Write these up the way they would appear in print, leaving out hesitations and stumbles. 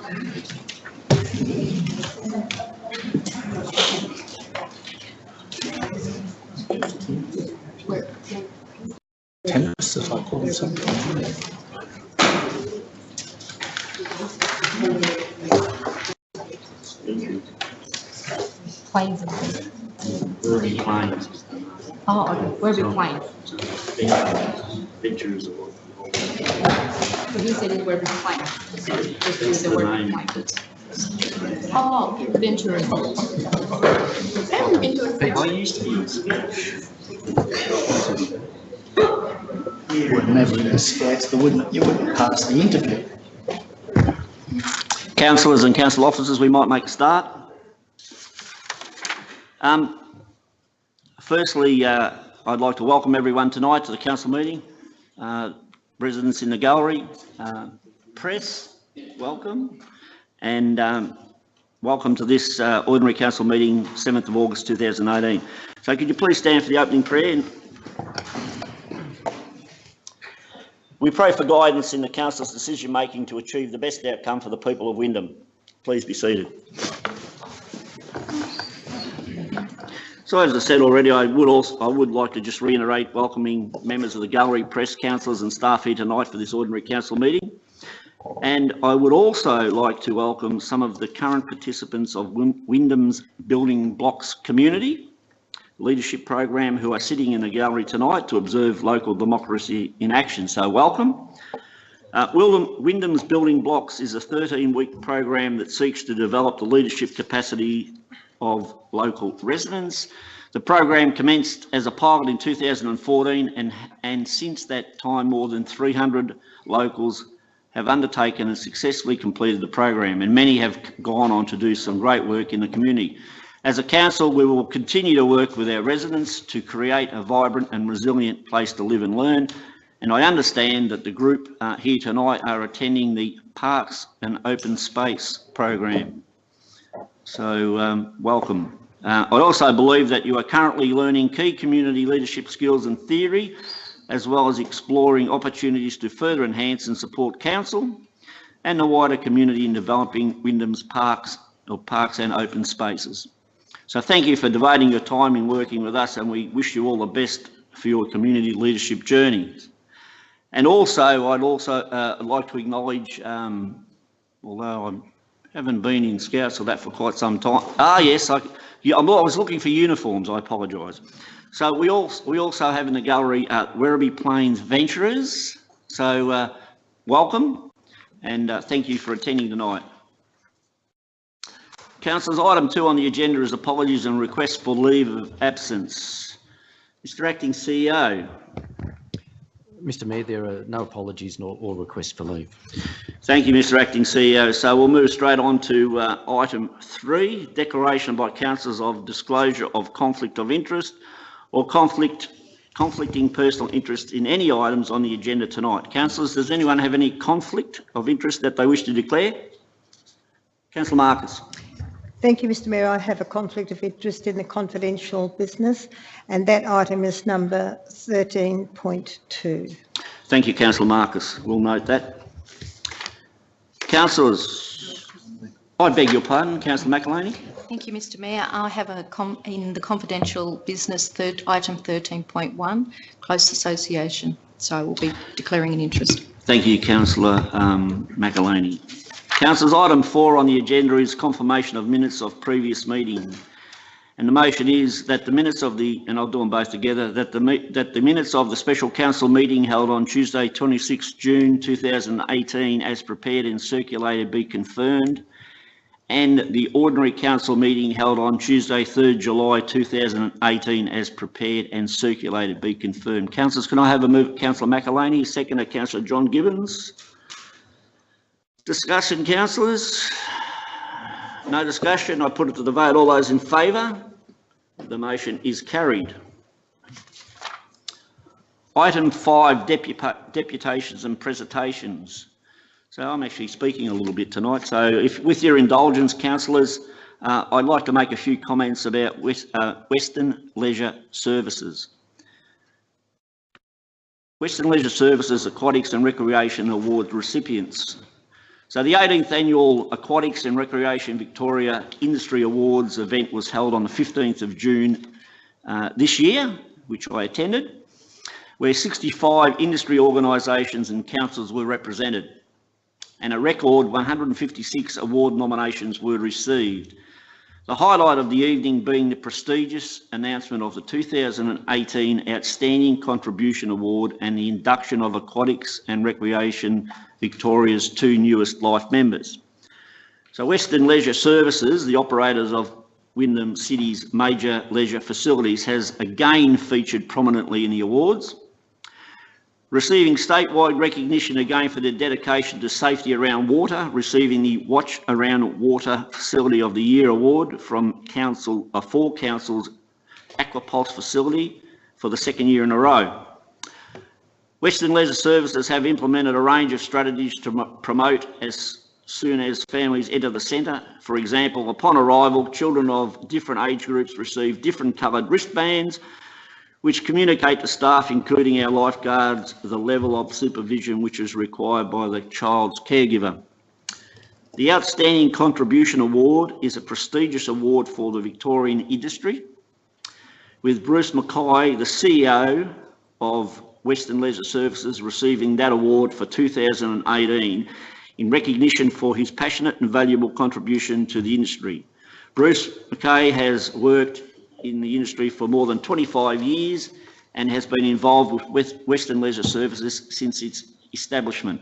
Tennis, if I call them something. Planes. Urban planes. Oh, okay. Where are we playing? Ventures or. But he said it's where we're playing. Just use the word playing. Oh, venturers. I haven't been to a I used to be in Scouts. You were never in the Scouts, you wouldn't pass the interview. Councillors and council officers, we might make a start. Firstly, I'd like to welcome everyone tonight to the council meeting. Residents in the gallery, press, welcome, and welcome to this ordinary council meeting, 7th of August 2018. So could you please stand for the opening prayer? We pray for guidance in the council's decision making to achieve the best outcome for the people of Wyndham. Please be seated. So as I said already, I would like to just reiterate welcoming members of the gallery, press, councillors and staff here tonight for this ordinary council meeting. And I would also like to welcome some of the current participants of Wyndham's Building Blocks Community Leadership Program who are sitting in the gallery tonight to observe local democracy in action. So welcome. Wyndham's Building Blocks is a 13-week program that seeks to develop the leadership capacity of local residents. The program commenced as a pilot in 2014 and since that time more than 300 locals have undertaken and successfully completed the program, and many have gone on to do some great work in the community. As a council, we will continue to work with our residents to create a vibrant and resilient place to live and learn. And I understand that the group here tonight are attending the Parks and Open Space program. So welcome. I also believe that you are currently learning key community leadership skills and theory, as well as exploring opportunities to further enhance and support council and the wider community in developing Wyndham's parks and open spaces. So thank you for devoting your time in working with us, and we wish you all the best for your community leadership journey. And also, I'd like to acknowledge, although I haven't been in Scouts or that for quite some time. Yes, I was looking for uniforms, I apologise. So we also have in the gallery Werribee Plains Venturers. So welcome, and thank you for attending tonight. Councillors, item 2 on the agenda is apologies and requests for leave of absence. Mr Acting CEO. Mr Mayor, there are no apologies or requests for leave. Thank you, Mr Acting CEO. So we'll move straight on to item 3, declaration by councillors of disclosure of conflict of interest or conflicting personal interest in any items on the agenda tonight. Councillors, does anyone have any conflict of interest that they wish to declare? Councillor Marcus. Thank you, Mr Mayor. I have a conflict of interest in the confidential business, and that item is number 13.2. Thank you, Councillor Marcus. We'll note that. Councillors, I beg your pardon, Councillor McElhaney. Thank you, Mr Mayor. I have in the confidential business item 13.1, close association. So I will be declaring an interest. Thank you, Councillor McElhaney. Councillors, item 4 on the agenda is confirmation of minutes of previous meeting. And the motion is that the minutes of and I'll do them both together, that the minutes of the special council meeting held on Tuesday 26 June 2018 as prepared and circulated be confirmed, and the ordinary council meeting held on Tuesday 3rd July 2018 as prepared and circulated be confirmed. Councillors, can I have a move? Councillor McElhaney, second Councillor John Gibbons. Discussion, councillors? No discussion. I put it to the vote. All those in favour? The motion is carried. Item 5, deputations and presentations. So I'm actually speaking a little bit tonight. So with your indulgence, councillors, I'd like to make a few comments about Western Leisure Services. Western Leisure Services Aquatics and Recreation Award recipients. So the 18th Annual Aquatics and Recreation Victoria Industry Awards event was held on the 15th of June this year, which I attended, where 65 industry organisations and councils were represented, and a record 156 award nominations were received. The highlight of the evening being the prestigious announcement of the 2018 Outstanding Contribution Award and the induction of Aquatics and Recreation Victoria's 2 newest life members. So Western Leisure Services, the operators of Wyndham City's major leisure facilities, has again featured prominently in the awards, receiving statewide recognition again for their dedication to safety around water, receiving the Watch Around Water Facility of the Year award from four councils' Aquapulse facility for the 2nd year in a row. Western Leisure Services have implemented a range of strategies to promote as soon as families enter the centre. For example, upon arrival, children of different age groups receive different coloured wristbands which communicate to staff, including our lifeguards, the level of supervision which is required by the child's caregiver. The Outstanding Contribution Award is a prestigious award for the Victorian industry, with Bruce Mackay, the CEO of Western Leisure Services, receiving that award for 2018 in recognition for his passionate and valuable contribution to the industry. Bruce Mackay has worked in the industry for more than 25 years and has been involved with Western Leisure Services since its establishment.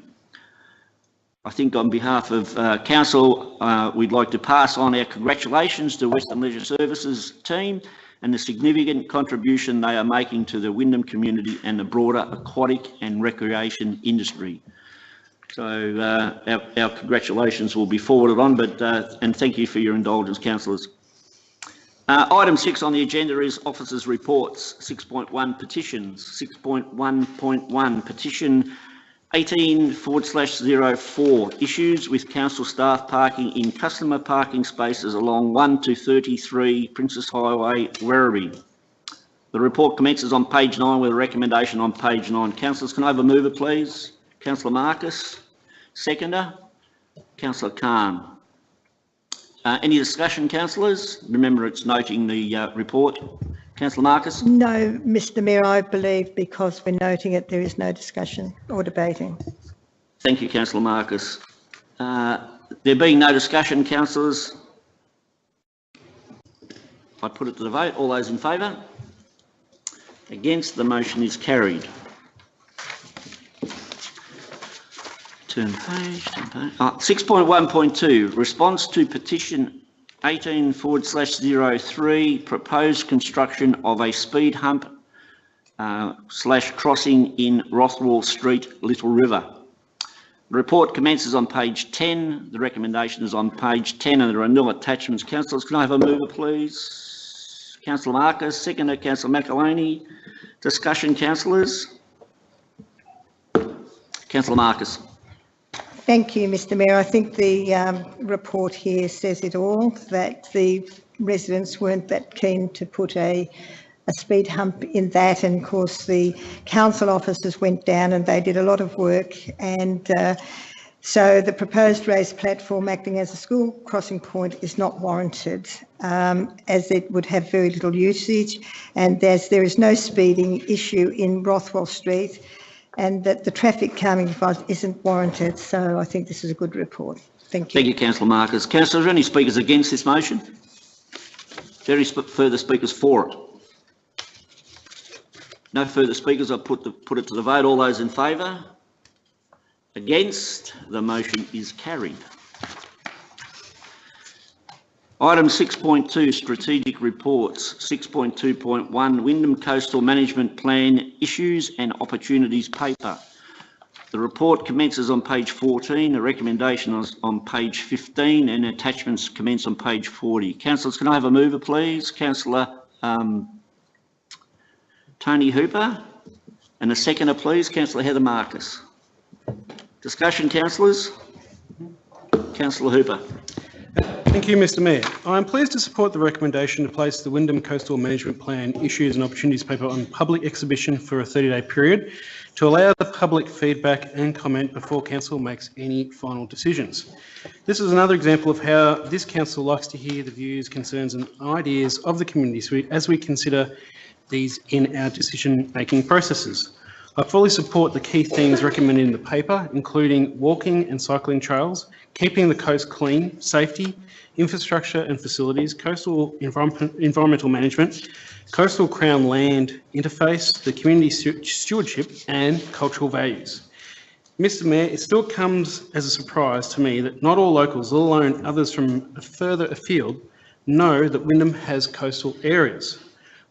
I think on behalf of Council, we'd like to pass on our congratulations to Western Leisure Services team and the significant contribution they are making to the Wyndham community and the broader aquatic and recreation industry. So our congratulations will be forwarded on, and thank you for your indulgence, councillors. Item 6 on the agenda is officers' reports. 6.1 petitions. 6.1.1 petition 18/04 issues with council staff parking in customer parking spaces along 1 to 33 Princess Highway, Werribee. The report commences on page 9 with a recommendation on page 9. Councillors, can I have a mover, please? Councillor Marcus. Seconder? Councillor Khan. Any discussion, councillors? Remember, it's noting the report. Councillor Marcus? No, Mr Mayor, I believe because we're noting it, there is no discussion or debating. Thank you, Councillor Marcus. There being no discussion, councillors, I put it to the vote. All those in favour? Against? The motion is carried. Turn page. 6.1.2, response to petition 18/03, proposed construction of a speed hump / crossing in Rothwell Street, Little River. The report commences on page 10. The recommendation is on page 10 and there are no attachments. Councillors, can I have a mover, please? Councillor Marcus, seconder, Councillor McElhaney. Discussion, councillors? Councillor Marcus. Thank you, Mr Mayor. I think the report here says it all, that the residents weren't that keen to put a speed hump in that, and of course the council officers went down and they did a lot of work, and so the proposed raised platform acting as a school crossing point is not warranted, as it would have very little usage, and as there is no speeding issue in Rothwell Street, and that the traffic calming device isn't warranted. So I think this is a good report. Thank you. Thank you, Councillor Marcus. Councillors, are there any speakers against this motion? Are there any further speakers for it? No further speakers. I'll put it to the vote. All those in favour? Against? The motion is carried. Item 6.2, strategic reports. 6.2.1, Wyndham Coastal Management Plan issues and opportunities paper. The report commences on page 14, the recommendation is on page 15, and attachments commence on page 40. Councillors, can I have a mover, please? Councillor Tony Hooper, and a seconder, please. Councillor Heather Marcus. Discussion, councillors? Councillor Hooper. Thank you, Mr Mayor. I am pleased to support the recommendation to place the Wyndham Coastal Management Plan issues and opportunities paper on public exhibition for a 30-day period to allow the public feedback and comment before council makes any final decisions. This is another example of how this council likes to hear the views, concerns and ideas of the community as we consider these in our decision-making processes. I fully support the key themes recommended in the paper, including walking and cycling trails, keeping the coast clean, safety, infrastructure and facilities, coastal environmental management, coastal crown land interface, the community stewardship and cultural values. Mr Mayor, it still comes as a surprise to me that not all locals, let alone others from further afield, know that Wyndham has coastal areas.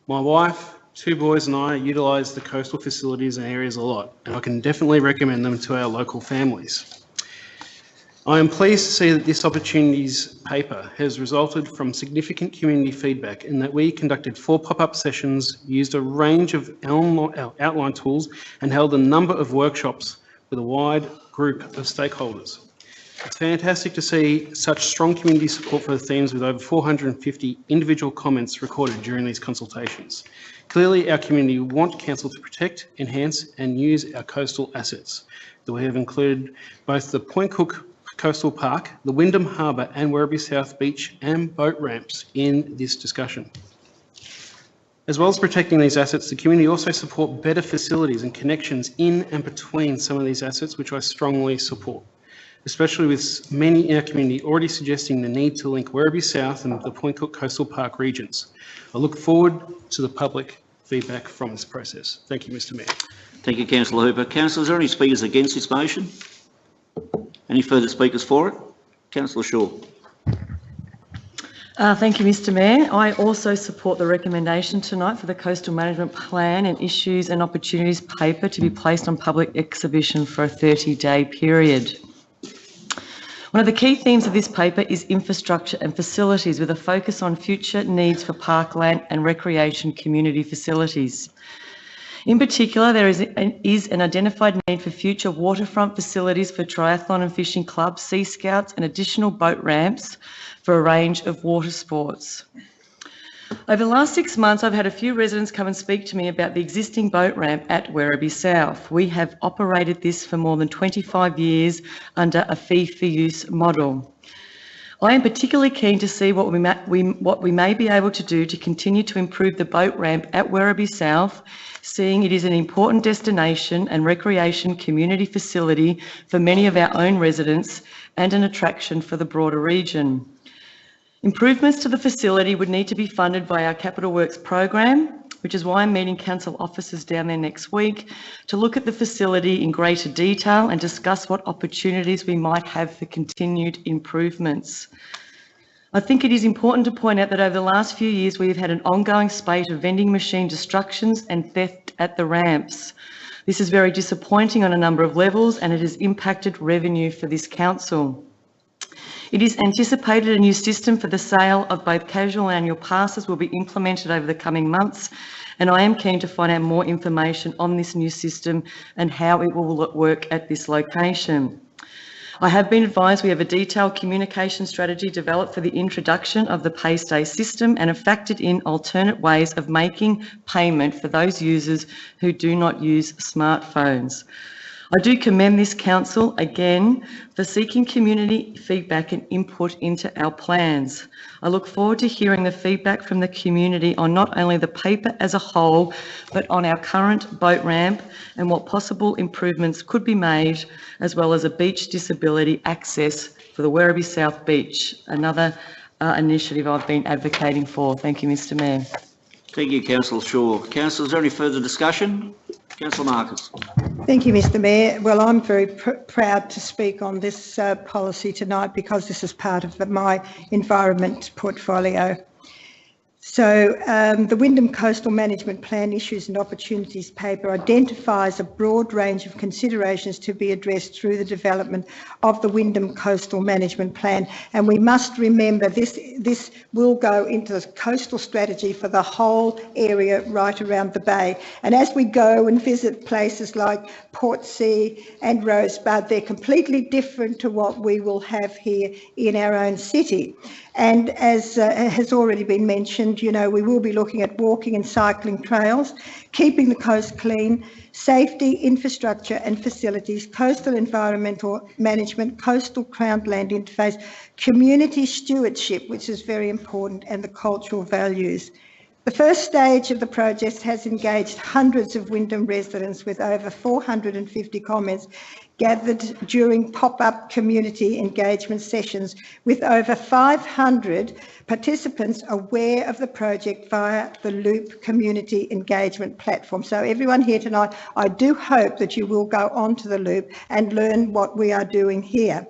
My wife, 2 boys and I utilise the coastal facilities and areas a lot, and I can definitely recommend them to our local families. I am pleased to see that this opportunities paper has resulted from significant community feedback and that we conducted 4 pop-up sessions, used a range of outline tools and held a number of workshops with a wide group of stakeholders. It's fantastic to see such strong community support for the themes with over 450 individual comments recorded during these consultations. Clearly, our community want council to protect, enhance and use our coastal assets. We have included both the Point Cook Coastal Park, the Wyndham Harbour and Werribee South Beach and boat ramps in this discussion. As well as protecting these assets, the community also support better facilities and connections in and between some of these assets, which I strongly support, especially with many in our community already suggesting the need to link Werribee South and the Point Cook Coastal Park regions. I look forward to the public feedback from this process. Thank you, Mr Mayor. Thank you, Councillor Hooper. Councillors, are there any speakers against this motion? Any further speakers for it? Councillor Shaw. Thank you, Mr Mayor. I also support the recommendation tonight for the Coastal Management Plan and Issues and Opportunities paper to be placed on public exhibition for a 30-day period. One of the key themes of this paper is infrastructure and facilities with a focus on future needs for parkland and recreation community facilities. In particular, there is an identified need for future waterfront facilities for triathlon and fishing clubs, sea scouts and additional boat ramps for a range of water sports. Over the last 6 months, I've had a few residents come and speak to me about the existing boat ramp at Werribee South. We have operated this for more than 25 years under a fee-for-use model. I am particularly keen to see what we may be able to do to continue to improve the boat ramp at Werribee South, seeing it is an important destination and recreation community facility for many of our own residents and an attraction for the broader region. Improvements to the facility would need to be funded by our Capital Works program, which is why I'm meeting council officers down there next week to look at the facility in greater detail and discuss what opportunities we might have for continued improvements. I think it is important to point out that over the last few years we have had an ongoing spate of vending machine destructions and theft at the ramps. This is very disappointing on a number of levels and it has impacted revenue for this council. It is anticipated a new system for the sale of both casual and annual passes will be implemented over the coming months, and I am keen to find out more information on this new system and how it will work at this location. I have been advised we have a detailed communication strategy developed for the introduction of the pay-stay system and have factored in alternate ways of making payment for those users who do not use smartphones. I do commend this council again for seeking community feedback and input into our plans. I look forward to hearing the feedback from the community on not only the paper as a whole, but on our current boat ramp and what possible improvements could be made, as well as a beach disability access for the Werribee South Beach, another initiative I've been advocating for. Thank you, Mr Mayor. Thank you, Councillor Shaw. Councillors, is there any further discussion? Councillor Marcus. Thank you, Mr Mayor. Well, I'm very proud to speak on this policy tonight because this is part of my environment portfolio. So the Wyndham Coastal Management Plan Issues and Opportunities paper identifies a broad range of considerations to be addressed through the development of the Wyndham Coastal Management Plan. And we must remember this will go into the coastal strategy for the whole area right around the bay. And as we go and visit places like Portsea and Rosebud, they're completely different to what we will have here in our own city. And as has already been mentioned, mentioned, you know, we will be looking at walking and cycling trails, keeping the coast clean, safety, infrastructure and facilities, coastal environmental management, coastal crown land interface, community stewardship, which is very important, and the cultural values. The first stage of the project has engaged hundreds of Wyndham residents with over 450 comments gathered during pop-up community engagement sessions, with over 500 participants aware of the project via the Loop community engagement platform. So everyone here tonight, I do hope that you will go onto the Loop and learn what we are doing here.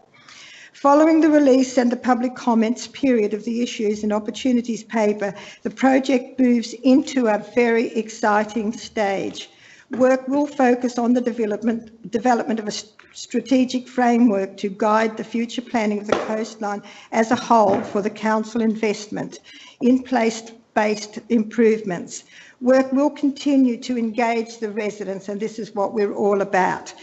Following the release and the public comments period of the issues and opportunities paper, the project moves into a very exciting stage. Work will focus on the development of a strategic framework to guide the future planning of the coastline as a whole for the council investment in place-based improvements. Work will continue to engage the residents, and this is what we're all about,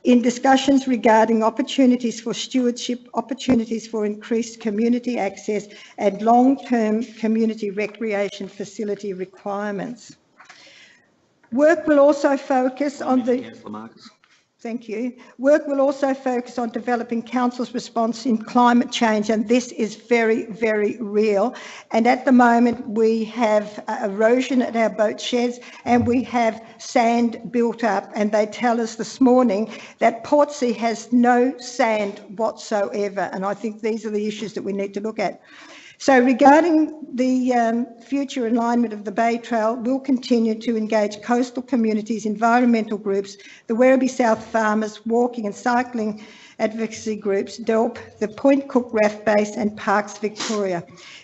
in discussions regarding opportunities for stewardship, opportunities for increased community access and long-term community recreation facility requirements. Work will also focus on Thank you. Work will also focus on developing council's response in climate change, and this is very, very real. And at the moment we have erosion at our boat sheds and we have sand built up, and they tell us this morning that Portsea has no sand whatsoever, and I think these are the issues that we need to look at. So regarding the future alignment of the Bay Trail, we'll continue to engage coastal communities, environmental groups, the Werribee South farmers, walking and cycling advocacy groups, DELP, the Point Cook Raft Base and Parks Victoria.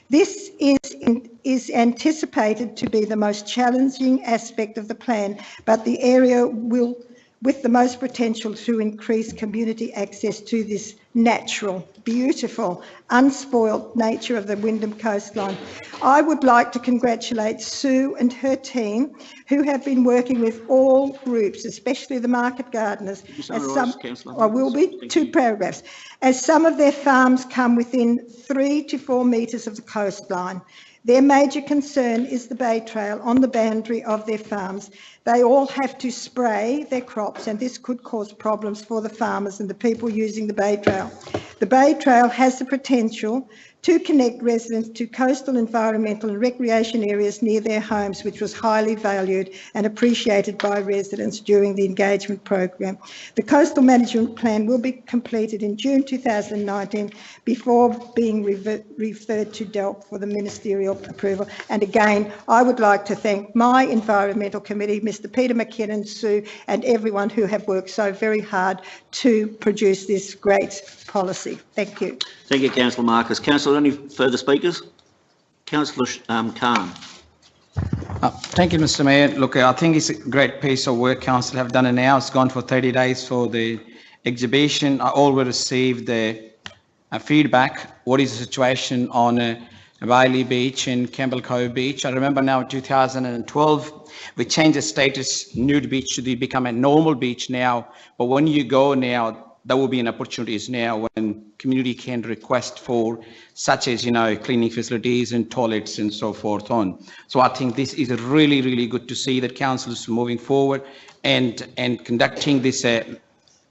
This is anticipated to be the most challenging aspect of the plan, but the area will with the most potential to increase community access to this natural, beautiful, unspoilt nature of the Wyndham coastline. I would like to congratulate Sue and her team, who have been working with all groups, especially the market gardeners. I will be, 2 paragraphs. As some of their farms come within 3 to 4 metres of the coastline, their major concern is the Bay Trail on the boundary of their farms. They all have to spray their crops, and this could cause problems for the farmers and the people using the Bay Trail. The Bay Trail has the potential to connect residents to coastal, environmental and recreation areas near their homes, which was highly valued and appreciated by residents during the engagement program. The Coastal Management Plan will be completed in June 2019 before being referred to DELP for the ministerial approval. And again, I would like to thank my Environmental Committee, Mr Peter McKinnon, Sue and everyone who have worked so very hard to produce this great policy. Thank you. Thank you, Councillor Marcus. Councillor, any further speakers? Councillor Khan. Thank you, Mr Mayor. Look, I think it's a great piece of work council have done it now. It's gone for 30 days for the exhibition. I already received the feedback. What is the situation on Bailey Beach and Campbell Cove Beach? I remember now in 2012, we changed the status nude beach to become a normal beach now. But when you go now, there will be an opportunities now when community can request for such as, you know, cleaning facilities and toilets and so forth on. So I think this is really, really good to see that council is moving forward and conducting this,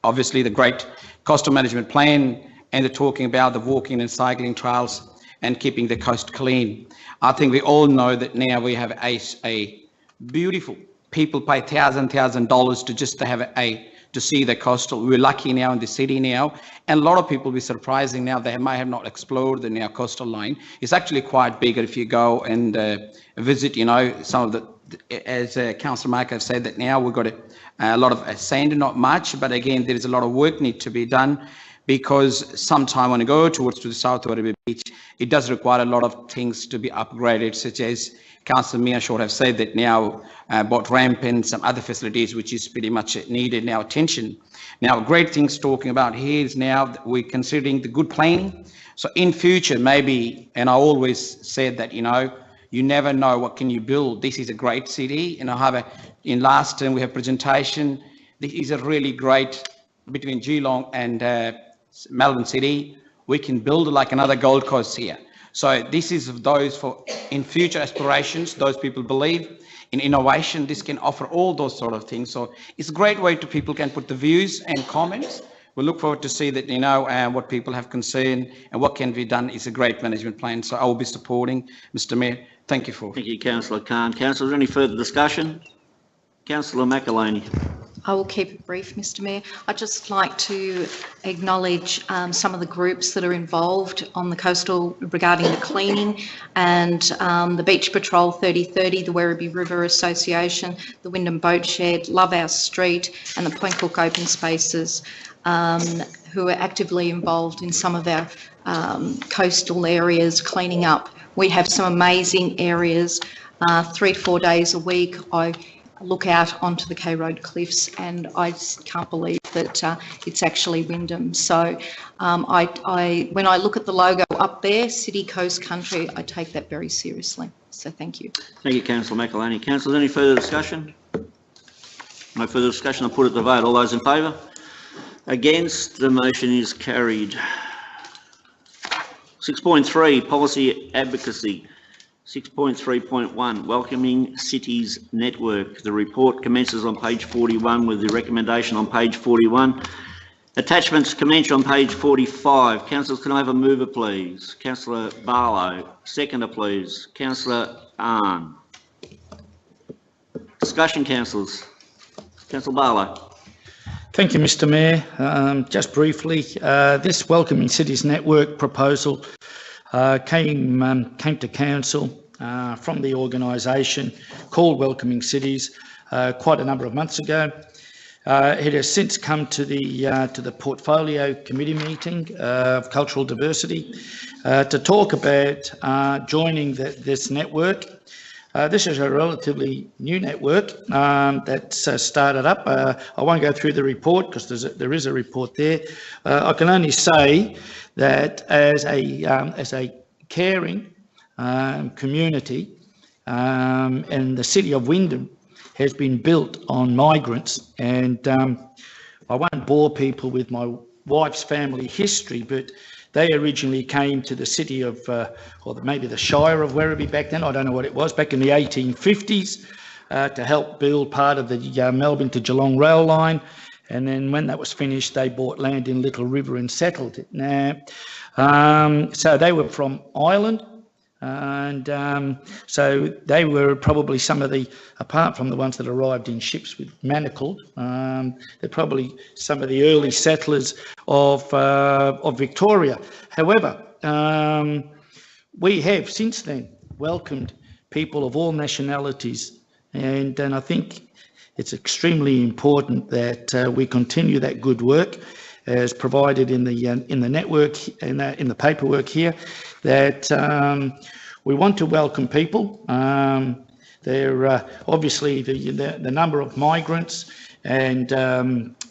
obviously the great coastal management plan, and they're talking about the walking and cycling trails and keeping the coast clean. I think we all know that now we have a beautiful, people pay $1,000 to just to have to see the coastal. We're lucky now in the city now, and a lot of people will be surprising now. They might have not explored the now coastal line. It's actually quite big if you go and visit, you know, some of the, as Councillor Mark has said, that now we've got a lot of sand, not much, but again, there is a lot of work need to be done, because sometime when you go towards to the South Werribee Beach, it does require a lot of things to be upgraded, such as Councillor Mia Short have said that now boat ramp and some other facilities which is pretty much needed now attention. Now, great things talking about here is now we're considering the good planning. So in future, maybe, and I always said that, you know, you never know what can you build. This is a great city, and I have in last term we have presentation. This is a really great between Geelong and Melbourne City. We can build like another Gold Coast here. So this is those for in future aspirations, those people believe in innovation, this can offer all those sort of things. So it's a great way to people can put the views and comments. We look forward to see that, what people have concern and what can be done is a great management plan. So I will be supporting, Mr. Mayor. Thank you for. Thank you, Councillor Khan. Councillors, any further discussion? Councillor McAloney. I will keep it brief, Mr. Mayor. I'd just like to acknowledge some of the groups that are involved on the coastal regarding the cleaning and the Beach Patrol 3030, the Werribee River Association, the Wyndham Boat Shed, Love Our Street and the Point Cook Open Spaces, who are actively involved in some of our coastal areas cleaning up. We have some amazing areas, 3 to 4 days a week. I look out onto the K Road cliffs and I just can't believe that it's actually Wyndham. So when I look at the logo up there, City Coast Country, I take that very seriously. So thank you. Thank you, Councillor McAloney. Councillors, any further discussion? No further discussion. I'll put it to vote. All those in favour? Against? The motion is carried. 6.3, Policy Advocacy. 6.3.1, Welcoming Cities Network. The report commences on page 41 with the recommendation on page 41. Attachments commence on page 45. Councillors, can I have a mover, please? Councillor Barlow. Seconder, please. Councillor Arn. Discussion, councillors. Councillor Barlow. Thank you, Mr. Mayor. Just briefly, this Welcoming Cities Network proposal came to council from the organisation called Welcoming Cities quite a number of months ago. It has since come to the portfolio committee meeting of cultural diversity to talk about joining this network. This is a relatively new network that's started up. I won't go through the report because there is a report there. I can only say that as a caring community, and the city of Wyndham has been built on migrants, and I won't bore people with my wife's family history, but they originally came to the city of, or maybe the Shire of Werribee back then, I don't know what it was, back in the 1850s, to help build part of the Melbourne to Geelong rail line. And then when that was finished, they bought land in Little River and settled it. Now, so they were from Ireland, and so they were probably some of the, apart from the ones that arrived in ships with manacled, they're probably some of the early settlers of Victoria. However, we have since then welcomed people of all nationalities, and I think it's extremely important that we continue that good work as provided in the network, in the paperwork here, that we want to welcome people. They're obviously the number of migrants and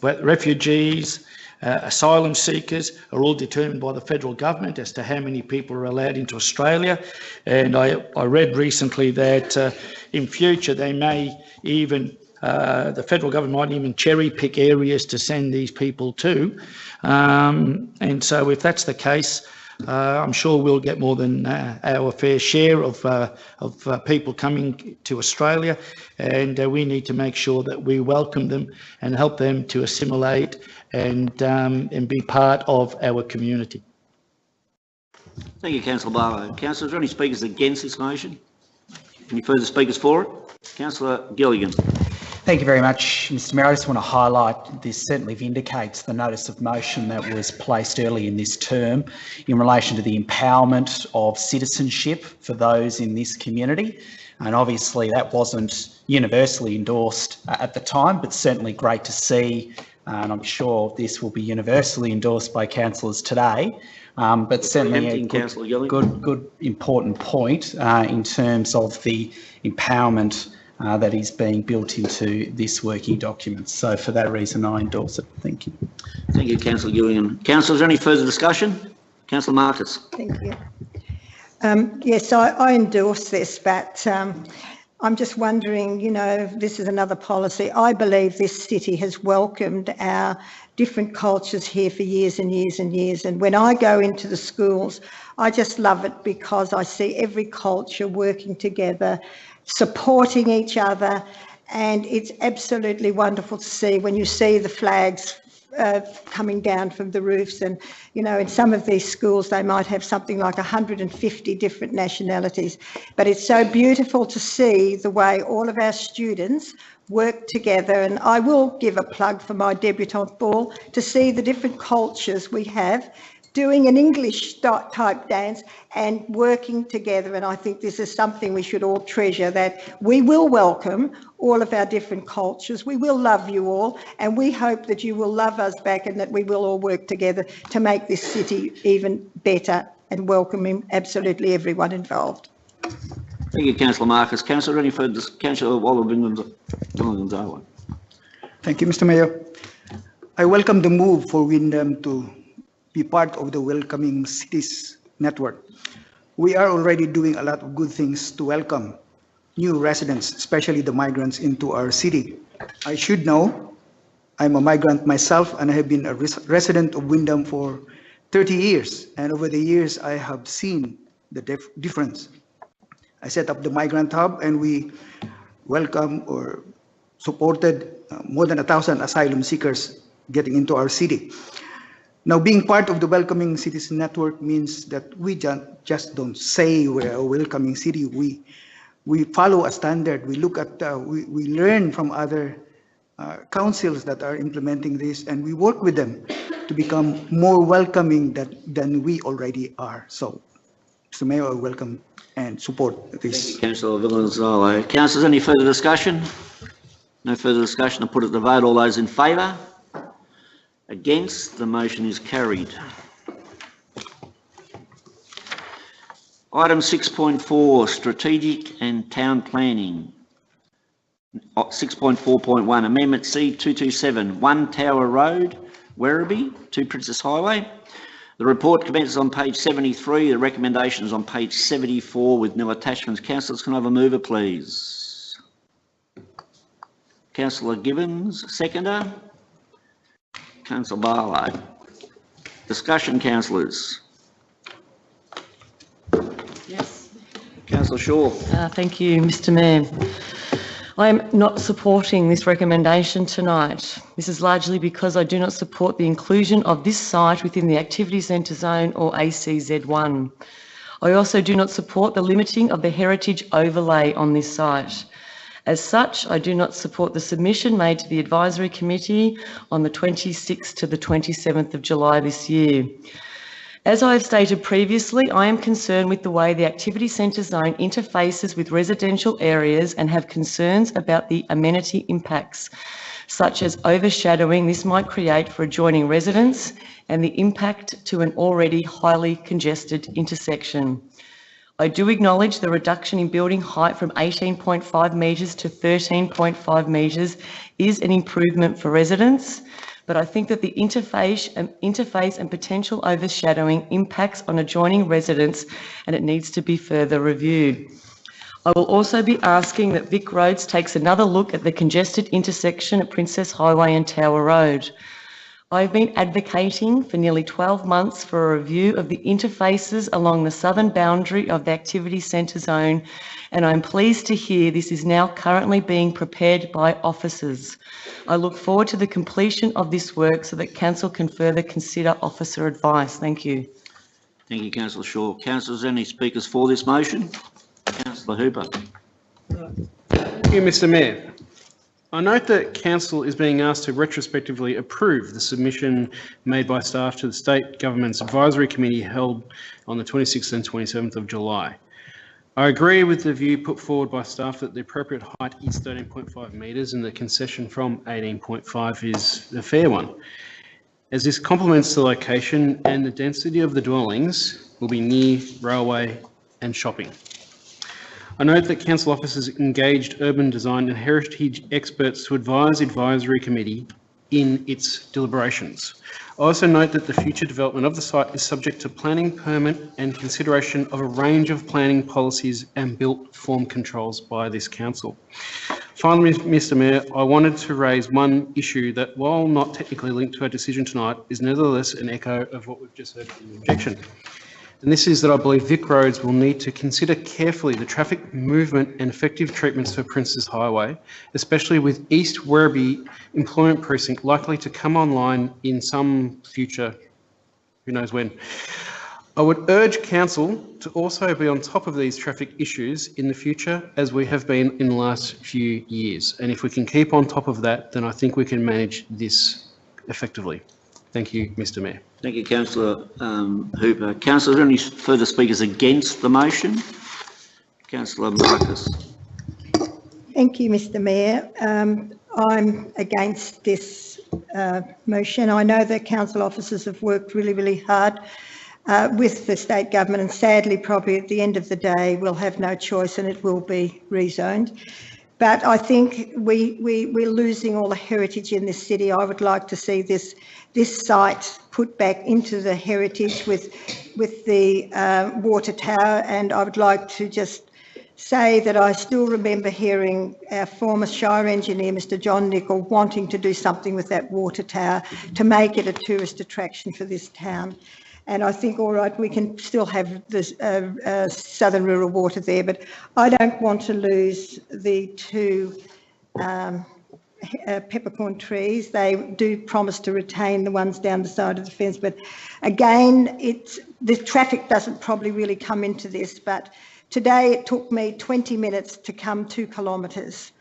refugees, asylum seekers are all determined by the federal government as to how many people are allowed into Australia. And I read recently that in future they may even the federal government might even cherry pick areas to send these people to. And so if that's the case, I'm sure we'll get more than our fair share of people coming to Australia, and we need to make sure that we welcome them and help them to assimilate and be part of our community. Thank you, Councillor Barlow. Councillors, are there any speakers against this motion? Any further speakers for it? Councillor Gilligan. Thank you very much, Mr. Mayor. I just want to highlight this certainly vindicates the notice of motion that was placed early in this term in relation to the empowerment of citizenship for those in this community. And obviously that wasn't universally endorsed at the time, but certainly great to see. And I'm sure this will be universally endorsed by councillors today. But certainly a good important point in terms of the empowerment that is being built into this working document. So for that reason, I endorse it. Thank you. Thank you, Councillor Gilligan. Councillors, any further discussion? Councillor Marcus. Thank you. Yes, I endorse this, but I'm just wondering, you know, this is another policy. I believe this city has welcomed our different cultures here for years and years and years. And when I go into the schools, I just love it because I see every culture working together, supporting each other. And it's absolutely wonderful to see when you see the flags coming down from the roofs. And, you know, in some of these schools, they might have something like 150 different nationalities. But it's so beautiful to see the way all of our students work together. And I will give a plug for my debutante ball to see the different cultures we have doing an English type dance and working together. And I think this is something we should all treasure, that we will welcome all of our different cultures. We will love you all, and we hope that you will love us back and that we will all work together to make this city even better and welcoming absolutely everyone involved. Thank you, Councillor Marcus. Councillor, any further? Councillor Gonzalo. Thank you, Mr. Mayor. I welcome the move for Wyndham to be part of the Welcoming Cities network. We are already doing a lot of good things to welcome new residents, especially the migrants, into our city. I should know, I'm a migrant myself, and I have been a resident of Wyndham for 30 years. And over the years, I have seen the difference. I set up the migrant hub, and we welcome or supported more than 1,000 asylum seekers getting into our city. Now, being part of the Welcoming Cities Network means that we just don't say we're a welcoming city. We follow a standard. We look at, we learn from other councils that are implementing this, and we work with them to become more welcoming than we already are. So, Mr. Mayor, I welcome and support this. Thank you, Councillor Villanzalo. Councillors, any further discussion? No further discussion. I'll put it to vote. All those in favour? Against? The motion is carried. Item 6.4, Strategic and Town Planning. 6.4.1, Amendment C227, 1 Tower Road, Werribee, 2 Princess Highway. The report commences on page 73. The recommendation is on page 74 with no attachments. Councillors, can I have a mover, please? Councillor Gibbons, seconder. Councillor Barlow. Discussion, councillors. Yes. Councillor Shaw. Thank you, Mr. Mayor. I am not supporting this recommendation tonight. This is largely because I do not support the inclusion of this site within the Activity Centre Zone or ACZ1. I also do not support the limiting of the heritage overlay on this site. As such, I do not support the submission made to the Advisory Committee on the 26th to the 27th of July this year. As I have stated previously, I am concerned with the way the Activity Centre Zone interfaces with residential areas and have concerns about the amenity impacts, such as overshadowing this might create for adjoining residents and the impact to an already highly congested intersection. I do acknowledge the reduction in building height from 18.5 metres to 13.5 metres is an improvement for residents, but I think that the interface and potential overshadowing impacts on adjoining residents, and it needs to be further reviewed. I will also be asking that Vic Roads takes another look at the congested intersection at Princess Highway and Tower Road. I've been advocating for nearly 12 months for a review of the interfaces along the southern boundary of the Activity Centre Zone, and I'm pleased to hear this is now currently being prepared by officers. I look forward to the completion of this work so that Council can further consider officer advice. Thank you. Thank you, Councillor Shaw. Councillors, any speakers for this motion? Councillor Hooper. Thank you, Mr. Mayor. I note that Council is being asked to retrospectively approve the submission made by staff to the State Government's Advisory Committee held on the 26th and 27th of July. I agree with the view put forward by staff that the appropriate height is 13.5 metres and the concession from 18.5 is a fair one, as this complements the location and the density of the dwellings will be near railway and shopping. I note that Council officers engaged urban design and heritage experts to advise the Advisory Committee in its deliberations. I also note that the future development of the site is subject to planning permit and consideration of a range of planning policies and built form controls by this Council. Finally, Mr Mayor, I wanted to raise one issue that, while not technically linked to our decision tonight, is nevertheless an echo of what we've just heard from the objection. And this is that I believe Vic Roads will need to consider carefully the traffic movement and effective treatments for Princess Highway, especially with East Werribee Employment Precinct likely to come online in some future, who knows when. I would urge Council to also be on top of these traffic issues in the future, as we have been in the last few years. And if we can keep on top of that, then I think we can manage this effectively. Thank you, Mr Mayor. Thank you, Councillor Hooper. Councillor, are there any further speakers against the motion? Councillor Marcus. Thank you, Mr Mayor. I'm against this motion. I know that council officers have worked really, really hard with the state government, and sadly probably at the end of the day we'll have no choice and it will be rezoned. But I think we're losing all the heritage in this city. I would like to see this site put back into the heritage with the water tower, and I would like to just say that I still remember hearing our former Shire engineer, Mr John Nicol, wanting to do something with that water tower to make it a tourist attraction for this town. And I think, all right, we can still have this Southern Rural Water there, but I don't want to lose the two peppercorn trees. They do promise to retain the ones down the side of the fence, but again, the traffic doesn't probably really come into this, but today it took me 20 minutes to come 2 kilometres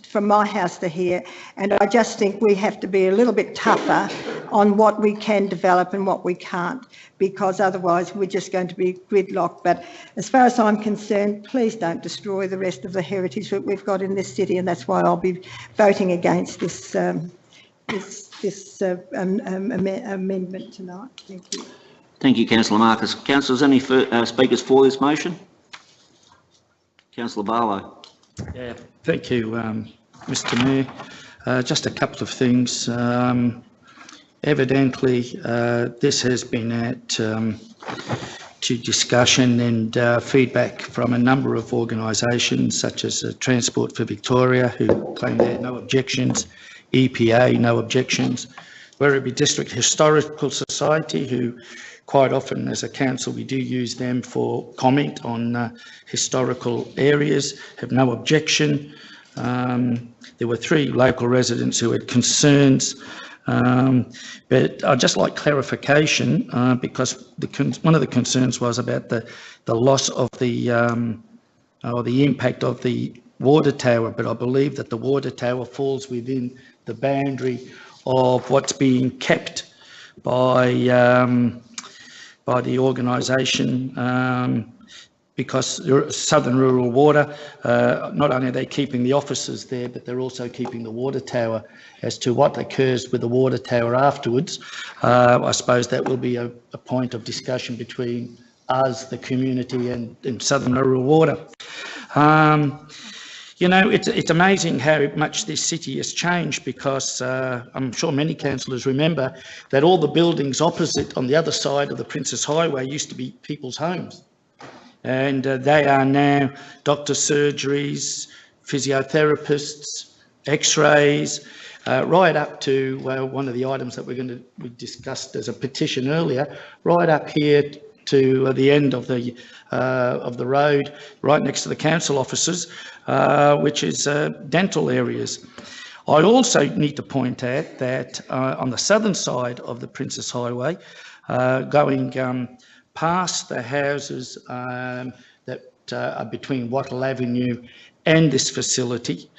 from my house to here, and I just think we have to be a little bit tougher on what we can develop and what we can't, because otherwise we're just going to be gridlocked. But as far as I'm concerned, please don't destroy the rest of the heritage that we've got in this city, and that's why I'll be voting against this amendment tonight. Thank you. Thank you, Councillor Marcus. Councillors, any speakers for this motion? Councillor Barlow. Yeah, thank you, Mr Mayor. Just a couple of things. Evidently, this has been at to discussion and feedback from a number of organisations, such as Transport for Victoria, who claim they had no objections, EPA, no objections, Werribee District Historical Society, who quite often as a council we do use them for comment on historical areas, have no objection. There were 3 local residents who had concerns, but I'd just like clarification because one of the concerns was about the loss of the impact of the water tower, but I believe that the water tower falls within the boundary of what's being kept by the organisation, because Southern Rural Water, not only are they keeping the offices there, but they're also keeping the water tower. As to what occurs with the water tower afterwards, I suppose that will be a point of discussion between us, the community, and Southern Rural Water. You know, it's amazing how much this city has changed, because I'm sure many councillors remember that all the buildings opposite on the other side of the Princess Highway used to be people's homes. And they are now doctor surgeries, physiotherapists, x-rays, right up to one of the items that we discussed as a petition earlier, right up here to the end of the road, right next to the council offices, which is dental areas. I also need to point out that on the southern side of the Princess Highway, going past the houses that are between Wattle Avenue and this facility,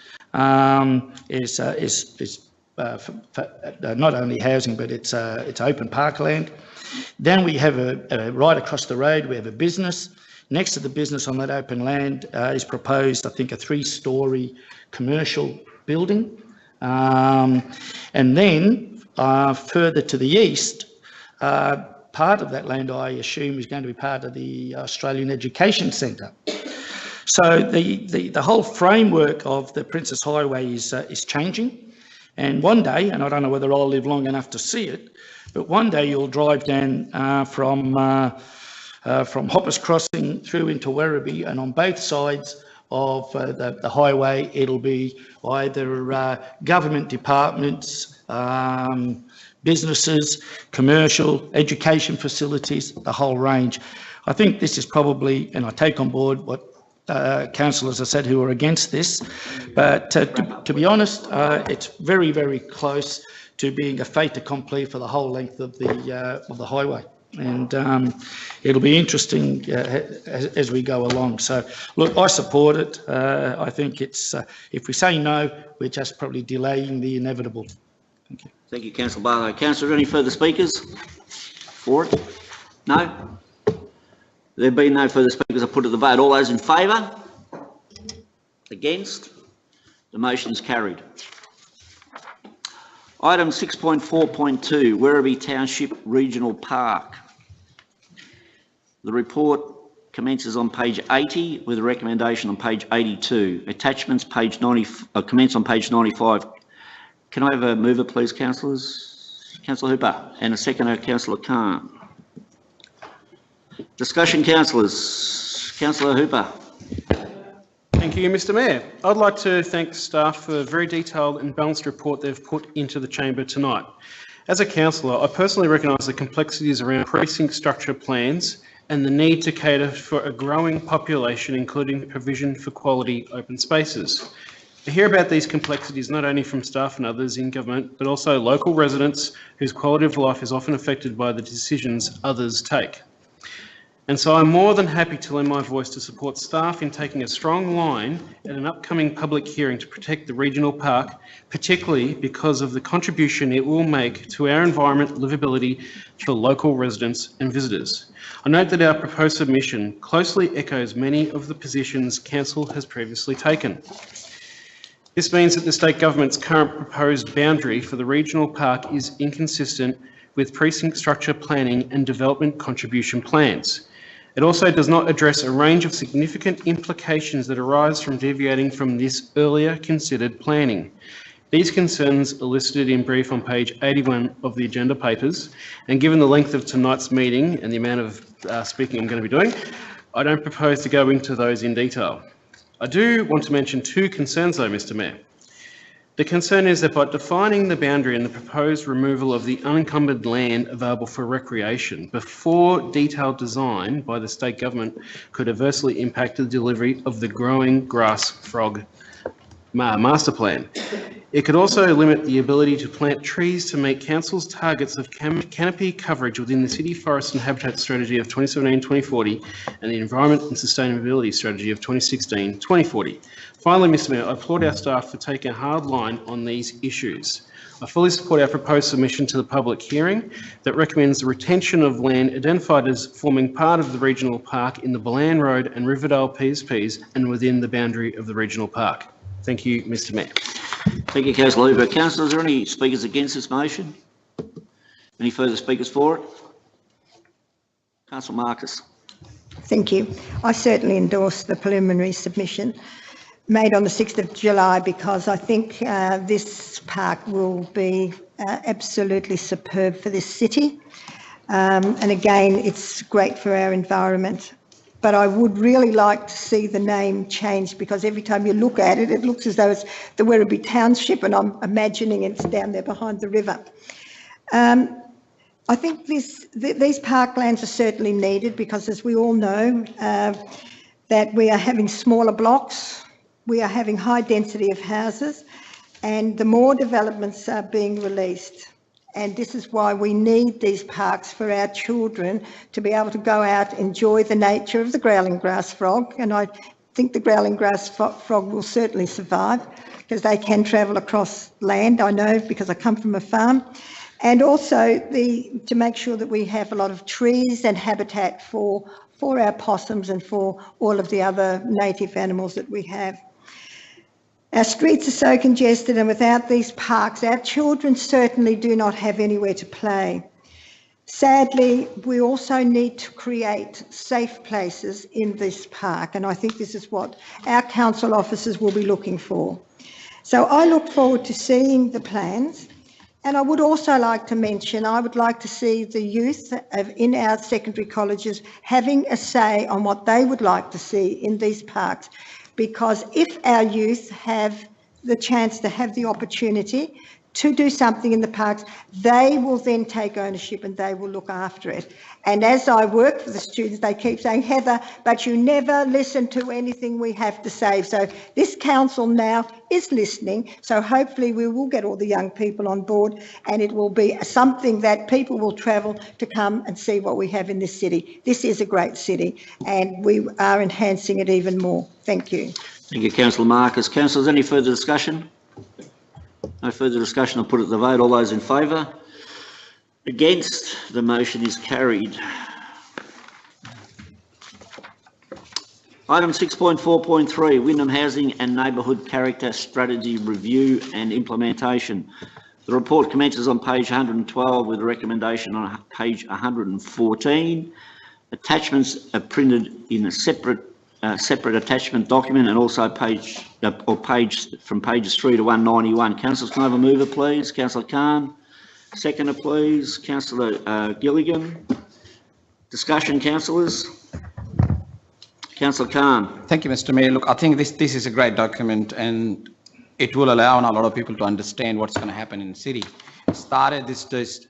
is not only housing, but it's open parkland. Then we have right across the road, we have a business. Next to the business on that open land is proposed, I think, a 3-storey commercial building. And then further to the east, part of that land, I assume, is going to be part of the Australian Education Centre. So the whole framework of the Princess Highway is changing. And one day, and I don't know whether I'll live long enough to see it, but one day you'll drive down from Hoppers Crossing through into Werribee, and on both sides of the highway. It'll be either government departments, businesses, commercial, education facilities, the whole range. I think this is probably, and I take on board what councillors have said who are against this, but to be honest, it's very, very close to being a fait accompli for the whole length of the highway. And it'll be interesting as we go along. So, look, I support it. I think it's, if we say no, we're just probably delaying the inevitable. Thank you. Thank you, Councillor Barlow. Councillor, any further speakers for it? No? There being no further speakers, I put to the vote. All those in favour? Against? The motion is carried. Item 6.4.2, Werribee Township Regional Park. The report commences on page 80 with a recommendation on page 82. Attachments page 90, commence on page 95. Can I have a mover, please, councillors? Councillor Hooper, and a seconder, Councillor Khan. Discussion, councillors. Councillor Hooper. Thank you, Mr Mayor. I'd like to thank staff for a very detailed and balanced report they've put into the chamber tonight. As a councillor, I personally recognise the complexities around precinct structure plans and the need to cater for a growing population, including the provision for quality open spaces. I hear about these complexities not only from staff and others in government, but also local residents whose quality of life is often affected by the decisions others take. And so I'm more than happy to lend my voice to support staff in taking a strong line at an upcoming public hearing to protect the regional park, particularly because of the contribution it will make to our environment livability for local residents and visitors. I note that our proposed submission closely echoes many of the positions Council has previously taken. This means that the state government's current proposed boundary for the regional park is inconsistent with precinct structure planning and development contribution plans. It also does not address a range of significant implications that arise from deviating from this earlier considered planning. These concerns are listed in brief on page 81 of the agenda papers, and given the length of tonight's meeting and the amount of speaking I'm going to be doing, I don't propose to go into those in detail. I do want to mention two concerns though, Mr Mayor. The concern is that by defining the boundary and the proposed removal of the unencumbered land available for recreation before detailed design by the state government could adversely impact the delivery of the growing grass frog master plan. It could also limit the ability to plant trees to meet Council's targets of canopy coverage within the City Forest and Habitat Strategy of 2017-2040 and the Environment and Sustainability Strategy of 2016-2040. Finally, Mr Mayor, I applaud our staff for taking a hard line on these issues. I fully support our proposed submission to the public hearing that recommends the retention of land identified as forming part of the regional park in the Balan Road and Riverdale PSPs and within the boundary of the regional park. Thank you, Mr Mayor. Thank you, Councillor Hooper. Councillors, are there any speakers against this motion? Any further speakers for it? Councillor Marcus. Thank you. I certainly endorse the preliminary submission made on the 6th of July because I think this park will be absolutely superb for this city. And again, it's great for our environment. But I would really like to see the name changed because every time you look at it, it looks as though it's the Werribee Township and I'm imagining it's down there behind the river. I think these parklands are certainly needed because as we all know that we are having smaller blocks, we are having high density of houses and the more developments are being released. And this is why we need these parks for our children to be able to go out, enjoy the nature of the growling grass frog. And I think the growling grass frog will certainly survive because they can travel across land, I know, because I come from a farm. And also to make sure that we have a lot of trees and habitat for our possums and for all of the other native animals that we have. Our streets are so congested and without these parks, our children certainly do not have anywhere to play. Sadly, we also need to create safe places in this park and I think this is what our council officers will be looking for. So I look forward to seeing the plans and I would also like to mention, I would like to see the youth in our secondary colleges having a say on what they would like to see in these parks. because if our youth have the chance to have the opportunity to do something in the parks, they will then take ownership and they will look after it. And as I work for the students, they keep saying, Heather, but you never listen to anything we have to say. So this council now is listening. So hopefully we will get all the young people on board and it will be something that people will travel to come and see what we have in this city. This is a great city and we are enhancing it even more. Thank you. Thank you, Councillor Marcus. Councillors, any further discussion? No further discussion. I'll put it to the vote. All those in favour? Against? The motion is carried. Item 6.4.3, Wyndham Housing and Neighbourhood Character Strategy Review and Implementation. The report commences on page 112 with a recommendation on page 114. Attachments are printed in a separate attachment document and also from pages 3 to 191. Councillors, can I have a mover, please? Councillor Khan. Seconder, please. Councillor Gilligan. Discussion, councillors. Councillor Khan. Thank you, Mr. Mayor. Look, I think this is a great document and it will allow a lot of people to understand what's going to happen in the city. It started this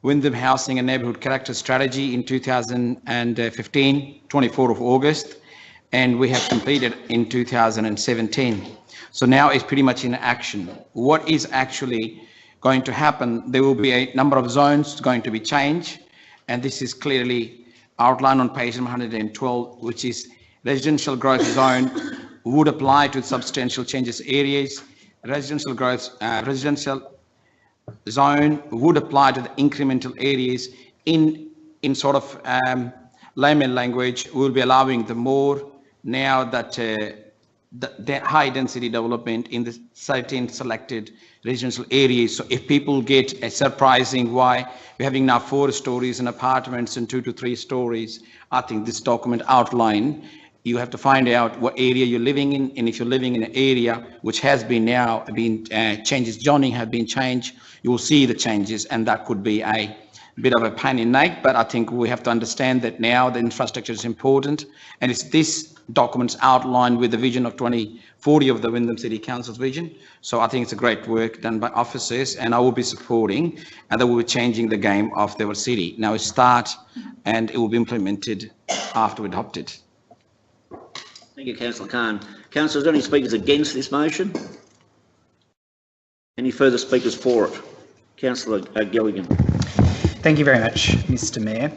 Wyndham Housing and Neighbourhood Character Strategy in 2015, 24th of August. And we have completed in 2017. So now it's pretty much in action. What is actually going to happen? There will be a number of zones going to be changed, and this is clearly outlined on page 112, which is residential growth zone would apply to substantial changes areas. Residential zone would apply to the incremental areas. In sort of layman language, we'll be allowing the more now that the high density development in the certain selected residential areas. So if people get a surprising why we're having now 4 stories in apartments and 2 to 3 stories, I think this document outline, you have to find out what area you're living in, and if you're living in an area which has been changes, zoning have been changed, you will see the changes, and that could be a bit of a pain in the neck, but I think we have to understand that now the infrastructure is important, and it's this document's outlined with the vision of 2040 of the Wyndham City Council's vision. So I think it's a great work done by officers, and I will be supporting, and they will be changing the game of their city. Now it starts, and it will be implemented after we adopt it. Thank you, Councillor Khan. Councillors, are there any speakers against this motion? Any further speakers for it? Councillor Gilligan. Thank you very much, Mr. Mayor.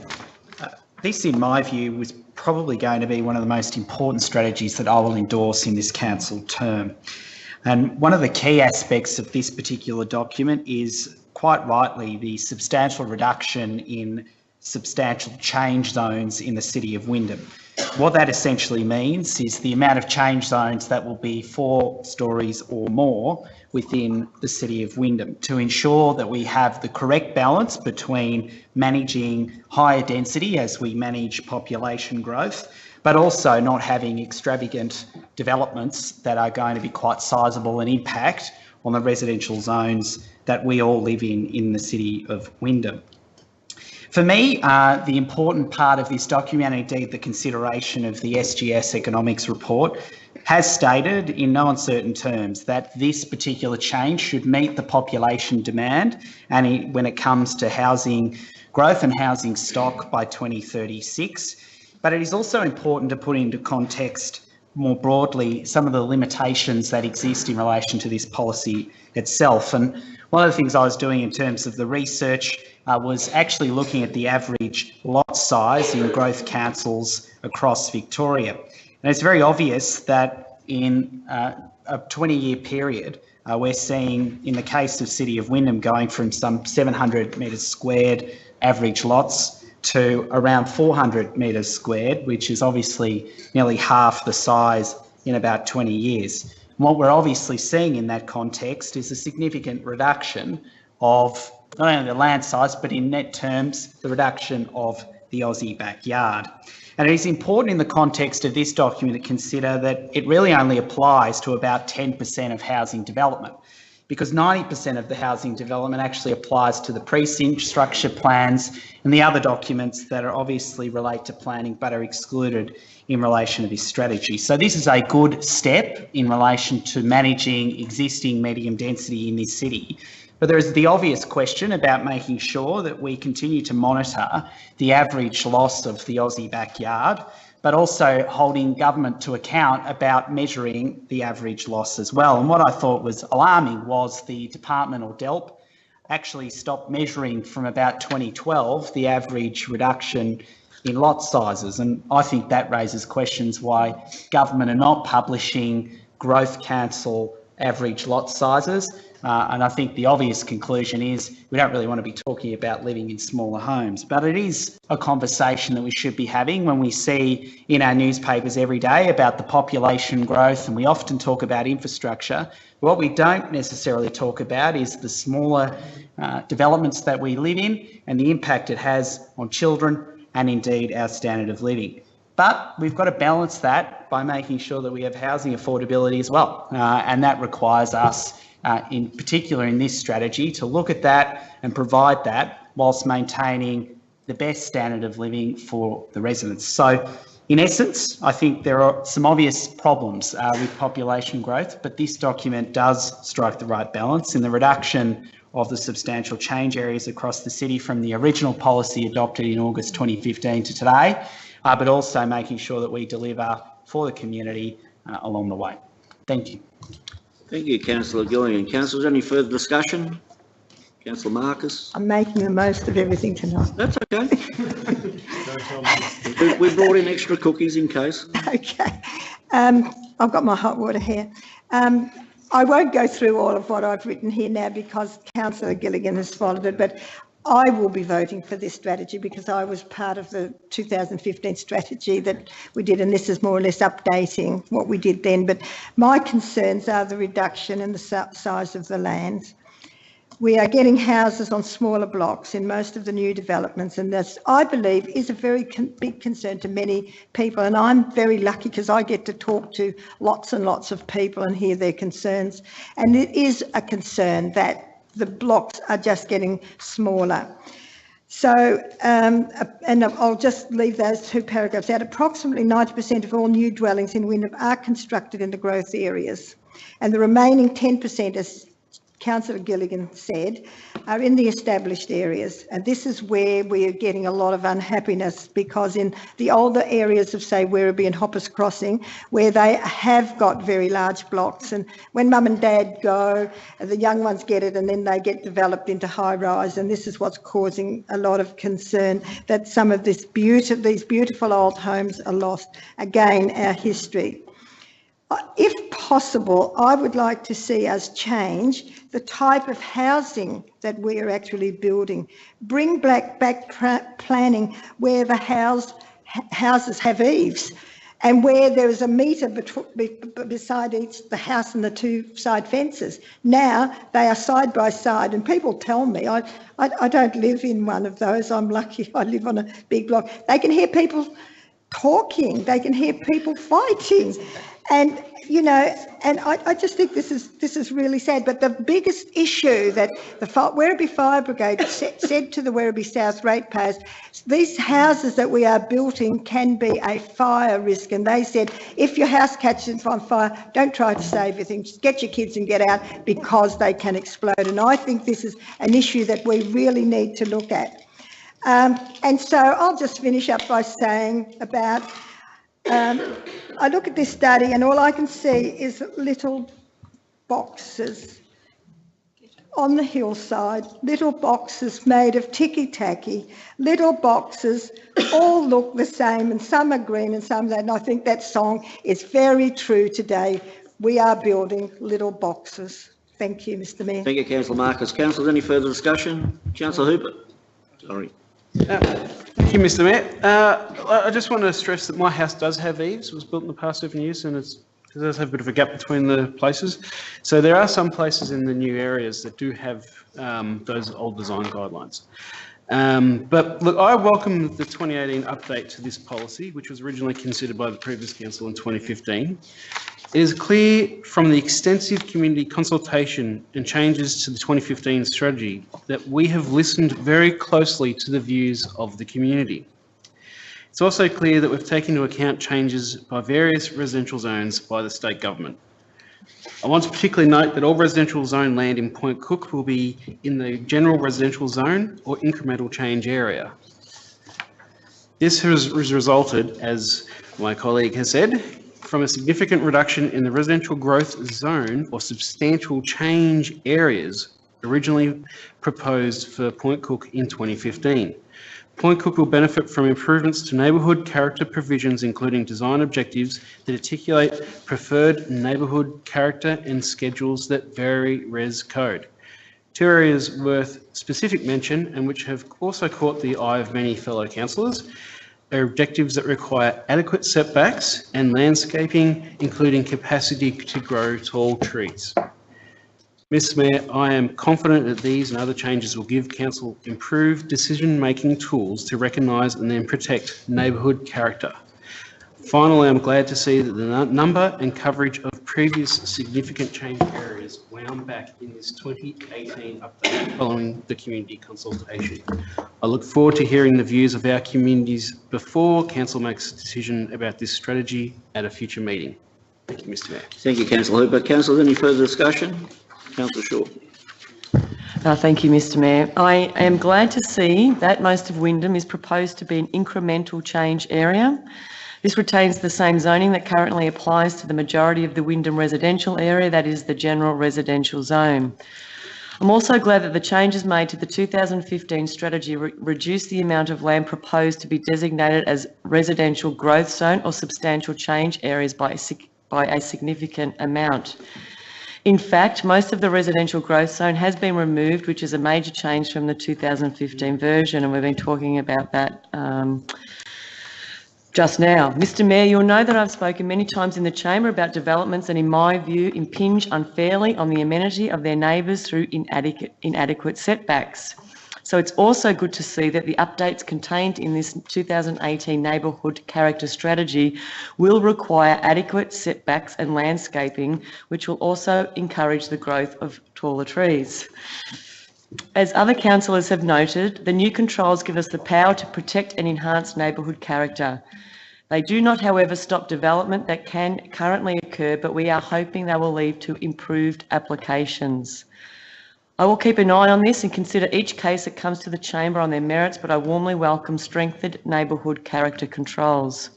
This, in my view, was probably going to be one of the most important strategies that I will endorse in this council term. And one of the key aspects of this particular document is, quite rightly, the substantial reduction in substantial change zones in the city of Wyndham. What that essentially means is the amount of change zones that will be 4 stories or more within the city of Wyndham, to ensure that we have the correct balance between managing higher density as we manage population growth, but also not having extravagant developments that are going to be quite sizable and impact on the residential zones that we all live in the city of Wyndham. For me, the important part of this document, and indeed the consideration of the SGS economics report, has stated in no uncertain terms that this particular change should meet the population demand and when it comes to housing growth and housing stock by 2036. But it is also important to put into context more broadly some of the limitations that exist in relation to this policy itself. And one of the things I was doing in terms of the research was actually looking at the average lot size in growth councils across Victoria. And it's very obvious that in a 20-year period, we're seeing, in the case of City of Wyndham, going from some 700 metres squared average lots to around 400 metres squared, which is obviously nearly half the size in about 20 years. And what we're obviously seeing in that context is a significant reduction of not only the land size, but in net terms, the reduction of the Aussie backyard. And it is important in the context of this document to consider that it really only applies to about 10% of housing development. because 90% of the housing development actually applies to the precinct structure plans and the other documents that are obviously relate to planning but are excluded in relation to this strategy. So this is a good step in relation to managing existing medium density in this city. But there is the obvious question about making sure that we continue to monitor the average loss of the Aussie backyard, but also holding government to account about measuring the average loss as well. And what I thought was alarming was the department, or DELP, actually stopped measuring from about 2012 the average reduction in lot sizes. And I think that raises questions why government are not publishing growth council average lot sizes. And I think the obvious conclusion is we don't really want to be talking about living in smaller homes, but it is a conversation that we should be having when we see in our newspapers every day about the population growth, and we often talk about infrastructure. What we don't necessarily talk about is the smaller developments that we live in and the impact it has on children and indeed our standard of living. But we've got to balance that by making sure that we have housing affordability as well, and that requires us in particular in this strategy to look at that and provide that whilst maintaining the best standard of living for the residents. So in essence, I think there are some obvious problems with population growth, but this document does strike the right balance in the reduction of the substantial change areas across the city from the original policy adopted in August 2015 to today, but also making sure that we deliver for the community along the way. Thank you. Thank you, Councillor Gilligan. Councillors, any further discussion? Councillor Marcus? I'm making the most of everything tonight. That's okay. We brought in extra cookies in case. Okay. I've got my hot water here. I won't go through all of what I've written here now because Councillor Gilligan has followed it, but I will be voting for this strategy because I was part of the 2015 strategy that we did, and this is more or less updating what we did then. But my concerns are the reduction in the size of the land. We are getting houses on smaller blocks in most of the new developments, and this, I believe, is a very big concern to many people. And I'm very lucky because I get to talk to lots and lots of people and hear their concerns. And it is a concern that the blocks are just getting smaller. So, and I'll just leave those two paragraphs out. Approximately 90% of all new dwellings in Wyndham are constructed in the growth areas, and the remaining 10%, as Councillor Gilligan said, are in the established areas. And this is where we are getting a lot of unhappiness, because in the older areas of, say, Werribee and Hoppers Crossing, where they have got very large blocks, and when mum and dad go, the young ones get it and then they get developed into high rise, and this is what's causing a lot of concern, that some of these beautiful old homes are lost. Again, our history. If possible, I would like to see us change the type of housing that we are actually building. Bring back planning where the houses have eaves and where there is a metre beside the house and the two side fences. Now they are side by side, and people tell me, I don't live in one of those, I'm lucky I live on a big block. They can hear people talking, they can hear people fighting. And, you know, and I just think this is really sad. But the biggest issue that the Werribee Fire Brigade said to the Werribee South ratepayers, these houses that we are building can be a fire risk. And they said, if your house catches on fire, don't try to save your things. Just get your kids and get out, because they can explode. And I think this is an issue that we really need to look at. And so I'll just finish up by saying about, I look at this study and all I can see is little boxes on the hillside, little boxes made of ticky-tacky, little boxes, all look the same, and some are green and some are that. And I think that song is very true today. We are building little boxes. Thank you, Mr. Mayor. Thank you, Councillor Marcus. Councillors, any further discussion? Councillor Hooper. Sorry. Thank you, Mr. Mayor. I just want to stress that my house does have eaves. It was built in the past 7 years, and it does have a bit of a gap between the places. So there are some places in the new areas that do have those old design guidelines. But look, I welcome the 2018 update to this policy, which was originally considered by the previous council in 2015. It is clear from the extensive community consultation and changes to the 2015 strategy that we have listened very closely to the views of the community. It's also clear that we've taken into account changes by various residential zones by the state government. I want to particularly note that all residential zone land in Point Cook will be in the general residential zone or incremental change area. This has resulted, as my colleague has said, from a significant reduction in the residential growth zone or substantial change areas originally proposed for Point Cook in 2015. Point Cook will benefit from improvements to neighbourhood character provisions, including design objectives that articulate preferred neighbourhood character and schedules that vary res code. Two areas worth specific mention and which have also caught the eye of many fellow councillors are objectives that require adequate setbacks and landscaping, including capacity to grow tall trees. Mr Mayor, I am confident that these and other changes will give Council improved decision-making tools to recognise and then protect neighbourhood character. Finally, I'm glad to see that the number and coverage of previous significant change areas wound back in this 2018 update following the community consultation. I look forward to hearing the views of our communities before Council makes a decision about this strategy at a future meeting. Thank you, Mr Mayor. Thank you, Councillor Hooper. Councillors, any further discussion? Councillor Shaw. Thank you, Mr Mayor. I am glad to see that most of Wyndham is proposed to be an incremental change area. This retains the same zoning that currently applies to the majority of the Wyndham residential area, that is the general residential zone. I'm also glad that the changes made to the 2015 strategy reduce the amount of land proposed to be designated as residential growth zone or substantial change areas by a significant amount. In fact, most of the residential growth zone has been removed, which is a major change from the 2015 version, and we've been talking about that just now. Mr Mayor, you'll know that I've spoken many times in the chamber about developments and, in my view, impinge unfairly on the amenity of their neighbours through inadequate setbacks. So it's also good to see that the updates contained in this 2018 neighbourhood character strategy will require adequate setbacks and landscaping, which will also encourage the growth of taller trees. As other councillors have noted, the new controls give us the power to protect and enhance neighbourhood character. They do not, however, stop development that can currently occur, but we are hoping they will lead to improved applications. I will keep an eye on this and consider each case that comes to the chamber on their merits, but I warmly welcome strengthened neighbourhood character controls.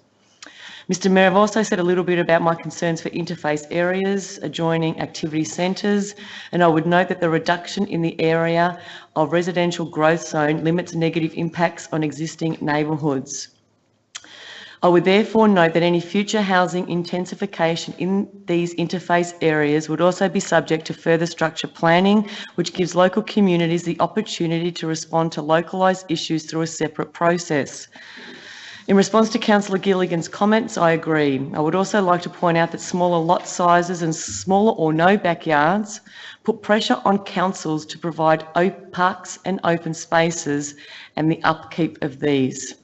Mr Mayor, I've also said a little bit about my concerns for interface areas, adjoining activity centres, and I would note that the reduction in the area of residential growth zone limits negative impacts on existing neighbourhoods. I would therefore note that any future housing intensification in these interface areas would also be subject to further structure planning, which gives local communities the opportunity to respond to localised issues through a separate process. In response to Councillor Gilligan's comments, I agree. I would also like to point out that smaller lot sizes and smaller or no backyards put pressure on councils to provide parks and open spaces and the upkeep of these.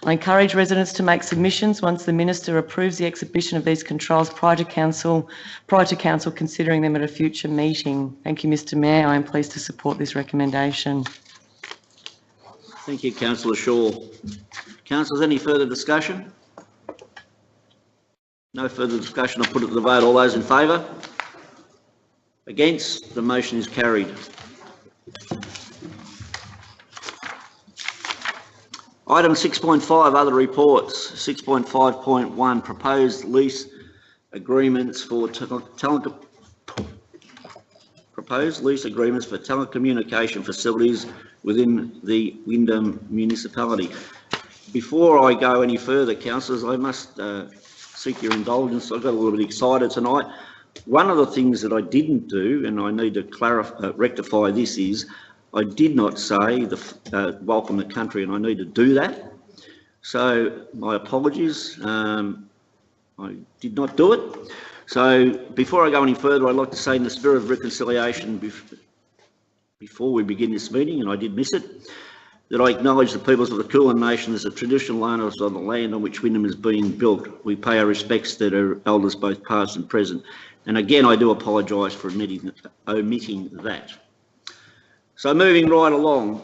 I encourage residents to make submissions once the Minister approves the exhibition of these controls prior to Council considering them at a future meeting. Thank you, Mr Mayor. I am pleased to support this recommendation. Thank you, Councillor Shaw. Councillors, any further discussion? No further discussion. I'll put it to the vote. All those in favour? Against? The motion is carried. Item 6.5, other reports. 6.5.1, proposed lease agreements for telecommunication facilities within the Wyndham municipality. Before I go any further, councillors, I must seek your indulgence. I got a little bit excited tonight. One of the things that I didn't do, and I need to rectify this, is I did not say welcome the country, and I need to do that. So my apologies. I did not do it. So before I go any further, I'd like to say in the spirit of reconciliation before we begin this meeting, and I did miss it, that I acknowledge the peoples of the Kulin Nation as the traditional owners of the land on which Wyndham is being built. We pay our respects to their elders, both past and present. And again, I do apologise for omitting that. So moving right along,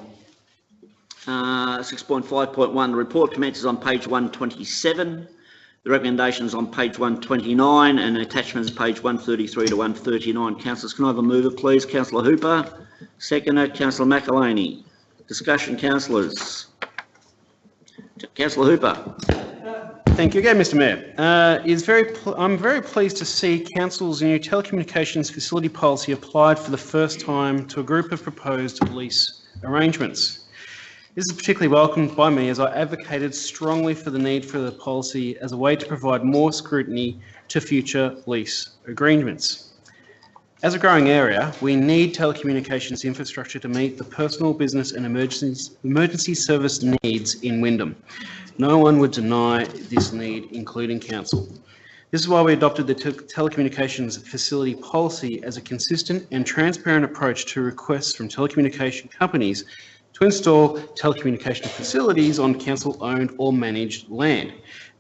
6.5.1, the report commences on page 127. The recommendations on page 129 and attachments page 133 to 139. Councillors, can I have a mover, please? Councillor Hooper. Seconder, Councillor McElhaney. Discussion, councillors. Councillor Hooper. Thank you again, Mr Mayor. I'm very pleased to see Council's new telecommunications facility policy applied for the first time to a group of proposed lease arrangements. This is particularly welcomed by me as I advocated strongly for the need for the policy as a way to provide more scrutiny to future lease agreements. As a growing area, we need telecommunications infrastructure to meet the personal, business and emergency service needs in Wyndham. No one would deny this need, including council. This is why we adopted the telecommunications facility policy as a consistent and transparent approach to requests from telecommunication companies to install telecommunication facilities on council-owned or managed land.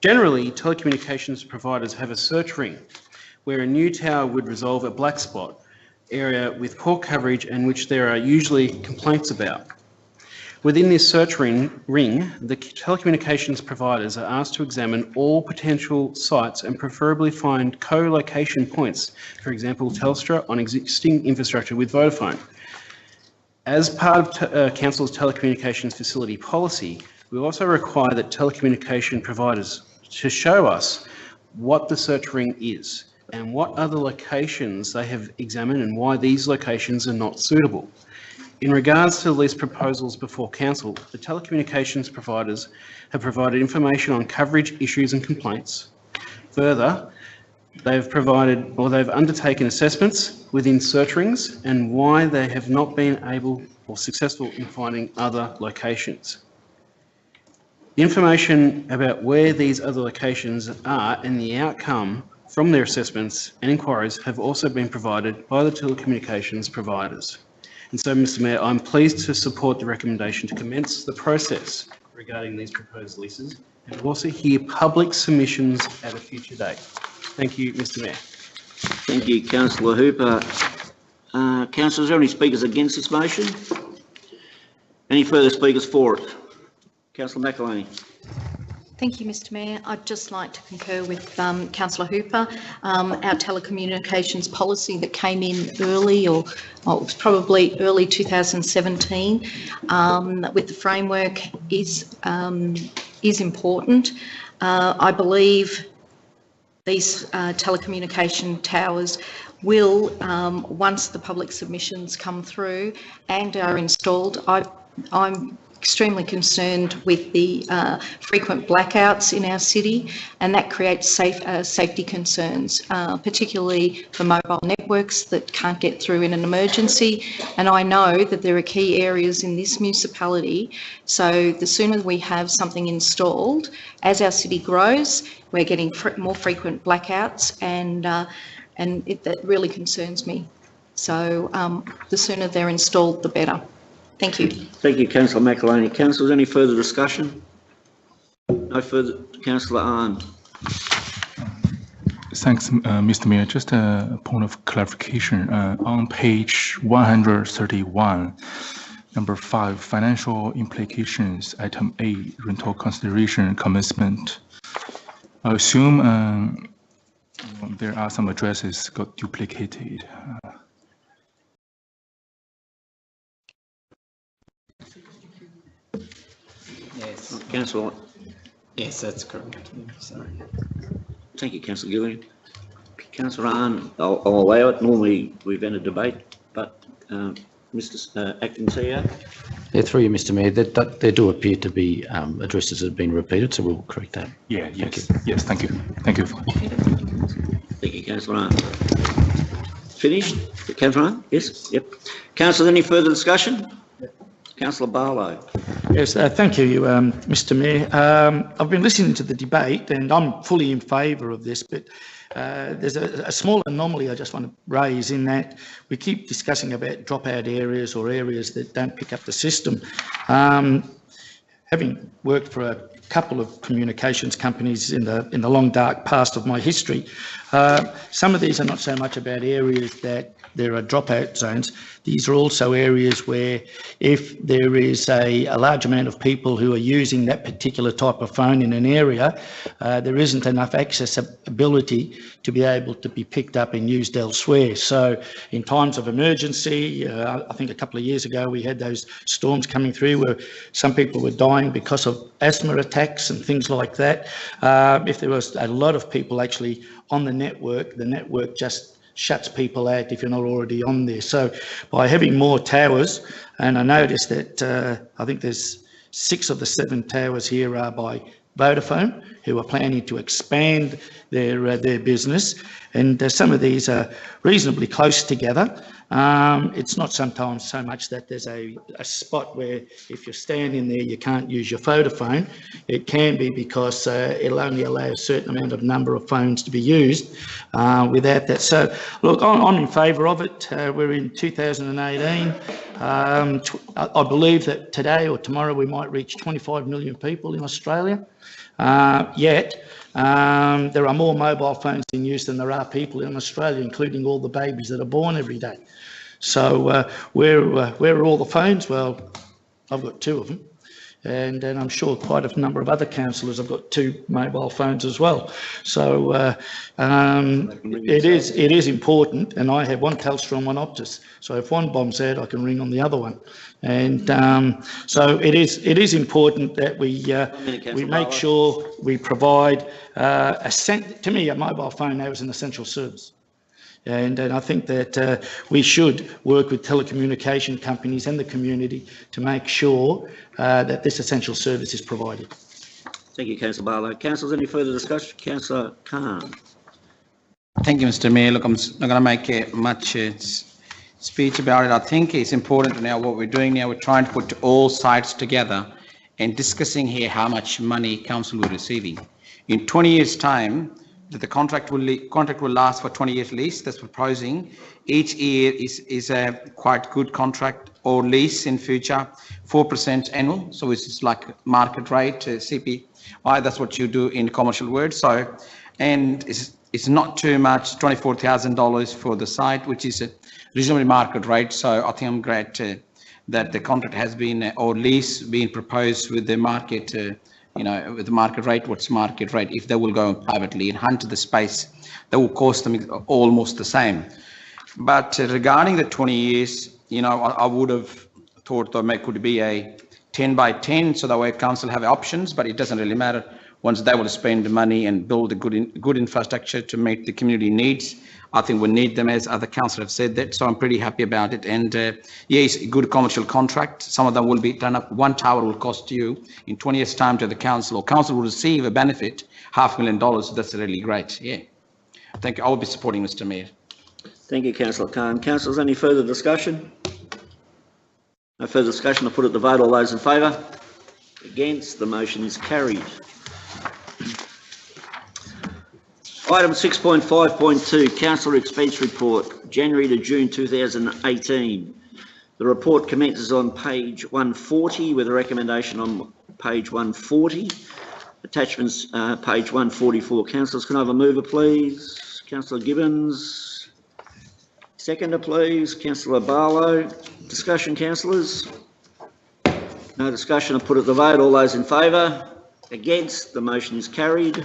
Generally, telecommunications providers have a search ring where a new tower would resolve a black spot area with poor coverage and which there are usually complaints about. Within this search ring, the telecommunications providers are asked to examine all potential sites and preferably find co-location points, for example, Telstra on existing infrastructure with Vodafone. As part of Council's telecommunications facility policy, we also require that telecommunication providers to show us what the search ring is and what other locations they have examined and why these locations are not suitable. In regards to lease proposals before Council, the telecommunications providers have provided information on coverage issues and complaints. Further, they've undertaken assessments within search rings and why they have not been able or successful in finding other locations. The information about where these other locations are and the outcome from their assessments and inquiries have also been provided by the telecommunications providers. And so, Mr Mayor, I'm pleased to support the recommendation to commence the process regarding these proposed leases and also hear public submissions at a future date. Thank you, Mr Mayor. Thank you, Councillor Hooper. Councillors, are there any speakers against this motion? Any further speakers for it? Councillor McElhaney. Thank you, Mr Mayor. I'd just like to concur with Councillor Hooper. Our telecommunications policy that came in early, or it was probably early 2017, with the framework is important. I believe these telecommunication towers will, once the public submissions come through and are installed, I'm extremely concerned with the frequent blackouts in our city, and that creates safety concerns, particularly for mobile networks that can't get through in an emergency. And I know that there are key areas in this municipality, so the sooner we have something installed, as our city grows, we're getting more frequent blackouts, and that really concerns me. So the sooner they're installed, the better. Thank you. Thank you, Councillor McElhaney. Councillors, any further discussion? No further. Councillor Arndt. Thanks, Mr. Mayor. Just a point of clarification. On page 131, number 5, financial implications, item A, rental consideration commencement. I assume there are some addresses got duplicated. Yes. Councillor. Yes, that's correct. Sorry. Thank you, Councillor Gillian. Councillor Arndt, I'll allow it. Normally we've entered debate, but Mr. Acting CEO. Yeah, through you, Mr. Mayor, there do appear to be addresses that have been repeated, so we'll correct that. Yeah, yes, yes, thank you. Thank you. Thank you, Councillor Arndt. Finished? Councillor Arndt? Yes? Yep. Councillors, any further discussion? Councillor Barlow. Yes, thank you, Mr. Mayor. I've been listening to the debate and I'm fully in favour of this, but there's a small anomaly I just want to raise in that we keep discussing about dropout areas or areas that don't pick up the system. having worked for a couple of communications companies in the long dark past of my history, some of these are not so much about areas that there are dropout zones. These are also areas where if there is a large amount of people who are using that particular type of phone in an area, there isn't enough accessibility to be able to be picked up and used elsewhere. So in times of emergency, I think a couple of years ago we had those storms coming through where some people were dying because of asthma attacks and things like that. If there was a lot of people actually on the network just shuts people out if you're not already on there. So by having more towers, and I noticed that I think there's 6 of the 7 towers here are by Vodafone, who are planning to expand their business, and some of these are reasonably close together. It's not sometimes so much that there's a spot where if you're standing there you can't use your Vodafone. It can be because it'll only allow a certain amount of number of phones to be used without that. So look, I'm in favour of it. We're in 2018. I believe that today or tomorrow we might reach 25 million people in Australia. Yet there are more mobile phones in use than there are people in Australia, including all the babies that are born every day. So where are all the phones? Well, I've got 2 of them, and I'm sure quite a number of other councillors have got 2 mobile phones as well. So it is important, and I have 1 Telstra and 1 Optus. So if one bombs out, I can ring on the other one. And so it is important that we make sure we provide to me, a mobile phone now is an essential service. And I think that we should work with telecommunication companies and the community to make sure that this essential service is provided. Thank you, Councillor Barlow. Councillors, any further discussion? Councillor Khan. Thank you, Mr. Mayor. Look, I'm not going to make much speech about it. I think it's important now what we're doing now. We're trying to put all sides together and discussing here how much money council will be receiving. In 20 years' time, that the contract will last for 20 years lease. That's proposing. Each year is a quite good contract or lease in future, 4% annual. So it's like market rate, CPI. That's what you do in commercial words. So, and it's not too much, $24,000 for the site, which is a reasonably market rate. So I think I'm glad that the contract has been, or lease being proposed with the market, with the market rate. What's market rate? If they will go privately and hunt the space, that will cost them almost the same. But regarding the 20 years, I would have thought that it could be a 10 by 10, so that way council have options, but it doesn't really matter. Once they will spend the money and build a good infrastructure to meet the community needs, I think we need them, as other councillors have said that. So I'm pretty happy about it. And yes, a good commercial contract. Some of them will be done up. 1 tower will cost you in 20 years' time to the council, or council will receive a benefit, $500,000. That's really great. Yeah. Thank you. I will be supporting Mr. Mayor. Thank you, Councillor Khan. Councillors, any further discussion? No further discussion. I'll put it to vote. All those in favour? Against? The motion is carried. Item 6.5.2, Councillor Expense Report, January to June 2018. The report commences on page 140 with a recommendation on page 140. Attachments, page 144. Councillors, can I have a mover, please? Councillor Gibbons. Seconder, please. Councillor Barlow. Discussion, councillors? No discussion. I'll put it to the vote. All those in favour? Against? The motion is carried.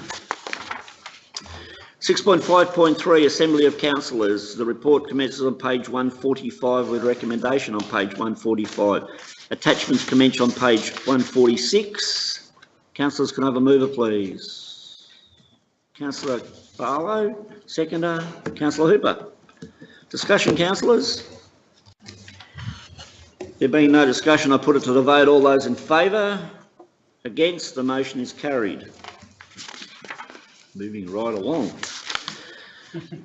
6.5.3, Assembly of Councillors. The report commences on page 145 with recommendation on page 145. Attachments commence on page 146. Councillors, can I have a mover, please? Councillor Barlow, seconder. Councillor Hooper. Discussion, councillors? There being no discussion, I put it to the vote. All those in favour? Against? The motion is carried. Moving right along.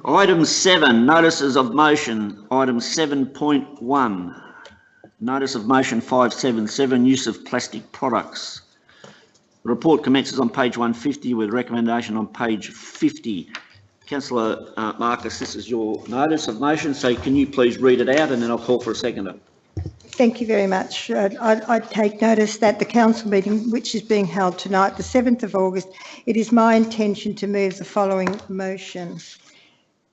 Item 7, notices of motion. Item 7.1, notice of motion 577, use of plastic products. The report commences on page 150 with recommendation on page 50. Councillor Marcus, this is your notice of motion, so can you please read it out and then I'll call for a seconder. Thank you very much. I take notice that the council meeting, which is being held tonight, the 7th of August, it is my intention to move the following motion.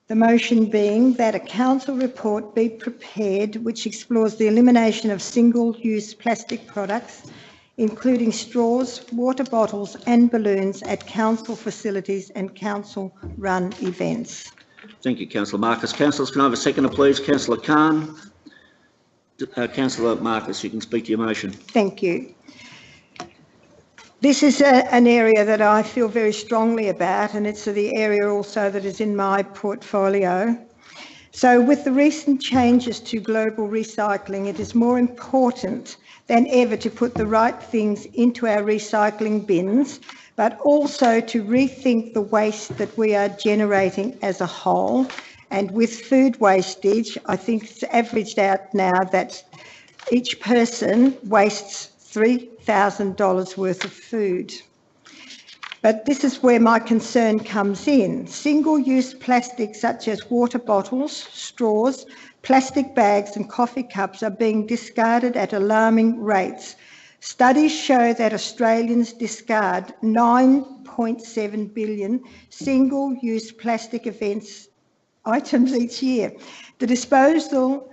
The motion being that a council report be prepared which explores the elimination of single-use plastic products, including straws, water bottles and balloons at council facilities and council-run events. Thank you, Councillor Marcus. Councillors, can I have a seconder, please? Councillor Khan. Councillor Marcus, you can speak to your motion. Thank you. This is an area that I feel very strongly about, and it's the area also that is in my portfolio. So with the recent changes to global recycling, it is more important than ever to put the right things into our recycling bins, but also to rethink the waste that we are generating as a whole. And with food wastage, I think it's averaged out now that each person wastes $3,000 worth of food. But this is where my concern comes in. Single-use plastics such as water bottles, straws, plastic bags and coffee cups are being discarded at alarming rates. Studies show that Australians discard 9.7 billion single-use plastic items each year. The disposal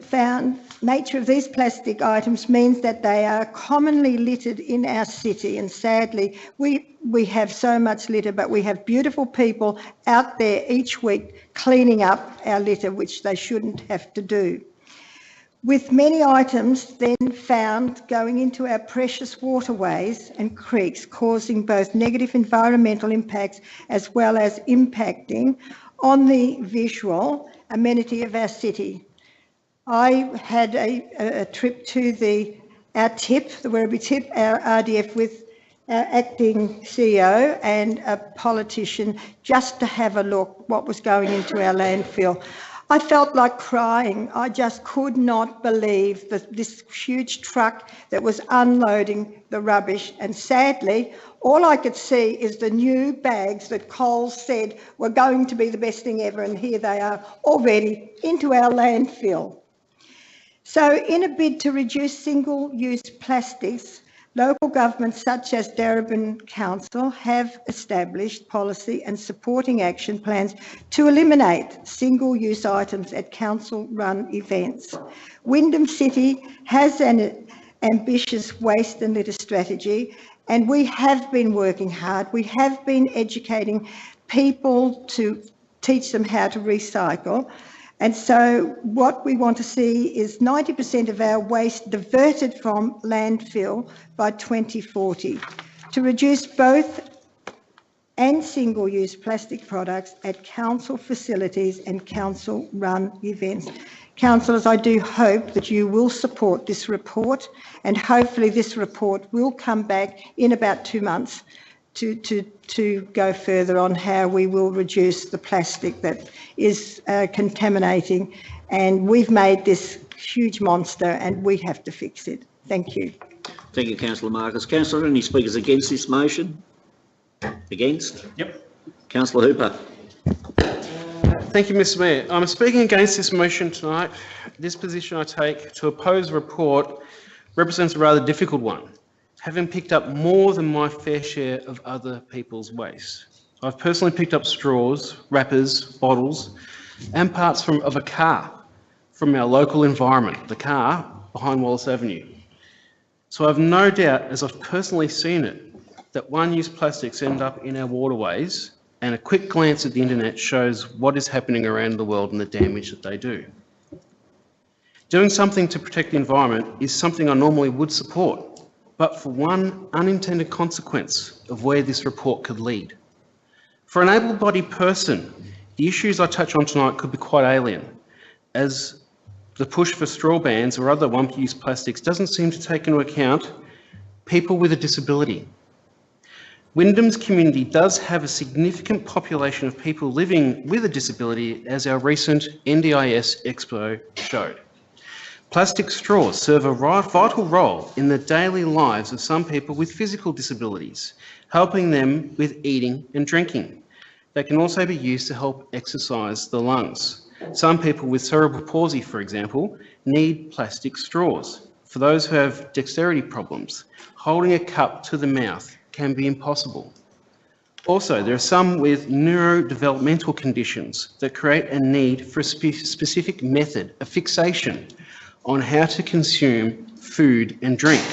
found nature of these plastic items means that they are commonly littered in our city, and sadly we have so much litter, but we have beautiful people out there each week cleaning up our litter, which they shouldn't have to do. With many items then found going into our precious waterways and creeks, causing both negative environmental impacts as well as impacting on the visual amenity of our city. I had a trip to our TIP, the Werribee TIP, our RDF, with our acting CEO and a politician, just to have a look what was going into our landfill. I felt like crying. I just could not believe that this huge truck that was unloading the rubbish, and sadly, all I could see is the new bags that Coles said were going to be the best thing ever, and here they are already into our landfill. So in a bid to reduce single-use plastics, local governments such as Darebin Council have established policy and supporting action plans to eliminate single-use items at council-run events. Wyndham City has an ambitious waste and litter strategy, and we have been working hard. We have been educating people to teach them how to recycle. And so what we want to see is 90% of our waste diverted from landfill by 2040 to reduce both and single-use plastic products at council facilities and council-run events. Councillors, I do hope that you will support this report, and hopefully this report will come back in about 2 months to go further on how we will reduce the plastic that is contaminating. And we've made this huge monster and we have to fix it. Thank you. Thank you, Councillor Marcus. Councillor, any speakers against this motion? Against? Yep. Councillor Hooper. Thank you, Mr. Mayor. I'm speaking against this motion tonight. This position I take to oppose a report represents a rather difficult one, having picked up more than my fair share of other people's waste. I've personally picked up straws, wrappers, bottles, and parts of a car from our local environment, the car behind Wallace Avenue. So I've no doubt, as I've personally seen it, that one-use plastics end up in our waterways, and a quick glance at the internet shows what is happening around the world and the damage that they do. Doing something to protect the environment is something I normally would support, but for one unintended consequence of where this report could lead. For an able-bodied person, the issues I touch on tonight could be quite alien, as the push for straw bans or other one-use plastics doesn't seem to take into account people with a disability. Wyndham's community does have a significant population of people living with a disability, as our recent NDIS Expo showed. Plastic straws serve a vital role in the daily lives of some people with physical disabilities, helping them with eating and drinking. They can also be used to help exercise the lungs. Some people with cerebral palsy, for example, need plastic straws. For those who have dexterity problems, holding a cup to the mouth can be impossible. Also, there are some with neurodevelopmental conditions that create a need for a specific method, a fixation on how to consume food and drink.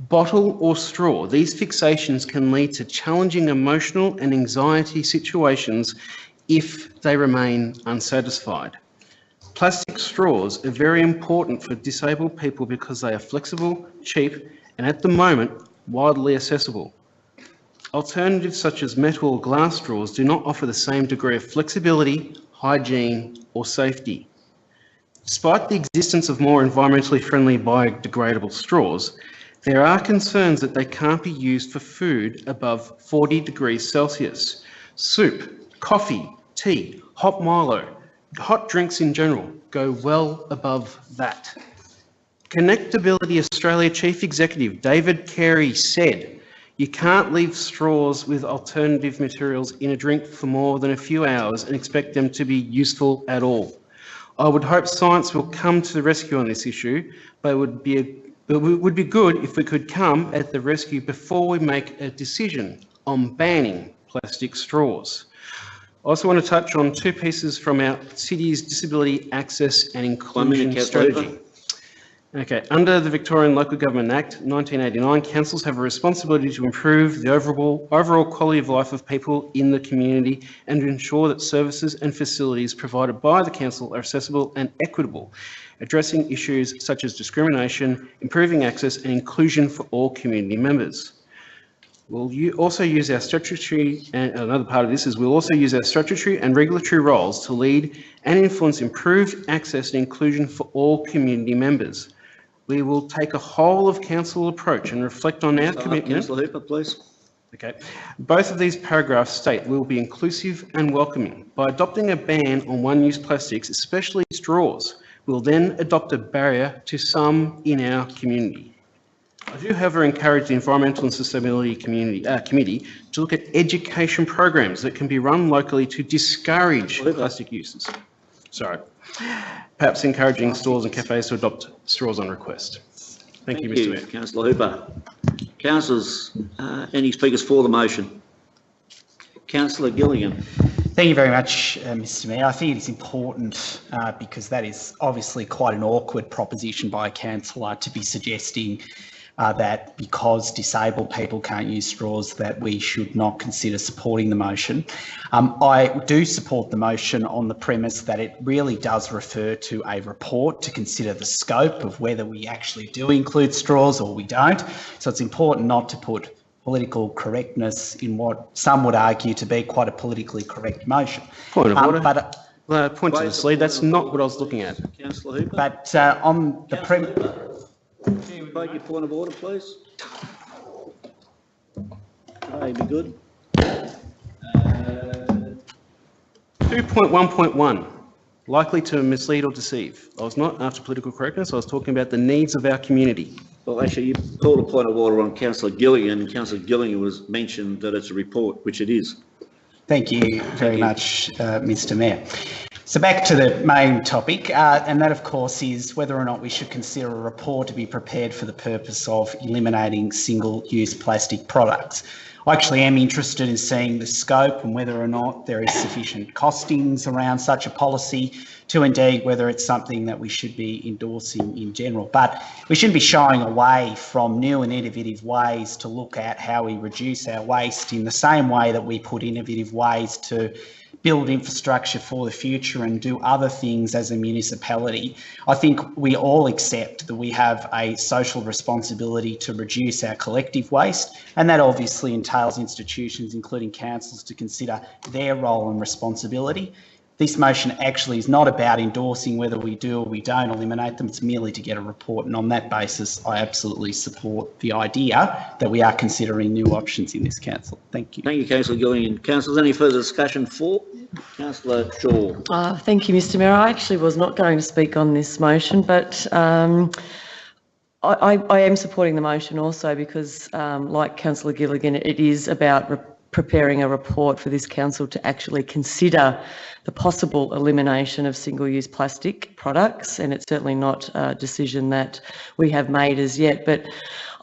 Bottle or straw, these fixations can lead to challenging emotional and anxiety situations if they remain unsatisfied. Plastic straws are very important for disabled people because they are flexible, cheap, and at the moment, widely accessible. Alternatives such as metal or glass straws do not offer the same degree of flexibility, hygiene, or safety. Despite the existence of more environmentally friendly biodegradable straws, there are concerns that they can't be used for food above 40 degrees Celsius. Soup, coffee, tea, hot Milo, hot drinks in general go well above that. Connectability Australia Chief Executive David Carey said, "You can't leave straws with alternative materials in a drink for more than a few hours and expect them to be useful at all." I would hope science will come to the rescue on this issue, but it would be good if we could come at the rescue before we make a decision on banning plastic straws. I also want to touch on two pieces from our city's Disability Access and Inclusion Strategy. Okay, under the Victorian Local Government Act 1989, councils have a responsibility to improve the overall quality of life of people in the community and to ensure that services and facilities provided by the council are accessible and equitable, addressing issues such as discrimination, improving access and inclusion for all community members. We'll also use our statutory, and another part of this is we'll also use our statutory and regulatory roles to lead and influence improved access and inclusion for all community members. We will take a whole of council approach and reflect on our commitment. Councillor Hooper, please. Okay. Both of these paragraphs state we will be inclusive and welcoming. By adopting a ban on one-use plastics, especially straws, we'll then adopt a barrier to some in our community. I do, however, encourage the Environmental and Sustainability Committee to look at education programs that can be run locally to discourage plastic uses. Sorry. Perhaps encouraging stores and cafes to adopt straws on request. Thank you, Mr. Mayor. Councillor Hooper. Councillors, any speakers for the motion? Councillor Gilligan. Thank you very much, Mr. Mayor. I think it is important because that is obviously quite an awkward proposition by a councillor to be suggesting that because disabled people can't use straws that we should not consider supporting the motion. I do support the motion on the premise that it really does refer to a report to consider the scope of whether we actually do include straws or we don't. So it's important not to put political correctness in what some would argue to be quite a politically correct motion. Point of order. Point to the sleeve, that's not what I was looking at. Councillor Hooper. But on the premise... Make your point of order, please. Be good. 2.1.1, likely to mislead or deceive. I was not after political correctness, I was talking about the needs of our community. Well, actually, you called a point of order on Councillor Gilligan, and Councillor Gilligan was mentioned that it's a report, which it is. Thank you very much, Mr. Mayor. So back to the main topic, and that of course is whether or not we should consider a report to be prepared for the purpose of eliminating single-use plastic products. I actually am interested in seeing the scope and whether or not there is sufficient costings around such a policy to indeed whether it's something that we should be endorsing in general. But we shouldn't be shying away from new and innovative ways to look at how we reduce our waste in the same way that we put innovative ways to build infrastructure for the future and do other things as a municipality. I think we all accept that we have a social responsibility to reduce our collective waste, and that obviously entails institutions, including councils, to consider their role and responsibility. This motion actually is not about endorsing whether we do or we don't eliminate them, it's merely to get a report, and on that basis I absolutely support the idea that we are considering new options in this council. Thank you. Thank you, Councillor Gilligan. Councillors, any further discussion for? Councillor Shaw. Thank you, Mr. Mayor. I actually was not going to speak on this motion, but I am supporting the motion also because, like Councillor Gilligan, it is about preparing a report for this council to actually consider the possible elimination of single-use plastic products, and it's certainly not a decision that we have made as yet. But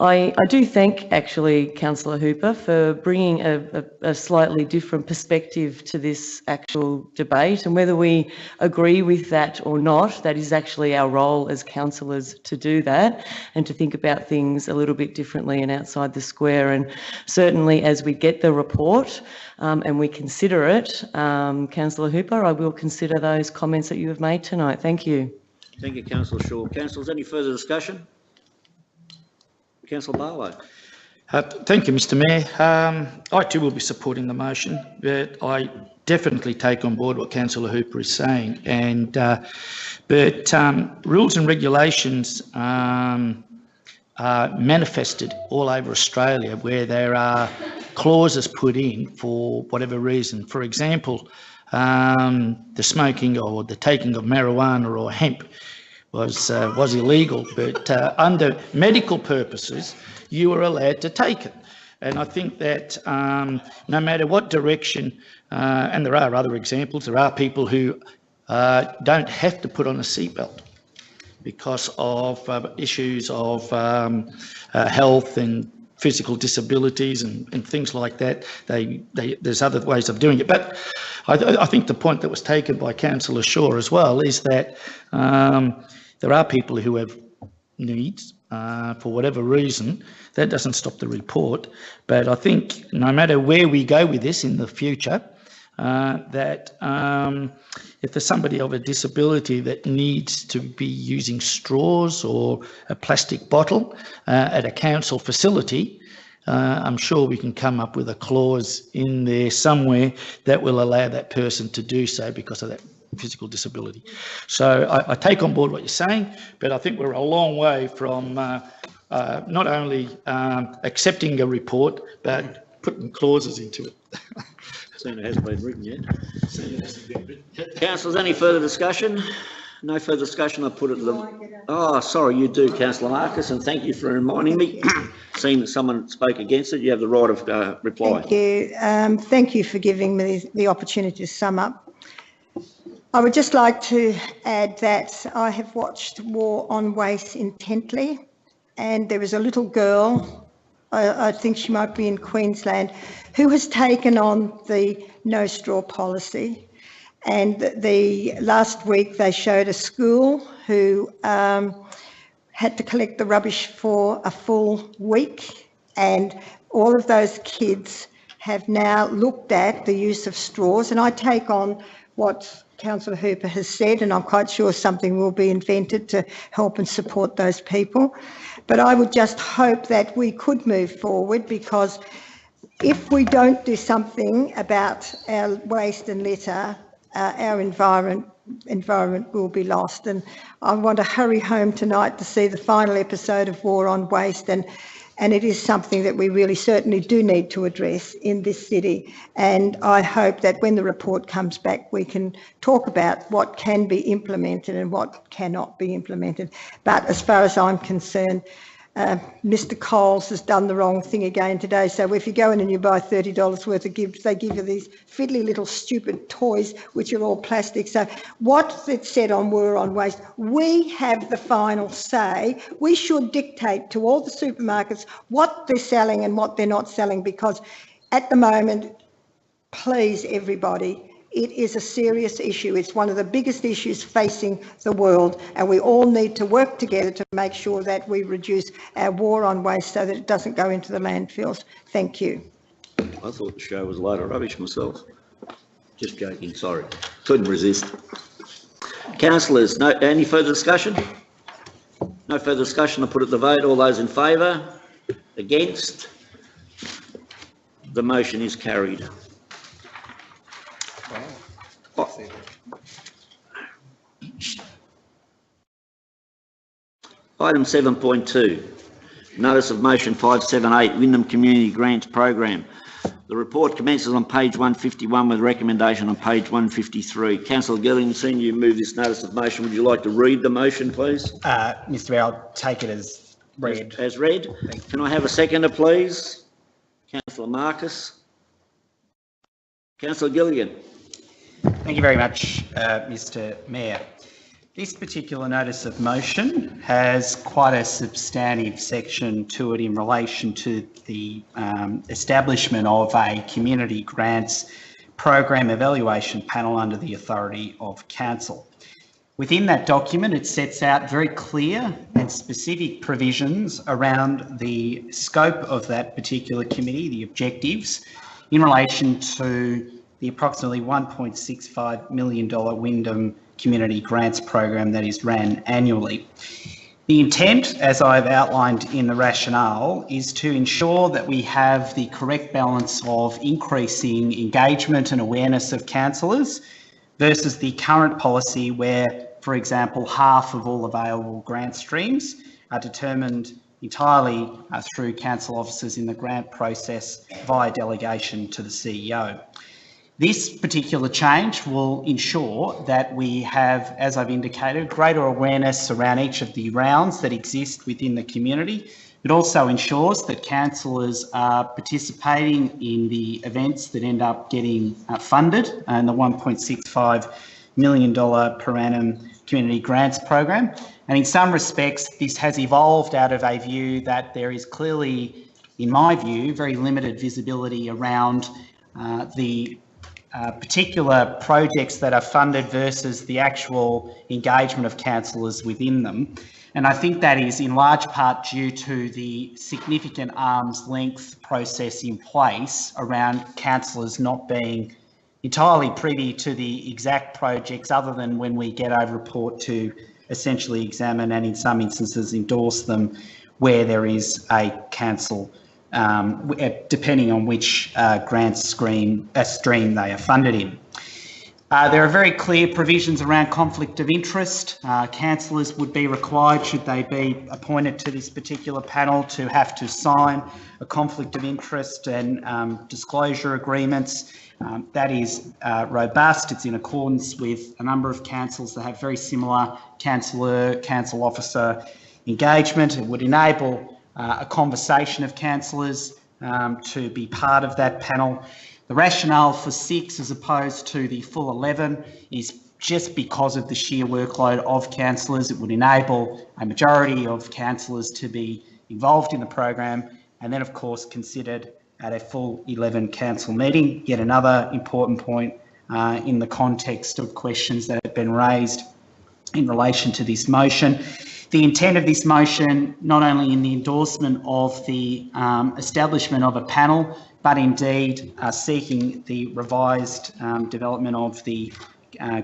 I do thank actually Councillor Hooper for bringing a slightly different perspective to this actual debate, and whether we agree with that or not, that is actually our role as councillors to do that and to think about things a little bit differently and outside the square. And certainly as we get the report and we consider it, Councillor Hooper, I will consider those comments that you have made tonight. Thank you. Thank you, Councillor Shaw. Councillors, any further discussion? Councillor Barlow. Thank you, Mr Mayor. I too will be supporting the motion, but I definitely take on board what Councillor Hooper is saying. And but rules and regulations are manifested all over Australia where there are clauses put in for whatever reason. For example, the smoking or the taking of marijuana or hemp was illegal, but under medical purposes, you were allowed to take it. And I think that no matter what direction, and there are other examples, there are people who don't have to put on a seatbelt because of issues of health and physical disabilities and things like that. There's other ways of doing it. But I think the point that was taken by Councillor Shaw as well is that there are people who have needs for whatever reason. That doesn't stop the report. But I think no matter where we go with this in the future, that if there's somebody of a disability that needs to be using straws or a plastic bottle at a council facility, I'm sure we can come up with a clause in there somewhere that will allow that person to do so because of that physical disability. So I take on board what you're saying, but I think we're a long way from not only accepting a report, but putting clauses into it. Soon it hasn't been written yet. Councillors, any further discussion? No further discussion. I put it to the... Oh, sorry, you do, Councillor Marcus, and thank you for reminding me. Seeing that someone spoke against it, you have the right of reply. Thank you. Thank you for giving me the opportunity to sum up. I would just like to add that I have watched War on Waste intently, and there was a little girl, I think she might be in Queensland, who has taken on the no straw policy. And last week they showed a school who had to collect the rubbish for a full week, and all of those kids have now looked at the use of straws. And I take on what Councillor Hooper has said, and I'm quite sure something will be invented to help and support those people. But I would just hope that we could move forward, because if we don't do something about our waste and litter, our environment will be lost. And I want to hurry home tonight to see the final episode of War on Waste, and it is something that we really certainly do need to address in this city. And I hope that when the report comes back, we can talk about what can be implemented and what cannot be implemented. But as far as I'm concerned, Mr Coles has done the wrong thing again today. So if you go in and you buy $30 worth of gifts, they give you these fiddly little stupid toys, which are all plastic. So what's it said on War on Waste? We have the final say. We should dictate to all the supermarkets what they're selling and what they're not selling, because at the moment, please everybody, it is a serious issue. It's one of the biggest issues facing the world, and we all need to work together to make sure that we reduce our war on waste so that it doesn't go into the landfills. Thank you. I thought the show was a load of rubbish myself. Just joking, sorry. Couldn't resist. Councillors, any further discussion? No further discussion. I put it to the vote. All those in favour? Against? The motion is carried. Item 7.2, Notice of Motion 578, Wyndham Community Grants Program. The report commences on page 151 with recommendation on page 153. Councillor Gilligan, seeing you move this notice of motion, would you like to read the motion, please? Mr Mayor, I'll take it as read. As read. Can I have a seconder, please? Councillor Marcus. Councillor Gilligan. Thank you very much, Mr Mayor. This particular notice of motion has quite a substantive section to it in relation to the establishment of a community grants program evaluation panel under the authority of council. Within that document, it sets out very clear and specific provisions around the scope of that particular committee, the objectives, in relation to the approximately $1.65 million Wyndham Community Grants Program that is ran annually. The intent, as I've outlined in the rationale, is to ensure that we have the correct balance of increasing engagement and awareness of councillors versus the current policy where, for example, half of all available grant streams are determined entirely through council officers in the grant process via delegation to the CEO. This particular change will ensure that we have, as I've indicated, greater awareness around each of the rounds that exist within the community. It also ensures that councillors are participating in the events that end up getting funded and the $1.65 million per annum community grants program. And in some respects, this has evolved out of a view that there is clearly, in my view, very limited visibility around the particular projects that are funded versus the actual engagement of councillors within them. And I think that is in large part due to the significant arm's length process in place around councillors not being entirely privy to the exact projects other than when we get a report to essentially examine and in some instances endorse them where there is a council depending on which grant stream they are funded in. There are very clear provisions around conflict of interest. Councillors would be required, should they be appointed to this particular panel, to have to sign a conflict of interest and disclosure agreements. That is robust. It's in accordance with a number of councils that have very similar council officer engagement. It would enable a conversation of councillors to be part of that panel. The rationale for 6 as opposed to the full 11 is just because of the sheer workload of councillors. It would enable a majority of councillors to be involved in the program and then, of course, considered at a full 11 council meeting. Yet another important point in the context of questions that have been raised in relation to this motion. The intent of this motion, not only in the endorsement of the establishment of a panel, but indeed seeking the revised development of the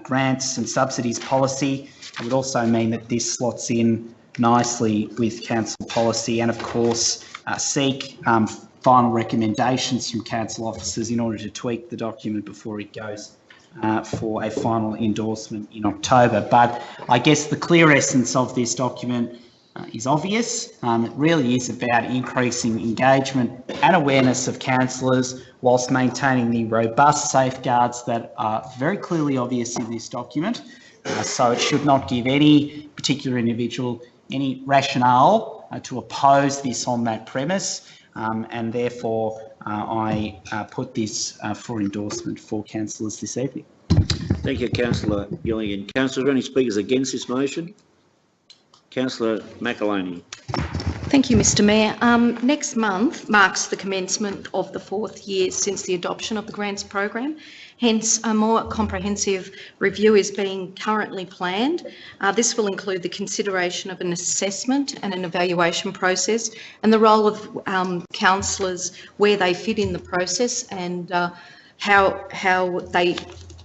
grants and subsidies policy. It would also mean that this slots in nicely with council policy and, of course, seek final recommendations from council officers in order to tweak the document before it goes for a final endorsement in October. But I guess the clear essence of this document is obvious. It really is about increasing engagement and awareness of councillors whilst maintaining the robust safeguards that are very clearly obvious in this document. So it should not give any particular individual any rationale to oppose this on that premise, and therefore I put this for endorsement for councillors this evening. Thank you, Councillor Gilligan. Councillor, are there any speakers against this motion? Councillor McAloney. Thank you, Mr Mayor. Next month marks the commencement of the 4th year since the adoption of the grants program. Hence, a more comprehensive review is being currently planned. This will include the consideration of an assessment and an evaluation process and the role of councillors, where they fit in the process and how they,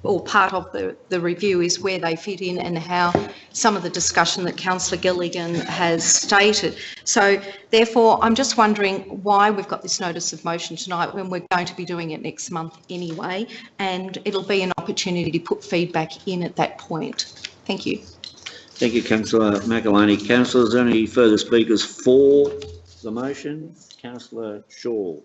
or part of the review is where they fit in and how some of the discussion that Councillor Gilligan has stated. So therefore, I'm just wondering why we've got this notice of motion tonight when we're going to be doing it next month anyway, and it'll be an opportunity to put feedback in at that point. Thank you. Thank you, Councillor McAloney. Councillors, are there any further speakers for the motion? Councillor Shaw.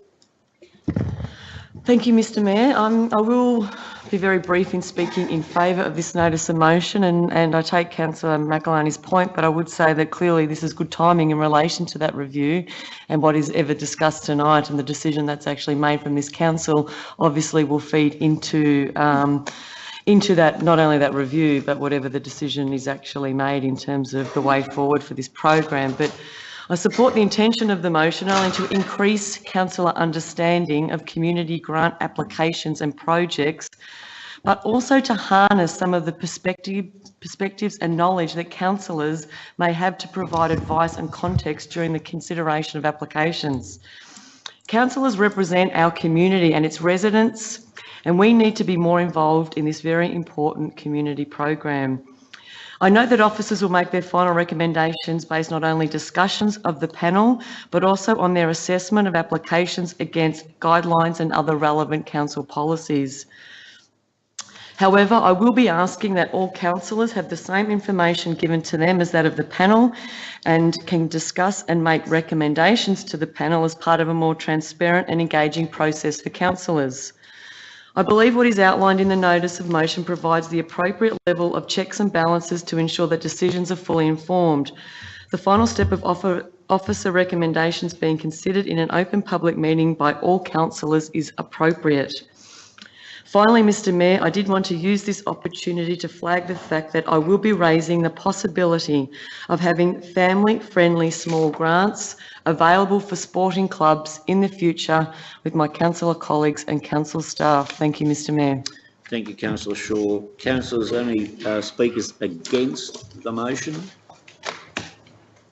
Thank you, Mr Mayor. I will be very brief in speaking in favour of this notice of motion, and I take Councillor McElhaney's point, but I would say that clearly this is good timing in relation to that review, and what is ever discussed tonight and the decision that's actually made from this council obviously will feed into that, not only that review, but whatever the decision is actually made in terms of the way forward for this program. But I support the intention of the motion only to increase councillor understanding of community grant applications and projects, but also to harness some of the perspectives and knowledge that councillors may have to provide advice and context during the consideration of applications. Councillors represent our community and its residents, and we need to be more involved in this very important community program. I note that officers will make their final recommendations based not only discussions of the panel, but also on their assessment of applications against guidelines and other relevant council policies. However, I will be asking that all councillors have the same information given to them as that of the panel and can discuss and make recommendations to the panel as part of a more transparent and engaging process for councillors. I believe what is outlined in the notice of motion provides the appropriate level of checks and balances to ensure that decisions are fully informed. The final step of officer recommendations being considered in an open public meeting by all councillors is appropriate. Finally, Mr Mayor, I did want to use this opportunity to flag the fact that I will be raising the possibility of having family-friendly small grants available for sporting clubs in the future with my councillor colleagues and council staff. Thank you, Mr Mayor. Thank you, Councillor Shaw. Councillors, any speakers against the motion?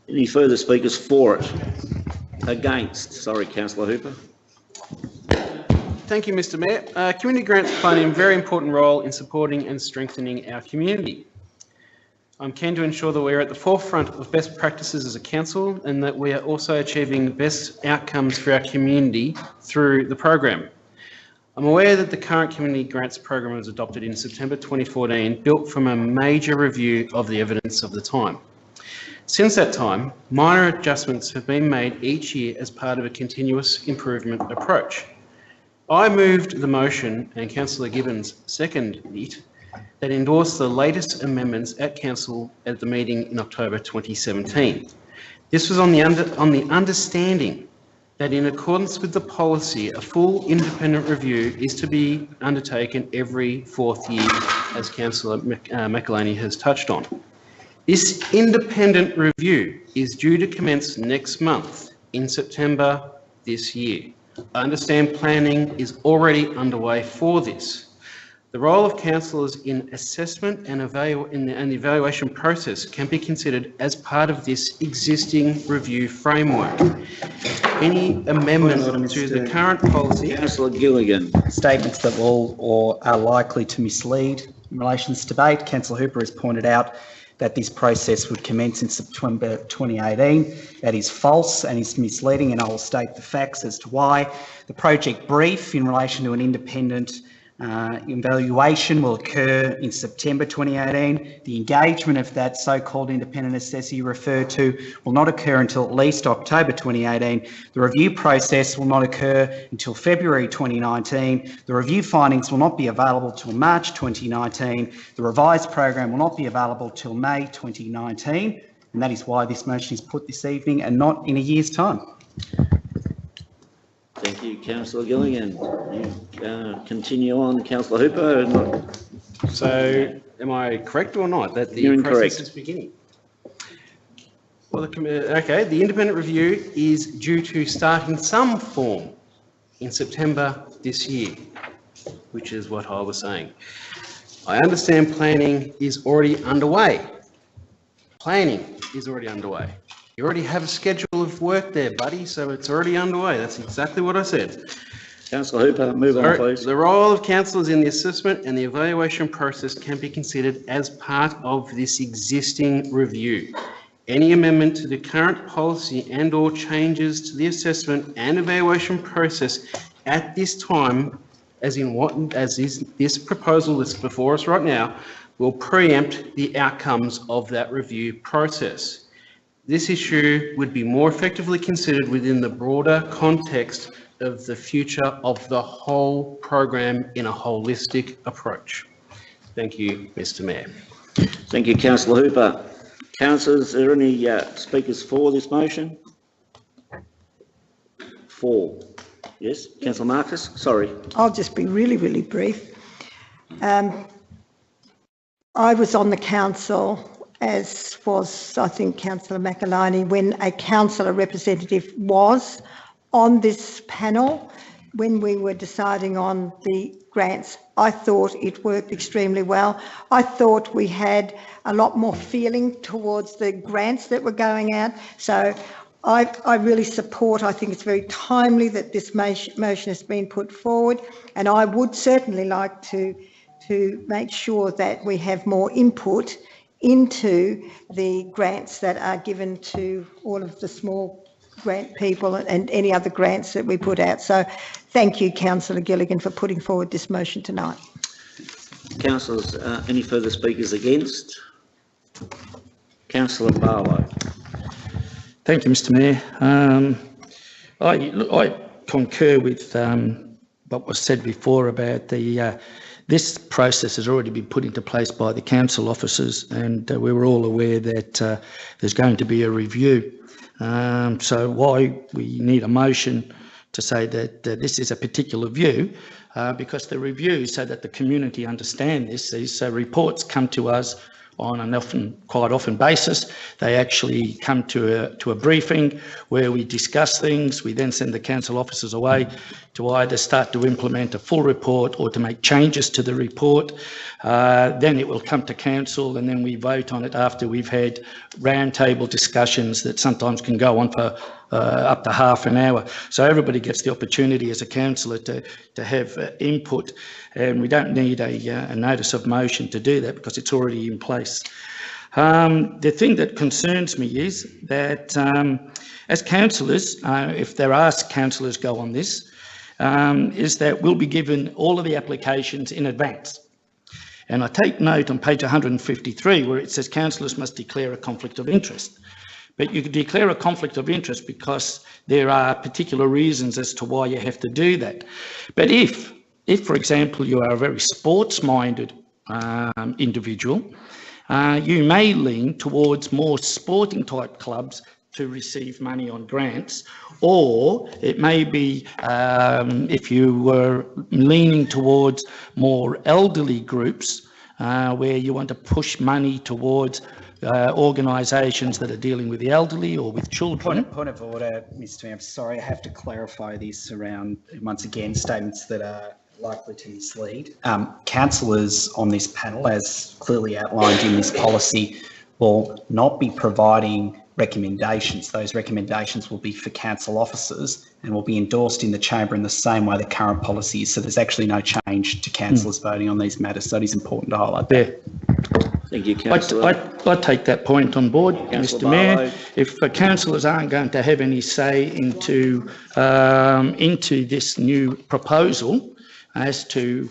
Any further speakers for it? Against? Sorry, Councillor Hooper. Thank you, Mr Mayor. Community grants play a very important role in supporting and strengthening our community. I'm keen to ensure that we're at the forefront of best practices as a council and that we are also achieving best outcomes for our community through the program. I'm aware that the current community grants program was adopted in September 2014, built from a major review of the evidence of the time. Since that time, minor adjustments have been made each year as part of a continuous improvement approach. I moved the motion, and Councillor Gibbons seconded it, that endorsed the latest amendments at Council at the meeting in October 2017. This was on the understanding that in accordance with the policy, a full independent review is to be undertaken every 4th year, as Councillor McElhaney has touched on. This independent review is due to commence next month in September this year. I understand planning is already underway for this. The role of councillors in assessment and the evaluation process can be considered as part of this existing review framework. Any amendment to the current policy... Councillor Gilligan. Statements that will or are likely to mislead in relation to this debate. Councillor Hooper has pointed out that this process would commence in September 2018. That is false and is misleading, and I will state the facts as to why. The project brief in relation to an independent evaluation will occur in September 2018. The engagement of that so-called independent assessor you referred to will not occur until at least October 2018. The review process will not occur until February 2019. The review findings will not be available till March 2019. The revised program will not be available till May 2019. And that is why this motion is put this evening and not in a year's time. Thank you, Councillor Gilligan. You continue on, Councillor Hooper. So, am I correct or not that the You're process incorrect. is beginning? Well, okay, the independent review is due to start in some form in September this year, which is what I was saying. I understand planning is already underway. Planning is already underway. You already have a schedule of work there, buddy, so it's already underway. That's exactly what I said. Councillor Hooper, move on, please. The role of councillors in the assessment and the evaluation process can be considered as part of this existing review. Any amendment to the current policy and/or changes to the assessment and evaluation process at this time, as is this proposal that's before us right now, will preempt the outcomes of that review process. This issue would be more effectively considered within the broader context of the future of the whole program in a holistic approach. Thank you, Mr. Mayor. Thank you, Councillor Hooper. Councillors, are there any speakers for this motion? For. Yes, Councillor Marcus, sorry. I'll just be really, really brief. I was on the council, as was, I think, Councillor McAloney, when a councillor representative was on this panel when we were deciding on the grants. I thought it worked extremely well. I thought we had a lot more feeling towards the grants that were going out. So I really support, I think it's very timely that this motion has been put forward, and I would certainly like to make sure that we have more input into the grants that are given to all of the small grant people and any other grants that we put out. So thank you, Councillor Gilligan, for putting forward this motion tonight. Councillors, any further speakers against? Councillor Barlow. Thank you, Mr. Mayor. I concur with what was said before about this process has already been put into place by the council officers, and we were all aware that there's going to be a review. So why we need a motion to say that this is a particular view, because the review, so that the community understand this, these reports come to us on an quite often basis. They actually come to a briefing where we discuss things. We then send the council officers away to either start to implement a full report or to make changes to the report. Then it will come to council, and then we vote on it after we've had roundtable discussions that sometimes can go on for up to half an hour. So everybody gets the opportunity as a councillor to have input, and we don't need a notice of motion to do that because it's already in place. The thing that concerns me is that as councillors, if there are councillors go on this, is that we'll be given all of the applications in advance. And I take note on page 153 where it says councillors must declare a conflict of interest. But you can declare a conflict of interest because there are particular reasons as to why you have to do that. But if for example, you are a very sports-minded individual, you may lean towards more sporting type clubs to receive money on grants, or it may be if you were leaning towards more elderly groups where you want to push money towards organisations that are dealing with the elderly or with children. Point of order, Mr. Mayor. I'm sorry, I have to clarify this around, once again, statements that are likely to mislead. Councillors on this panel, as clearly outlined in this policy, will not be providing recommendations. Those recommendations will be for council officers and will be endorsed in the chamber in the same way the current policy is. So there's actually no change to councillors voting on these matters. So it is important to highlight that. Thank you, Councillor. I take that point on board, Councillor Mr. Mayor. Barlow. If councillors aren't going to have any say into this new proposal as to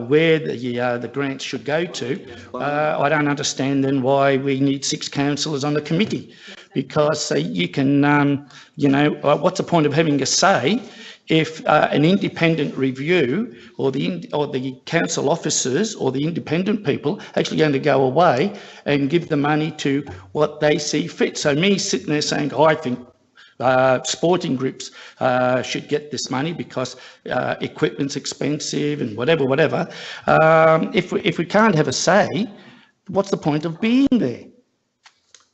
where the grants should go to, I don't understand then why we need 6 councillors on the committee, because you can, what's the point of having a say if an independent review or the council officers or the independent people actually going to go away and give the money to what they see fit. So me sitting there saying, I think sporting groups should get this money because equipment's expensive and whatever. If we can't have a say, what's the point of being there?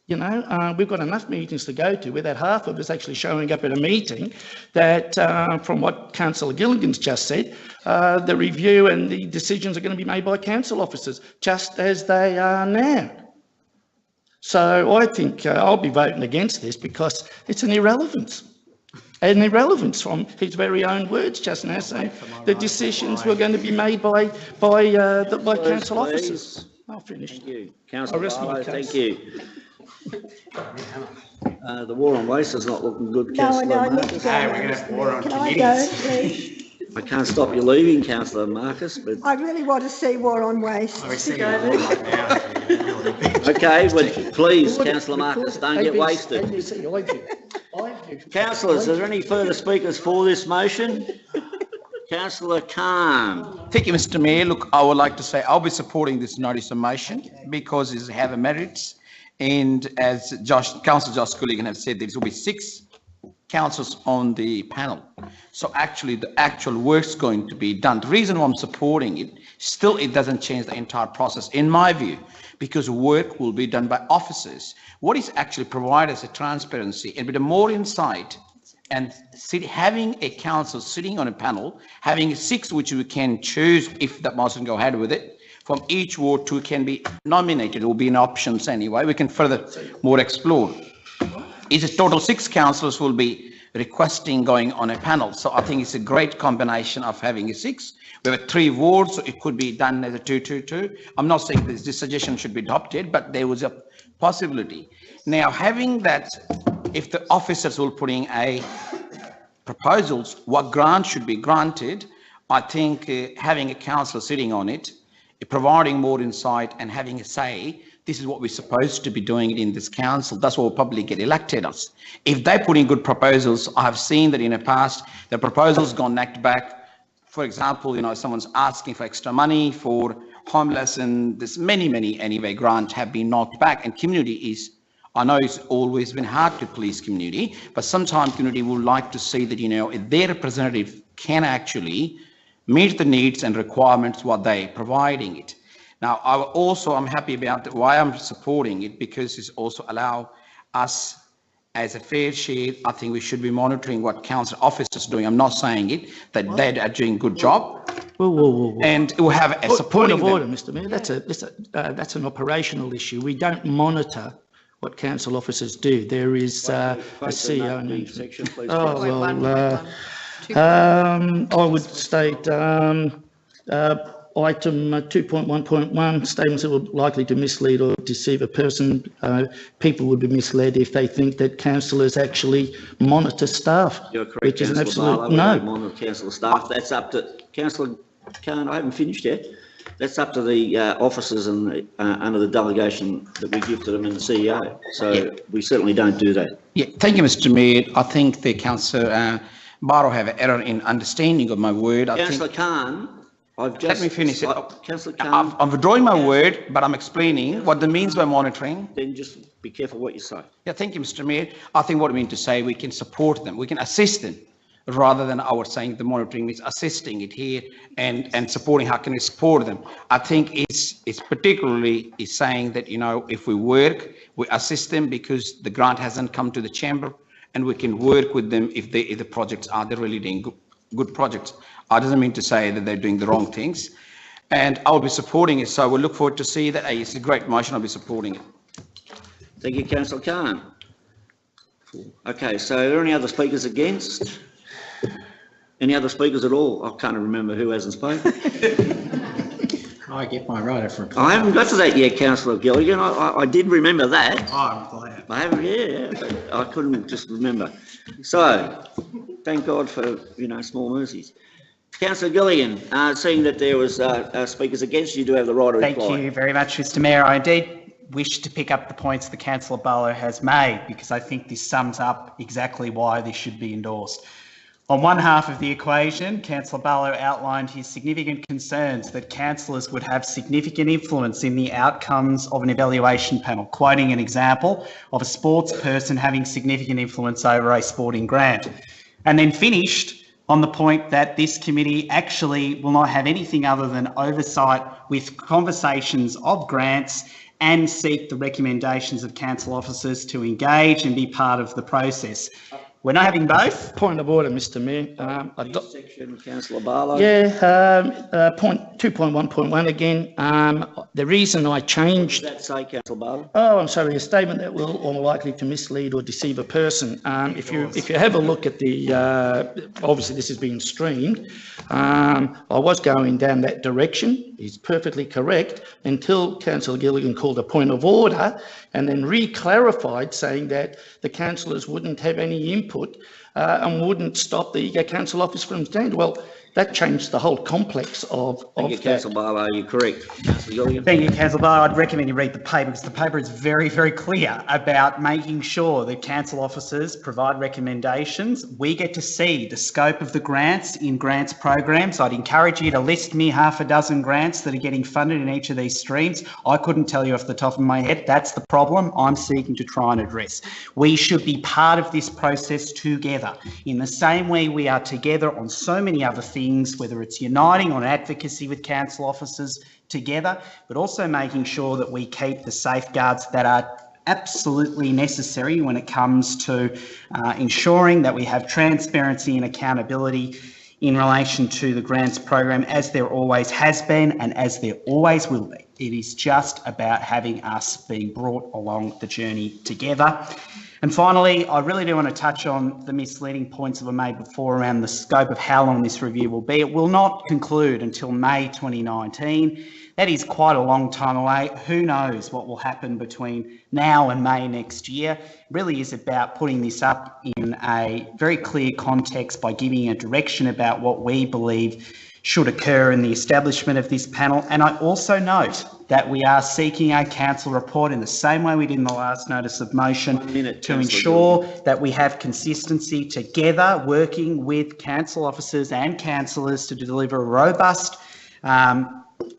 We've got enough meetings to go to without half of us actually showing up at a meeting that, from what Councillor Gilligan's just said, the review and the decisions are going to be made by council officers, just as they are now. So I think I'll be voting against this because it's an irrelevance. An irrelevance from his very own words just now, saying the decisions were going to be made by council officers. I'll finish. Thank you. Councillor Barlow, thank you. The war on waste is not looking good, Councillor Marcus. We're going to have war on committees. Can I go, please? I can't stop you leaving, Councillor Marcus, but... I really want to see war on waste. Okay, well, please, Councillor Marcus, don't get wasted. I view Councillors, are there any further speakers for this motion? Councillor Khan. Thank you, Mr. Mayor. Look, I would like to say I'll be supporting this notice of motion because it has merits. And as Councillor Josh Cooligan have said, there will be 6 councillors on the panel. So actually, the actual work's going to be done. The reason why I'm supporting it, still it doesn't change the entire process, in my view, because work will be done by officers. What is actually provided as a transparency and with more insight, and having a council sitting on a panel, having 6 which we can choose if that motion go ahead with it, from each ward 2 can be nominated. It will be in options anyway. We can further more explore. It's a total 6 councillors will be requesting going on a panel. So I think it's a great combination of having a 6. We have 3 wards, so it could be done as a 2-2-2. I'm not saying this suggestion should be adopted, but there was a possibility. Now, having that, if the officers will put in a proposals, what grant should be granted, I think having a councillor sitting on it, providing more insight and having a say, this is what we're supposed to be doing in this council. That's what will probably get elected us. If they put in good proposals, I've seen that in the past, the proposals gone knocked back. For example, someone's asking for extra money for homeless, and there's many anyway grants have been knocked back. And community is, I know it's always been hard to please community, but sometimes community would like to see that, their representative can actually meet the needs and requirements what they providing it. Now, I'm happy about that. Why I'm supporting it, because it's also allow us as a fair share. I think we should be monitoring what council officers are doing. I'm not saying it, that they are doing a good job. Whoa. And we'll have a supporting Point of order, Mr. Mayor. That's an operational issue. We don't monitor what council officers do. There is a CEO. I would state item 2.1.1, statements that were likely to mislead or deceive a person. People would be misled if they think that councillors actually monitor staff. You're correct, which is an Councillor absolute Barlow. no. We don't monitor council staff. That's up to Councillor Khan. I haven't finished yet. That's up to the officers and under the delegation that we give to them and the CEO. So we certainly don't do that. Yeah, thank you, Mr. Mayor. I think the Councillor Barrow have an error in understanding of my word. Councillor Khan, I've just... Let me finish it. Councillor Khan... I'm withdrawing my word, but I'm explaining what that means by monitoring. Then just be careful what you say. Yeah, thank you, Mr. Mayor. I think what I mean to say, we can support them, we can assist them, rather than our saying the monitoring means assisting it here and supporting. How can we support them? I think it's particularly is saying that, if we work, we assist them because the grant hasn't come to the chamber, and we can work with them if the projects are they're really doing good projects. I doesn't mean to say that they're doing the wrong things, and I'll be supporting it. So we'll look forward to see that. It's a great motion. I'll be supporting it. Thank you, Councillor Khan. Okay, so are there any other speakers against? Any other speakers at all? I can't remember who hasn't spoken. I get my right for. I haven't got to that yet, Councillor Gilligan. I did remember that. Oh, I'm glad. I haven't, yeah, but I couldn't just remember. So, thank God for, small mercies. Councillor Gilligan, seeing that there was speakers against, you do have the right to reply. Thank you very much, Mr. Mayor. I indeed wish to pick up the points that Councillor Barlow has made, because I think this sums up exactly why this should be endorsed. On one half of the equation, Councillor Barlow outlined his significant concerns that councillors would have significant influence in the outcomes of an evaluation panel, quoting an example of a sports person having significant influence over a sporting grant, and then finished on the point that this committee actually will not have anything other than oversight with conversations of grants and seek the recommendations of council officers to engage and be part of the process. We're not having both. Point of order, Mr. Mayor. Section, Councillor Barlow. Yeah, point 2.1.1 again. The reason I changed... What does that say, Councillor Barlow? Oh, I'm sorry. A statement that will or likely to mislead or deceive a person. If you have a look at the... obviously, this has been streamed. I was going down that direction. He's perfectly correct until Councillor Gilligan called a point of order and then re-clarified saying that the councillors wouldn't have any input and wouldn't stop the council office from standing. Well, that changed the whole complex of Thank you, that. Councillor Barlow, you're correct. Councillor Gilligan. Thank you, Councillor Barlow. I'd recommend you read the paper because the paper is very, very clear about making sure that council officers provide recommendations. We get to see the scope of the grants in grants programs. I'd encourage you to list me half a dozen grants that are getting funded in each of these streams. I couldn't tell you off the top of my head. That's the problem I'm seeking to try and address. We should be part of this process together in the same way we are together on so many other things, whether it's uniting on advocacy with council officers together, but also making sure that we keep the safeguards that are absolutely necessary when it comes to ensuring that we have transparency and accountability in relation to the grants program, as there always has been and as there always will be. It is just about having us being brought along the journey together. And finally, I really do want to touch on the misleading points that were made before around the scope of how long this review will be. It will not conclude until May 2019. That is quite a long time away. Who knows what will happen between now and May next year. It really is about putting this up in a very clear context by giving a direction about what we believe should occur in the establishment of this panel. And I also note that we are seeking a council report in the same way we did in the last notice of motion to ensure that we have consistency together, working with council officers and councillors to deliver a robust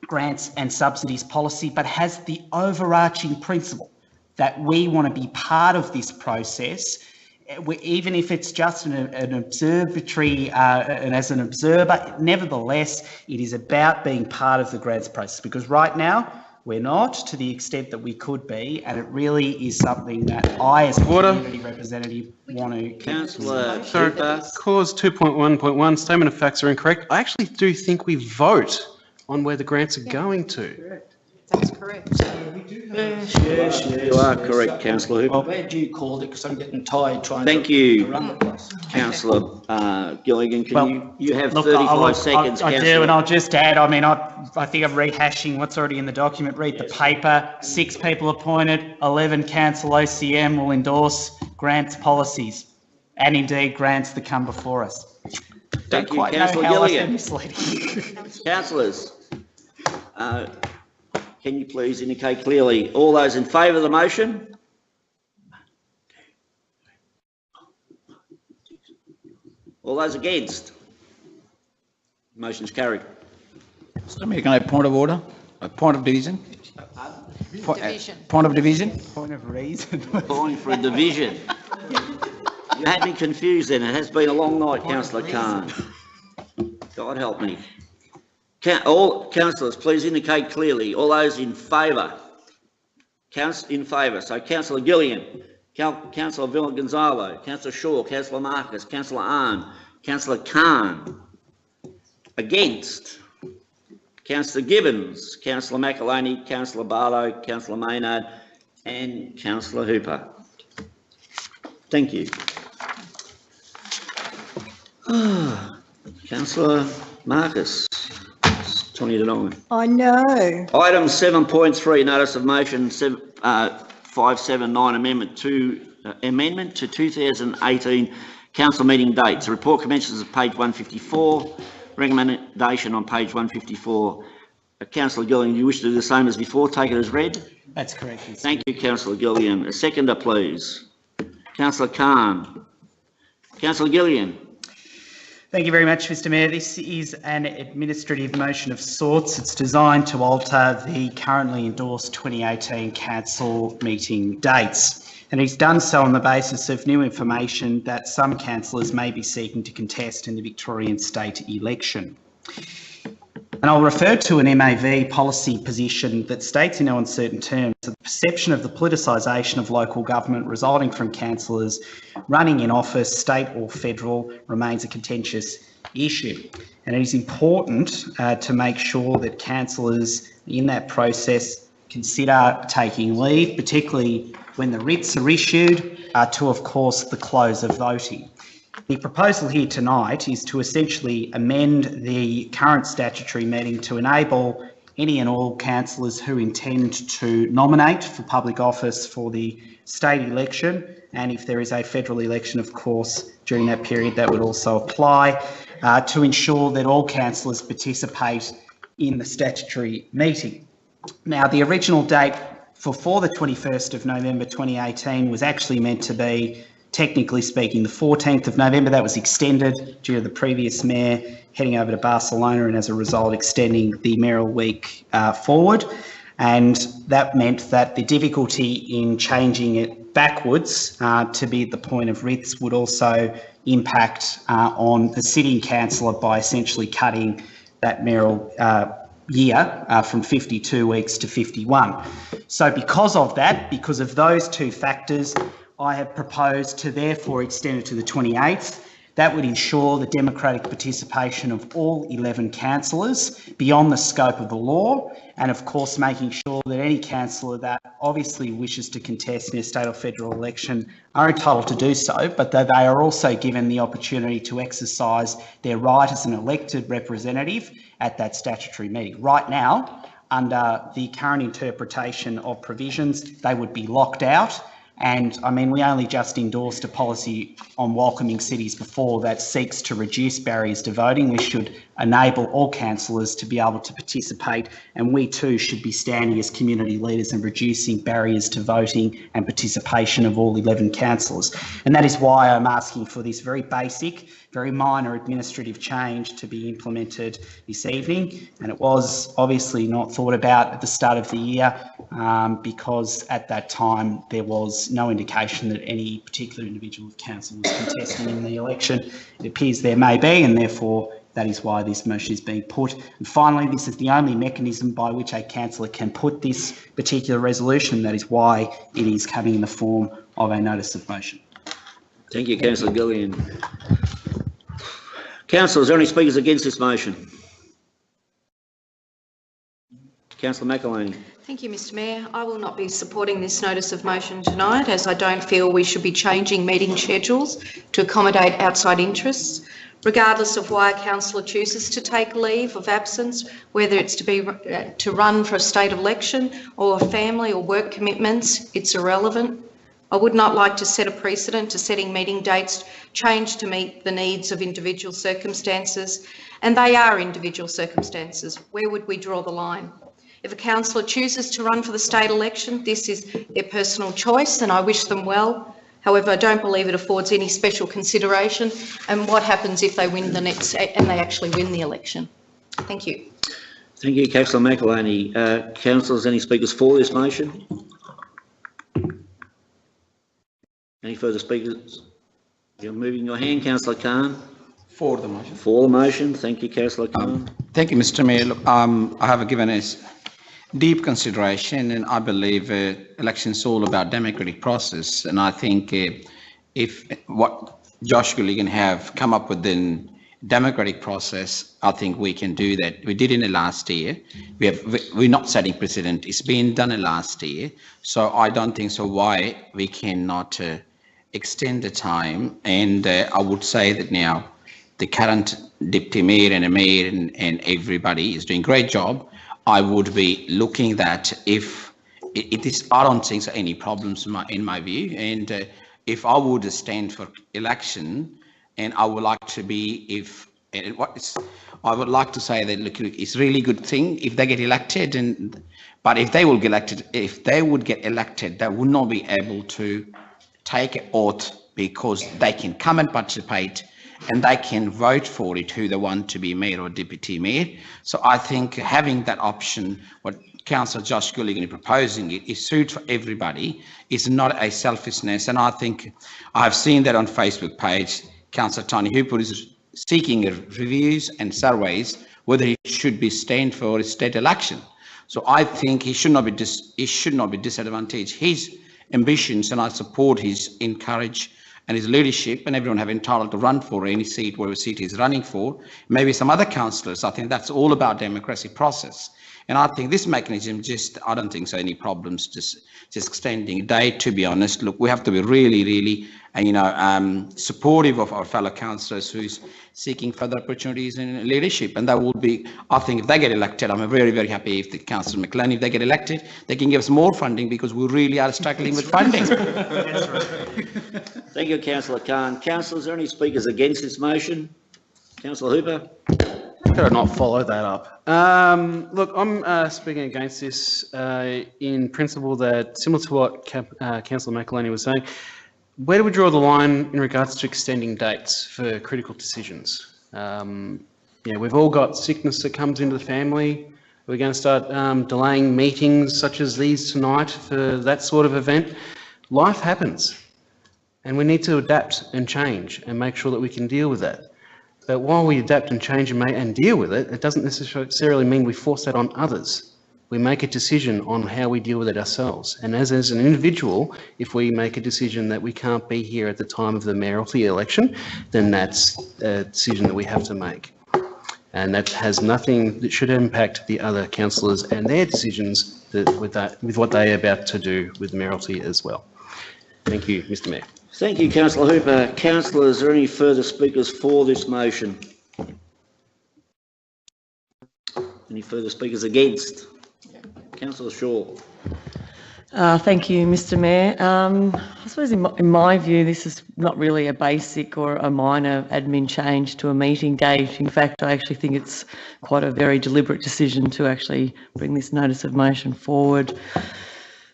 grants and subsidies policy, but has the overarching principle that we want to be part of this process, even if it's just an observatory and as an observer. Nevertheless, it is about being part of the grants process, because right now we're not to the extent that we could be, and it really is something that I, as a community representative, want to. Councillor Sorry, clause 2.1.1, statement of facts are incorrect. I actually do think we vote on where the grants are going to. That's correct. Yes, you are correct, Councillor Hooper. Well, glad you called it, because I'm getting tired trying Thank to you, run the place. Councillor Gilligan. You have Look, 35 seconds, I do, Councillor. and I'll just add, I mean, I think I'm rehashing what's already in the document. Read the paper. 6 people appointed, 11 council OCM will endorse grants policies, and indeed grants that come before us. Thank you, Don't quite know Councillor how I said Gilligan. misleading. Councillors, can you please indicate clearly all those in favour of the motion? All those against? Motion's carried. Mr. Mayor, can I have point of order? A point of division? Division. Point of division? Point of reason. Calling for a division. You had me confused then. It has been a long night, Councillor Khan. God help me. All councillors, please indicate clearly. All those in favour. In favour. So Councillor Gilligan, Councillor Villa-Gonzalo, Councillor Shaw, Councillor Marcus, Councillor Arndt, Councillor Khan. Against. Councillor Gibbons, Councillor McAloney, Councillor Barlow, Councillor Maynard and Councillor Hooper. Thank you. Councillor Marcus, 20 to 9. I know. Item 7.3, notice of motion 579, amendment to 2018 council meeting dates. The report commences at page 154. Recommendation on page 154. Councillor Gilligan, do you wish to do the same as before? Take it as read? That's correct. Thank you, Councillor Gilligan. A seconder, please. Councillor Khan. Councillor Gilligan. Thank you very much, Mr. Mayor. This is an administrative motion of sorts. It's designed to alter the currently endorsed 2018 council meeting dates. And he's done so on the basis of new information that some councillors may be seeking to contest in the Victorian state election. And I'll refer to an MAV policy position that states in no uncertain terms that the perception of the politicisation of local government resulting from councillors running in office, state or federal, remains a contentious issue. And it is important to make sure that councillors in that process consider taking leave, particularly when the writs are issued, to, of course, the close of voting. The proposal here tonight is to essentially amend the current statutory meeting to enable any and all councillors who intend to nominate for public office for the state election, and if there is a federal election, of course, during that period, that would also apply, to ensure that all councillors participate in the statutory meeting. Now, the original date for the 21st of November 2018 was actually meant to be, technically speaking, the 14th of November. That was extended due to the previous mayor heading over to Barcelona and as a result extending the mayoral week forward. And that meant that the difficulty in changing it backwards to be at the point of writs would also impact on the sitting councillor by essentially cutting that mayoral year from 52 weeks to 51. So because of that, because of those two factors, I have proposed to therefore extend it to the 28th. That would ensure the democratic participation of all 11 councillors beyond the scope of the law, and of course making sure that any councillor that obviously wishes to contest in a state or federal election are entitled to do so, but that they are also given the opportunity to exercise their right as an elected representative at that statutory meeting. Right now, under the current interpretation of provisions, they would be locked out. And I mean, we only just endorsed a policy on welcoming cities before that seeks to reduce barriers to voting. We should enable all councillors to be able to participate, and we too should be standing as community leaders and reducing barriers to voting and participation of all 11 councillors. And that is why I'm asking for this very basic, very minor administrative change to be implemented this evening. And it was obviously not thought about at the start of the year because at that time there was no indication that any particular individual of council was contesting in the election. It appears there may be, and therefore that is why this motion is being put. And finally, this is the only mechanism by which a councillor can put this particular resolution. That is why it is coming in the form of a notice of motion. Thank you, Councillor Gillian. Councillors, are there any speakers against this motion? Councillor McElhaney. Thank you, Mr Mayor. I will not be supporting this notice of motion tonight, as I don't feel we should be changing meeting schedules to accommodate outside interests. Regardless of why a councillor chooses to take leave of absence, whether it's to run for a state election or family or work commitments, it's irrelevant. I would not like to set a precedent to setting meeting dates change to meet the needs of individual circumstances, and they are individual circumstances. Where would we draw the line? If a councillor chooses to run for the state election, this is their personal choice and I wish them well. However, I don't believe it affords any special consideration. And what happens if they win the next and they actually win the election? Thank you. Thank you, Councillor McElhaney. Councillors, any speakers for this motion? Any further speakers? You're moving your hand, Councillor Khan. For the motion. For the motion. Thank you, Councillor Khan. Thank you, Mr Mayor. Look, I have given us deep consideration, and I believe elections is all about democratic process. And I think if what Josh Gilligan have come up with the democratic process, I think we can do that. We did in the last year. We're not setting precedent. It's been done in last year, so I don't think so. Why we cannot extend the time? And I would say that now the current deputy mayor and the mayor and everybody is doing a great job. I would be looking that if it is, I don't think so any problems in my view. And if I would stand for election, and I would like to be, I would like to say that look, it's really good thing if they get elected, but if they will get elected, they would not be able to take an oath because they can come and participate and they can vote for it, who they want to be mayor or deputy mayor. So I think having that option, what Councillor Josh Gilligan is proposing, it is suit for everybody. It's not a selfishness. And I think I've seen that on Facebook page, Councillor Tony Hooper is seeking reviews and surveys whether he should be stand for a state election. So I think he should not be disadvantaged. His ambitions, and I support his encourage and his leadership, and everyone have entitled to run for any seat, whatever seat he's running for. Maybe some other councillors. I think that's all about democracy process. And I think this mechanism I don't think so any problems just extending a day, to be honest. Look, we have to be really, really, supportive of our fellow councillors who's seeking further opportunities in leadership. And that will be, I think if they get elected, I'm very, very happy if the Councillor McLean, if they get elected, they can give us more funding because we really are struggling with funding. Thank you, Councillor Khan. Councillors, are there any speakers against this motion? Councillor Hooper. Could I not follow that up? Look, I'm speaking against this in principle that, similar to what Councillor McElhaney was saying, where do we draw the line in regards to extending dates for critical decisions? Yeah, we've all got sickness that comes into the family. We're going to start delaying meetings such as these tonight for that sort of event. Life happens, and we need to adapt and change and make sure that we can deal with that. But while we adapt and change and deal with it, it doesn't necessarily mean we force that on others. We make a decision on how we deal with it ourselves. And as an individual, if we make a decision that we can't be here at the time of the mayoralty election, then that's a decision that we have to make. And that has nothing that should impact the other councillors and their decisions with what they are about to do with the mayoralty as well. Thank you, Mr. Mayor. Thank you, Councillor Hooper. Councillors, are there any further speakers for this motion? Any further speakers against? Councillor Shaw. Thank you, Mr. Mayor. I suppose in my view, this is not really a basic or a minor admin change to a meeting date. In fact, I actually think it's quite a very deliberate decision to actually bring this notice of motion forward.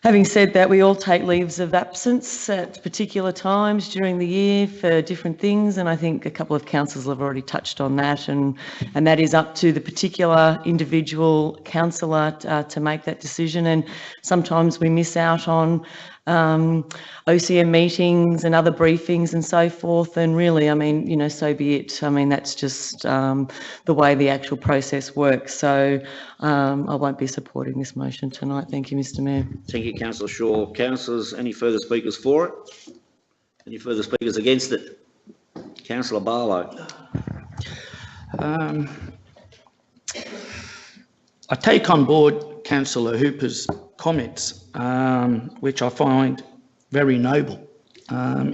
Having said that, we all take leaves of absence at particular times during the year for different things, and I think a couple of councillors have already touched on that, and that is up to the particular individual councillor to make that decision. And sometimes we miss out on OCM meetings and other briefings and so forth, and really, I mean, you know, so be it. I mean, that's just the way the actual process works. So I won't be supporting this motion tonight. Thank you, Mr. Mayor. Thank you, Councillor Shaw. Councillors, any further speakers for it? Any further speakers against it? Councillor Barlow. I take on board Councillor Hooper's comments, which I find very noble,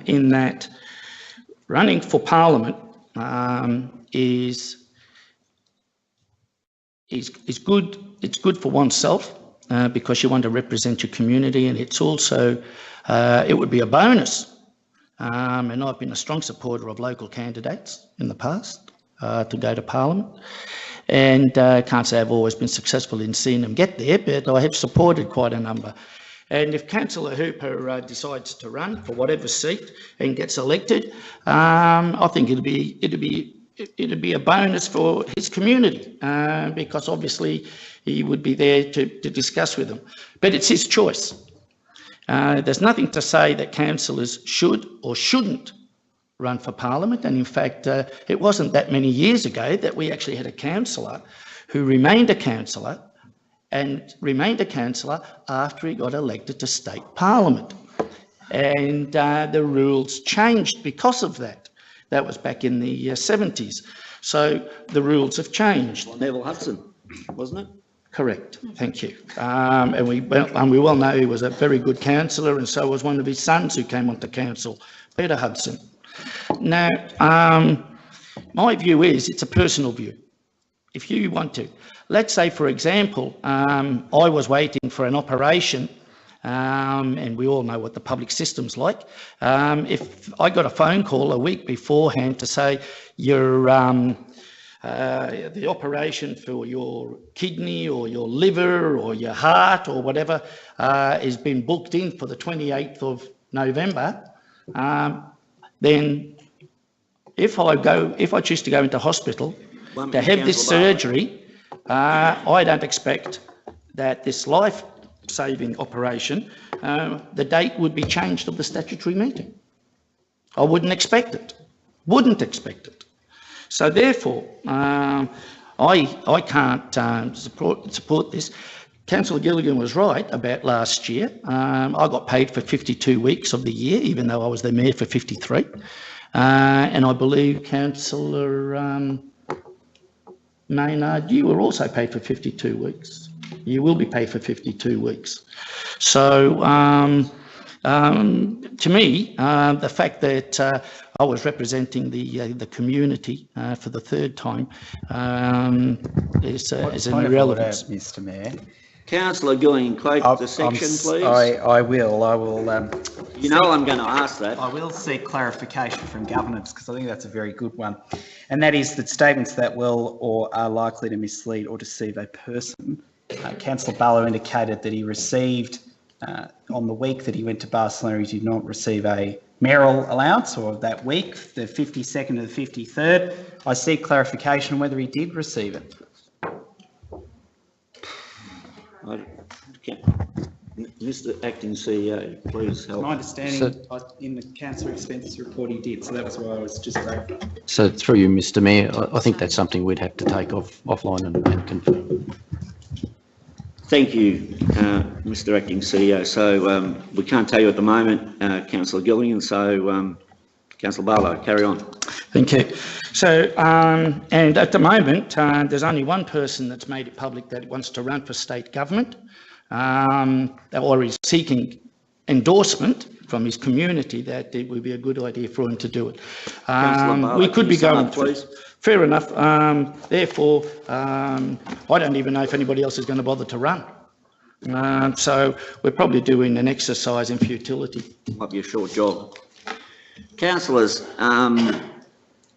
in that running for Parliament is good. It's good for oneself because you want to represent your community, and it's also it would be a bonus. And I've been a strong supporter of local candidates in the past to go to Parliament. And can't say I've always been successful in seeing them get there, but I have supported quite a number. And if Councillor Hooper decides to run for whatever seat and gets elected, I think it'd be a bonus for his community because obviously he would be there to discuss with them. But it's his choice. There's nothing to say that councillors should or shouldn't run for Parliament, and in fact it wasn't that many years ago that we actually had a councillor who remained a councillor after he got elected to state Parliament, and the rules changed because of that. That was back in the 70s, so the rules have changed. Neville Hudson, wasn't it? Correct, thank you. And we well know he was a very good councillor, and so was one of his sons who came onto council, Peter Hudson. Now, my view is it's a personal view. If you want to, let's say, for example, I was waiting for an operation, and we all know what the public system's like. If I got a phone call a week beforehand to say the operation for your kidney or your liver or your heart or whatever has been booked in for the 28th of November, then if I choose to go into hospital to have this surgery, I don't expect that this life-saving operation, the date would be changed of the statutory meeting. I wouldn't expect it. Wouldn't expect it. So therefore, I can't support this. Councillor Gilligan was right about last year. I got paid for 52 weeks of the year, even though I was the mayor for 53. And I believe Councillor Maynard, you were also paid for 52 weeks. You will be paid for 52 weeks. So to me, the fact that I was representing the community for the third time is an irrelevance. Mr. Mayor. Councillor Gillian, quote the section, please. I will. You know I'm going to ask that. I will seek clarification from governance because I think that's a very good one. And that is that statements that will or are likely to mislead or deceive a person. Councillor Barlow indicated that he received, on the week that he went to Barcelona, he did not receive a mayoral allowance, or that week, the 52nd to the 53rd. I seek clarification whether he did receive it. Mr. Acting CEO, please help. My understanding in the council expenses report he did, so that was why I was just clarifying. So through you, Mr Mayor, I think that's something we'd have to take offline and confirm. Thank you, Mr. Acting CEO. So we can't tell you at the moment, Councillor Gillian, so Councillor Barlow, carry on. Thank you. So, and at the moment, there's only one person that's made it public that wants to run for state government, or is seeking endorsement from his community that it would be a good idea for him to do it. We could be going, fair enough. Therefore, I don't even know if anybody else is going to bother to run. So we're probably doing an exercise in futility. Might be a short job. Councillors,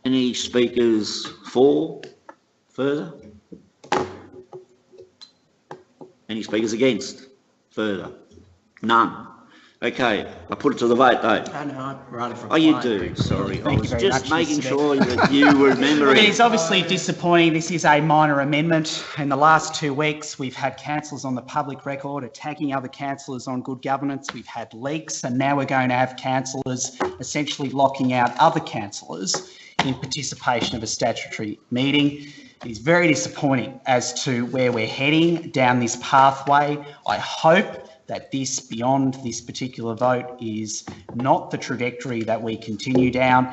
any speakers for further? Any speakers against further? None. Okay, I put it to the vote though. Oh, no, I'm running from. Oh, you do, sorry. I was just making sure that you were remembering. It's obviously disappointing. This is a minor amendment. In the last 2 weeks, we've had councillors on the public record attacking other councillors on good governance. We've had leaks, and now we're going to have councillors essentially locking out other councillors in participation of a statutory meeting. It is very disappointing as to where we're heading down this pathway. I hope that this, beyond this particular vote, is not the trajectory that we continue down.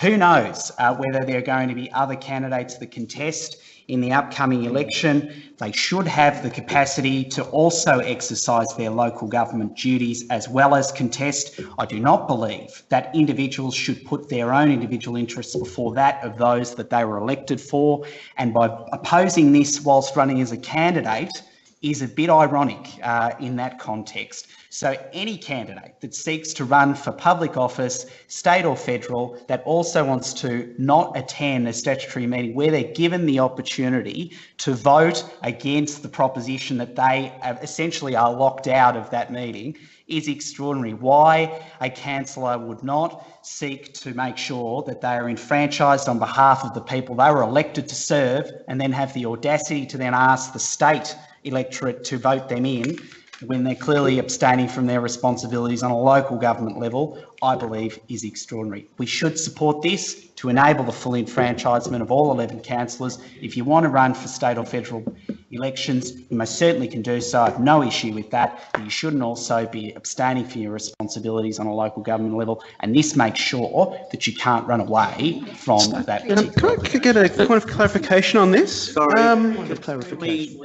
Who knows whether there are going to be other candidates that contest in the upcoming election. They should have the capacity to also exercise their local government duties as well as contest. I do not believe that individuals should put their own individual interests before that of those that they were elected for. And by opposing this whilst running as a candidate is a bit ironic in that context. So any candidate that seeks to run for public office, state or federal, that also wants to not attend a statutory meeting where they're given the opportunity to vote against the proposition that they essentially are locked out of that meeting is extraordinary. Why a councillor would not seek to make sure that they are enfranchised on behalf of the people they were elected to serve, and then have the audacity to then ask the state electorate to vote them in when they're clearly abstaining from their responsibilities on a local government level, I believe is extraordinary. We should support this to enable the full enfranchisement of all 11 councillors. If you want to run for state or federal elections, you most certainly can do so. I have no issue with that, but you shouldn't also be abstaining from your responsibilities on a local government level. And this makes sure that you can't run away from that particular. Can I get a point of clarification on this? Sorry, point of clarification.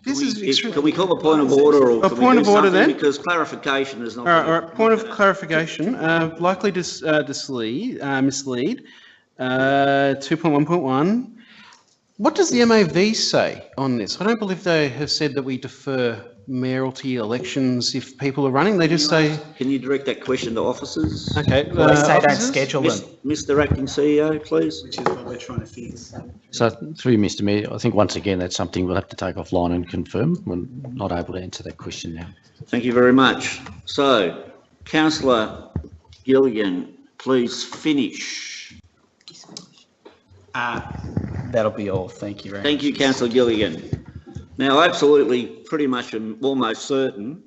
Can we call a point of order, or a point of order then? Because clarification is not. All right, point of clarification. Likely to mislead. 2.1.1. What does the MAV say on this? I don't believe they have said that we defer mayoralty elections if people are running. They just say. Can you direct that question to officers? Okay. Well, they say don't schedule them. Mr. Acting CEO, please. Which is what we're trying to fix. So through you, Mr Mayor, I think once again that's something we'll have to take offline and confirm. We're not able to answer that question now. Thank you very much. So, Councillor Gilligan, please finish. That'll be all. Thank you very much. Thank you, Councillor Gilligan. Now, absolutely, pretty much I'm almost certain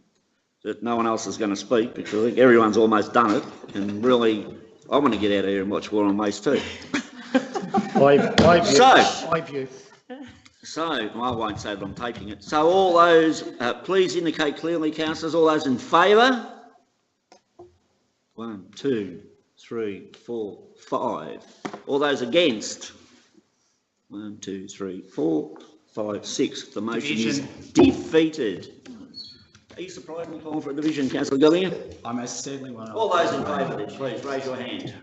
that no one else is going to speak, because I think everyone's almost done it, and really, I want to get out of here and watch War on Waste too. So, I won't say that I'm taping it. So all those, please indicate clearly, councillors, all those in favour? 1, 2, 3, 4, 5. All those against? 1, 2, 3, 4, 5, 6. The motion is defeated. Are you surprised when calling for a division, Councillor Gilligan? I most certainly want to. All those in favour then, please raise your hand.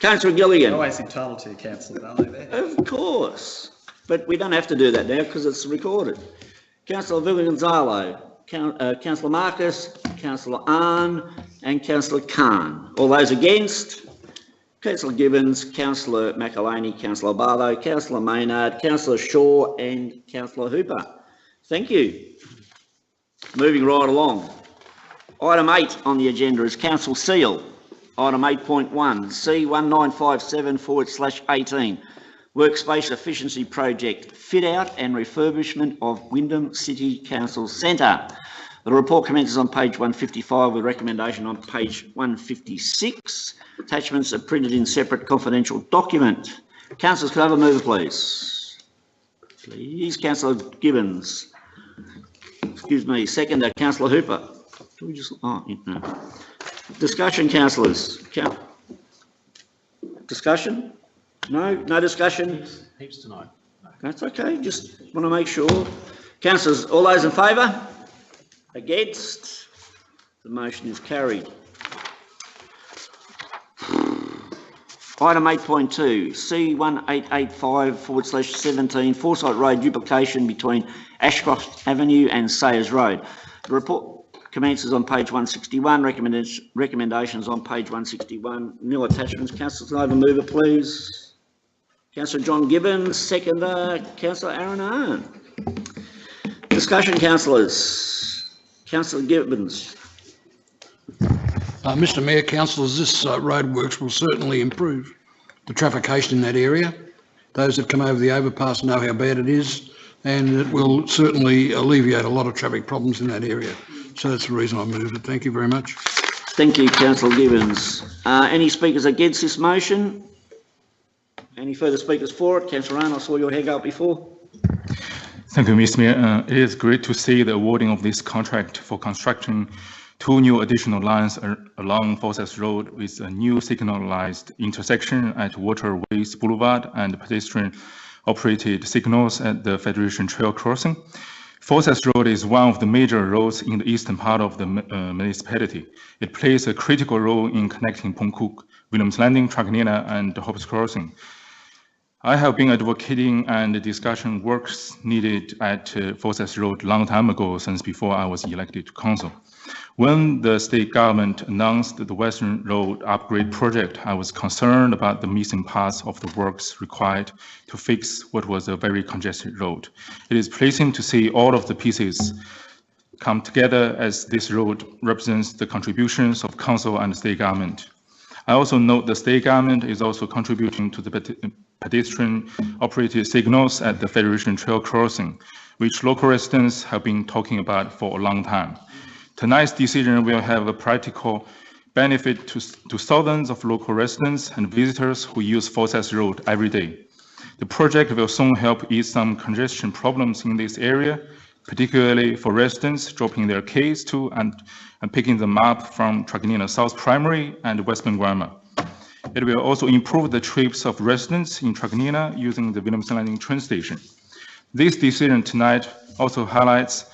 Councillor Gilligan. Always entitled to, Councillor, aren't they? Of course. But we don't have to do that now because it's recorded. Councillor Villagonzalo, Councillor Marcus, Councillor Ahn and Councillor Khan. All those against? Councillor Gibbons, Councillor McElhaney, Councillor Barlow, Councillor Maynard, Councillor Shaw and Councillor Hooper. Thank you. Moving right along. Item 8 on the agenda is Council Seal. Item 8.1, C1957/18, Workspace Efficiency Project, Fit Out and Refurbishment of Wyndham City Council Centre. The report commences on page 155 with recommendation on page 156. Attachments are printed in separate confidential document. Councillors, can I have a mover, please? Please, Councillor Gibbons. Excuse me, seconder, Councillor Hooper. Do we just, oh, no. Discussion, councillors. Discussion? No, no discussion? Heaps tonight. That's okay, just want to make sure. Councillors, all those in favour? Against? The motion is carried. Item 8.2, C1885/17, Forsyth Road duplication between Ashcroft Avenue and Sayers Road. The report commences on page 161, recommendations on page 161, nil attachments. Councillors, can I have a mover, please? Councillor John Gibbons, seconder, Councillor Aaron Ahn. Discussion, councillors. Councillor Gibbons. Mr Mayor, councillors, this roadworks will certainly improve the traffication in that area. Those that come over the overpass know how bad it is, and it will certainly alleviate a lot of traffic problems in that area. So that's the reason I moved it. Thank you very much. Thank you, Councillor Gibbons. Any speakers against this motion? Any further speakers for it? Councillor Ahn, I saw your hand go up before. Thank you, Mr. Mayor. It is great to see the awarding of this contract for constructing 2 new additional lines along Forsyth Road with a new signalized intersection at Waterways Boulevard and pedestrian-operated signals at the Federation Trail crossing. Forsyth Road is one of the major roads in the eastern part of the municipality. It plays a critical role in connecting Pongkuk, Williams Landing, Truganina, and Hobbs Crossing. I have been advocating and discussing works needed at Forsyth Road long time ago, since before I was elected to council. When the state government announced the Western Road upgrade project, I was concerned about the missing parts of the works required to fix what was a very congested road. It is pleasing to see all of the pieces come together, as this road represents the contributions of council and state government. I also note the state government is also contributing to the pedestrian-operated signals at the Federation Trail crossing, which local residents have been talking about for a long time. Tonight's decision will have a practical benefit to thousands of local residents and visitors who use Forsyth Road every day. The project will soon help ease some congestion problems in this area, particularly for residents dropping their kids to and picking them up from Truganina South Primary and Westman Grammar. It will also improve the trips of residents in Truganina using the Williams Landing train station. This decision tonight also highlights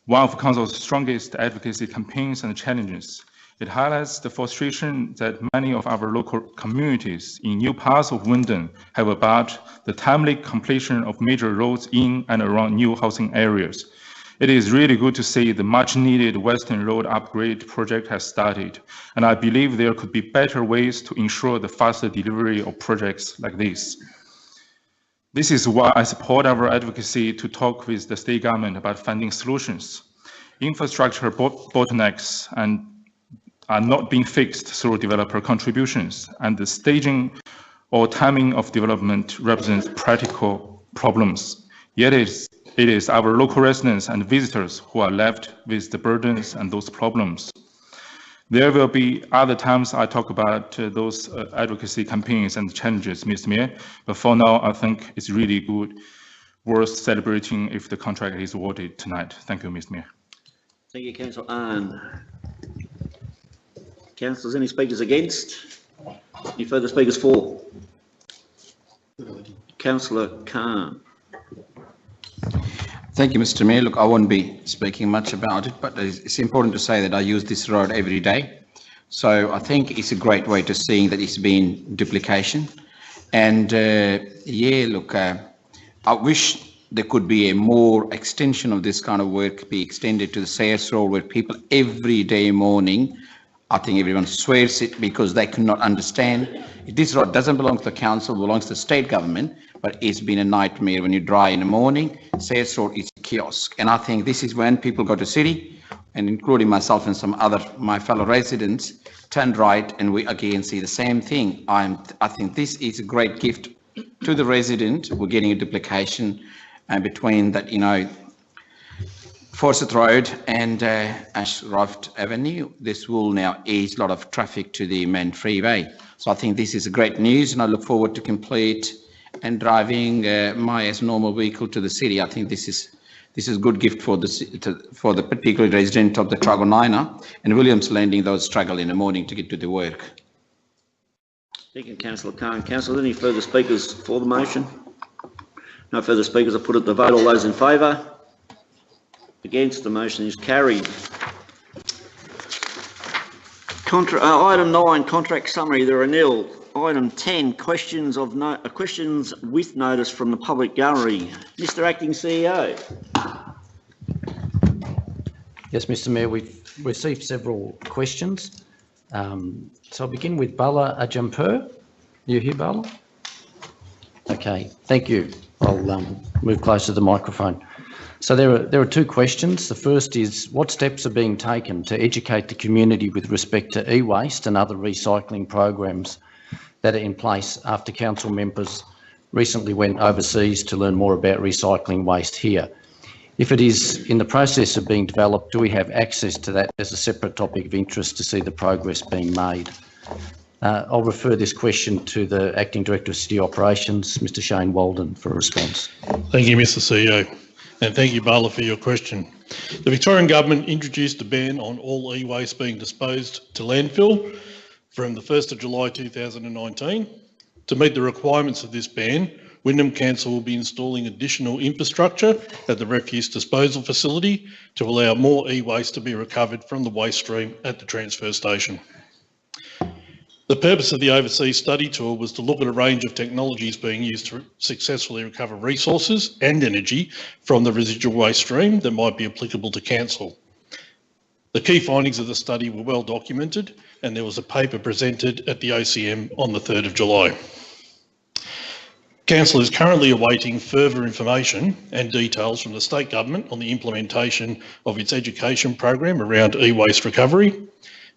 one of Council's strongest advocacy campaigns and challenges. It highlights the frustration that many of our local communities in new parts of Wyndham have about the timely completion of major roads in and around new housing areas. It is really good to see the much-needed Western Road upgrade project has started, and I believe there could be better ways to ensure the faster delivery of projects like this. This is why I support our advocacy to talk with the state government about funding solutions. Infrastructure bottlenecks are not being fixed through developer contributions, and the staging or timing of development represents practical problems. Yet it is our local residents and visitors who are left with the burdens and those problems. There will be other times I talk about those advocacy campaigns and challenges, Mr. Mayor, but for now, I think it's really good, worth celebrating if the contract is awarded tonight. Thank you, Mr. Mayor. Thank you, Councillor Ahn. Councillors, any speakers against? Any further speakers for? Councillor Khan. Thank you, Mr. Mayor. Look, I won't be speaking much about it, but it's important to say that I use this road every day. So I think it's a great way to see that it's been duplication. And yeah, look, I wish there could be a more extension of this kind of work be extended to the Sayers Road, where people every day morning, I think everyone swears it because they cannot understand. This road doesn't belong to the council, it belongs to the state government, but it's been a nightmare when you drive in the morning. Sayers Road is a kiosk. And I think this is when people go to city, and including myself and some other, my fellow residents, turn right and we again see the same thing. I think this is a great gift to the resident. We're getting a duplication between that, you know, Forsyth Road and Ashcroft Avenue. This will now ease a lot of traffic to the main freeway. So I think this is great news, and I look forward to complete and driving my as normal vehicle to the city. I think this is a good gift for the particular resident of the Dragonina and Williams Landing, those struggle in the morning to get to the work. Thank you, Councillor Khan. Councillor, any further speakers for the motion? No further speakers. I put it to vote. All those in favour? Against? The motion is carried. Item 9, contract summary. There are nil. Item 10, questions with notice from the public gallery. Mr. Acting CEO. Yes, Mr. Mayor, we've received several questions. So I'll begin with Bala Ajampur. You here, Bala? Okay, thank you. I'll move closer to the microphone. So there are two questions. The first is, what steps are being taken to educate the community with respect to e-waste and other recycling programs that are in place after council members recently went overseas to learn more about recycling waste here? If it is in the process of being developed, do we have access to that as a separate topic of interest to see the progress being made? I'll refer this question to the Acting Director of City Operations, Mr. Shane Walden, for a response. Thank you, Mr. CEO, and thank you, Bala, for your question. The Victorian Government introduced a ban on all e-waste being disposed to landfill from the 1st of July 2019. To meet the requirements of this ban, Wyndham Council will be installing additional infrastructure at the refuse disposal facility to allow more e-waste to be recovered from the waste stream at the transfer station. The purpose of the overseas study tour was to look at a range of technologies being used to successfully recover resources and energy from the residual waste stream that might be applicable to council. The key findings of the study were well documented, and there was a paper presented at the OCM on the 3rd of July. Council is currently awaiting further information and details from the state government on the implementation of its education program around e-waste recovery.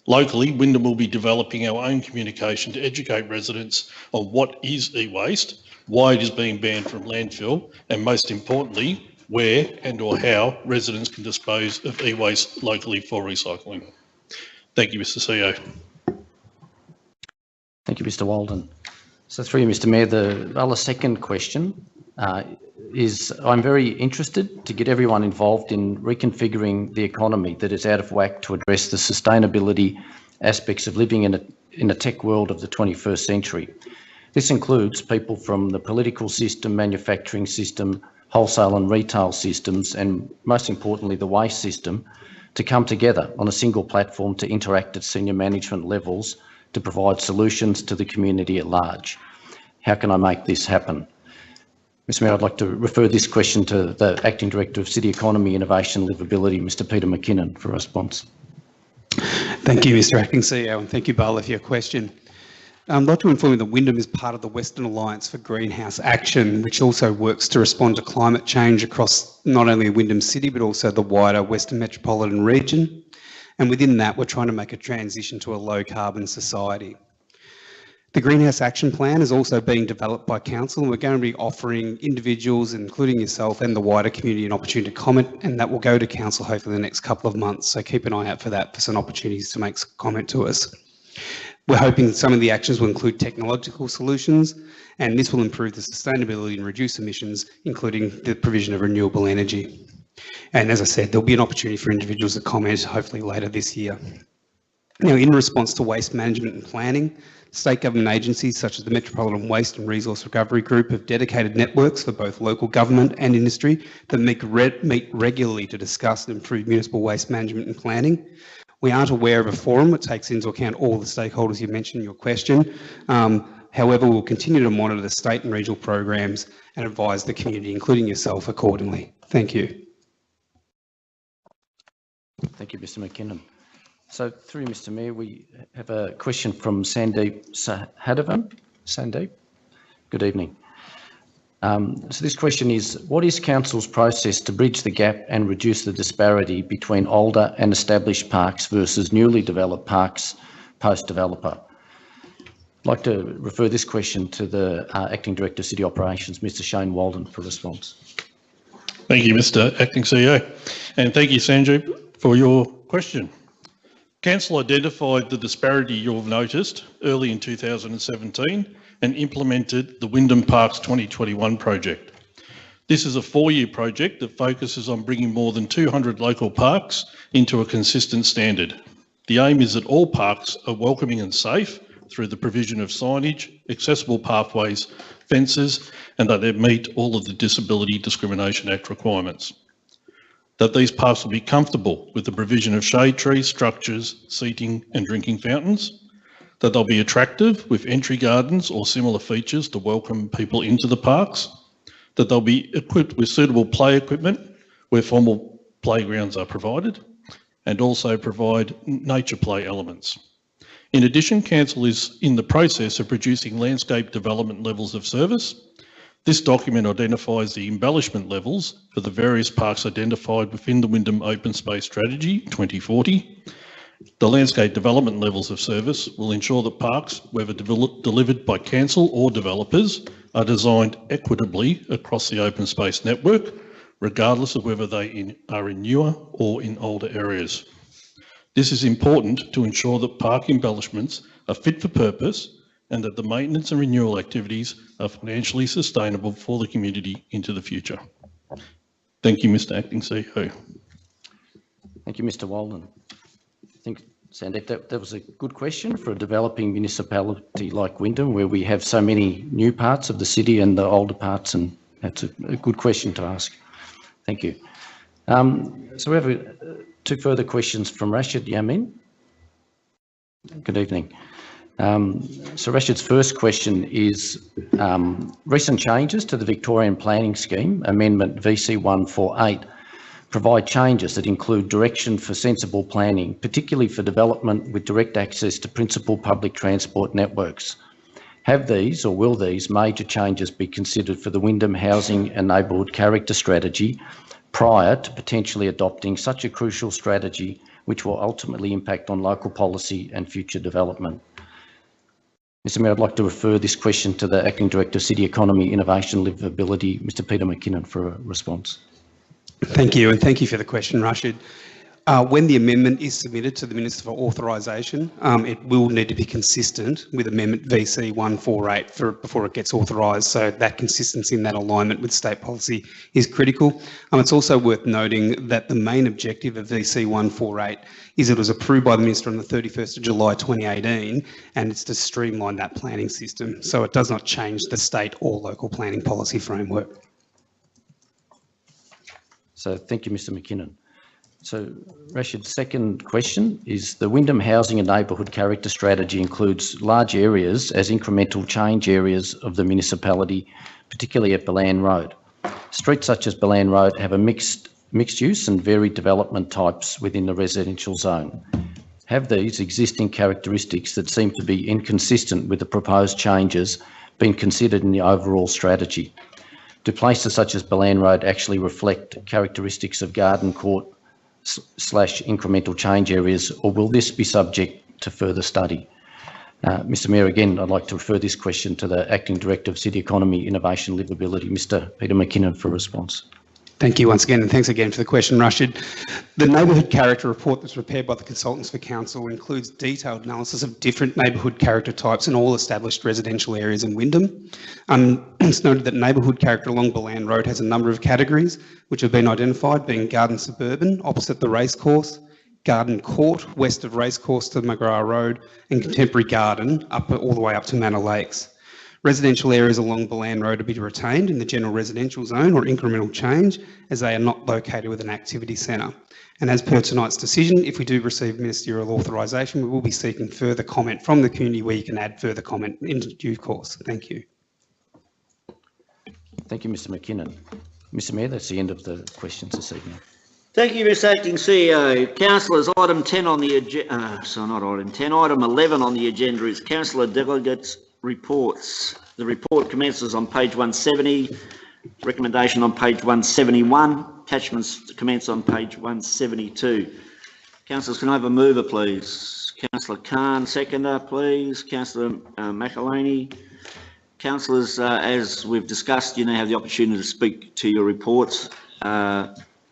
Locally, Wyndham will be developing our own communication to educate residents on what is e-waste, why it is being banned from landfill, and most importantly, where and or how residents can dispose of e-waste locally for recycling. Thank you, Mr. CEO. Thank you, Mr. Walden. So through you, Mr. Mayor, the other second question is, I'm very interested to get everyone involved in reconfiguring the economy that is out of whack to address the sustainability aspects of living in a tech world of the 21st century. This includes people from the political system, manufacturing system, wholesale and retail systems, and most importantly, the waste system, to come together on a single platform to interact at senior management levels to provide solutions to the community at large. How can I make this happen? Mr. Mayor, I'd like to refer this question to the Acting Director of City Economy, Innovation and Livability, Mr. Peter McKinnon, for a response. Thank you, Mr. Acting CEO, and thank you, Bala, for your question. I'd like to inform you that Wyndham is part of the Western Alliance for Greenhouse Action, which also works to respond to climate change across not only Wyndham City, but also the wider Western Metropolitan region. And within that, we're trying to make a transition to a low carbon society. The Greenhouse Action Plan is also being developed by Council, and we're going to be offering individuals, including yourself and the wider community, an opportunity to comment, and that will go to Council hopefully in the next couple of months. So keep an eye out for that, for some opportunities to make comment to us. We're hoping some of the actions will include technological solutions, and this will improve the sustainability and reduce emissions, including the provision of renewable energy. And as I said, there'll be an opportunity for individuals to comment hopefully later this year. Now, in response to waste management and planning, state government agencies such as the Metropolitan Waste and Resource Recovery Group have dedicated networks for both local government and industry that meet regularly to discuss and improve municipal waste management and planning. We aren't aware of a forum that takes into account all the stakeholders you mentioned in your question. However, we'll continue to monitor the state and regional programs and advise the community, including yourself, accordingly. Thank you. Thank you, Mr McKinnon. So through Mr Mayor, we have a question from Sandeep Sahadavan. Sandeep, good evening. So this question is, what is Council's process to bridge the gap and reduce the disparity between older and established parks versus newly developed parks post-developer? I'd like to refer this question to the Acting Director of City Operations, Mr Shane Walden, for response. Thank you, Mr Acting CEO. And thank you, Sanjeev, for your question. Council identified the disparity you've noticed early in 2017 and implemented the Wyndham Parks 2021 project. This is a 4-year project that focuses on bringing more than 200 local parks into a consistent standard. The aim is that all parks are welcoming and safe through the provision of signage, accessible pathways, fences, and that they meet all of the Disability Discrimination Act requirements. That these parks will be comfortable with the provision of shade trees, structures, seating and drinking fountains, that they'll be attractive with entry gardens or similar features to welcome people into the parks, that they'll be equipped with suitable play equipment where formal playgrounds are provided, and also provide nature play elements. In addition, Council is in the process of producing landscape development levels of service. This document identifies the embellishment levels for the various parks identified within the Wyndham Open Space Strategy 2040. The landscape development levels of service will ensure that parks, whether delivered by council or developers, are designed equitably across the open space network, regardless of whether they are in newer or in older areas. This is important to ensure that park embellishments are fit for purpose and that the maintenance and renewal activities are financially sustainable for the community into the future. Thank you, Mr Acting CEO. Thank you, Mr Walden. I think, Sandeep, that was a good question for a developing municipality like Wyndham, where we have so many new parts of the city and the older parts, and that's a good question to ask. Thank you. So we have two further questions from Rashid Yamin. Good evening. So Rashid's first question is, recent changes to the Victorian Planning Scheme, Amendment VC 148, provide changes that include direction for sensible planning, particularly for development with direct access to principal public transport networks. Have these, or will these, major changes be considered for the Wyndham Housing and Neighbourhood Character Strategy prior to potentially adopting such a crucial strategy which will ultimately impact on local policy and future development? Mr Mayor, I'd like to refer this question to the Acting Director of City Economy, Innovation and Livability, Mr Peter McKinnon, for a response. Thank you, and thank you for the question, Rashid. When the amendment is submitted to the Minister for authorisation, it will need to be consistent with Amendment VC 148 before it gets authorised, so that consistency and that alignment with state policy is critical. It's also worth noting that the main objective of VC 148 is it was approved by the Minister on the 31st of July 2018, and it's to streamline that planning system, so it does not change the state or local planning policy framework. So thank you, Mr McKinnon. So Rashid's second question is, the Wyndham Housing and Neighbourhood Character Strategy includes large areas as incremental change areas of the municipality, particularly at Ballan Road. Streets such as Ballan Road have a mixed use and varied development types within the residential zone. Have these existing characteristics that seem to be inconsistent with the proposed changes been considered in the overall strategy? Do places such as Ballan Road actually reflect characteristics of garden court / incremental change areas, or will this be subject to further study? Mr Mayor, again, I'd like to refer this question to the Acting Director of City Economy, Innovation and Livability, Mr Peter McKinnon, for a response. Thank you once again, and thanks again for the question, Rashid. The neighbourhood character report that's prepared by the consultants for council includes detailed analysis of different neighbourhood character types in all established residential areas in Wyndham. It's noted that neighbourhood character along Ballan Road has a number of categories which have been identified, being garden suburban opposite the racecourse, garden court west of racecourse to McGrath Road, and contemporary garden all the way up to Manor Lakes. Residential areas along Balan Road are to be retained in the general residential zone or incremental change as they are not located with an activity centre. And as per tonight's decision, if we do receive ministerial authorisation, we will be seeking further comment from the community where you can add further comment in due course. Thank you. Thank you, Mr McKinnon. Mr Mayor, that's the end of the questions this evening. Thank you, Mr Acting CEO. Councillors, item 10 on the agenda, not item 10, item 11 on the agenda is Councillor Delegates' reports. The report commences on page 170, recommendation on page 171, attachments commence on page 172. Councillors, can I have a mover, please? Councillor Khan, seconder, please. Councillor McElhaney. Councillors, as we've discussed, you now have the opportunity to speak to your reports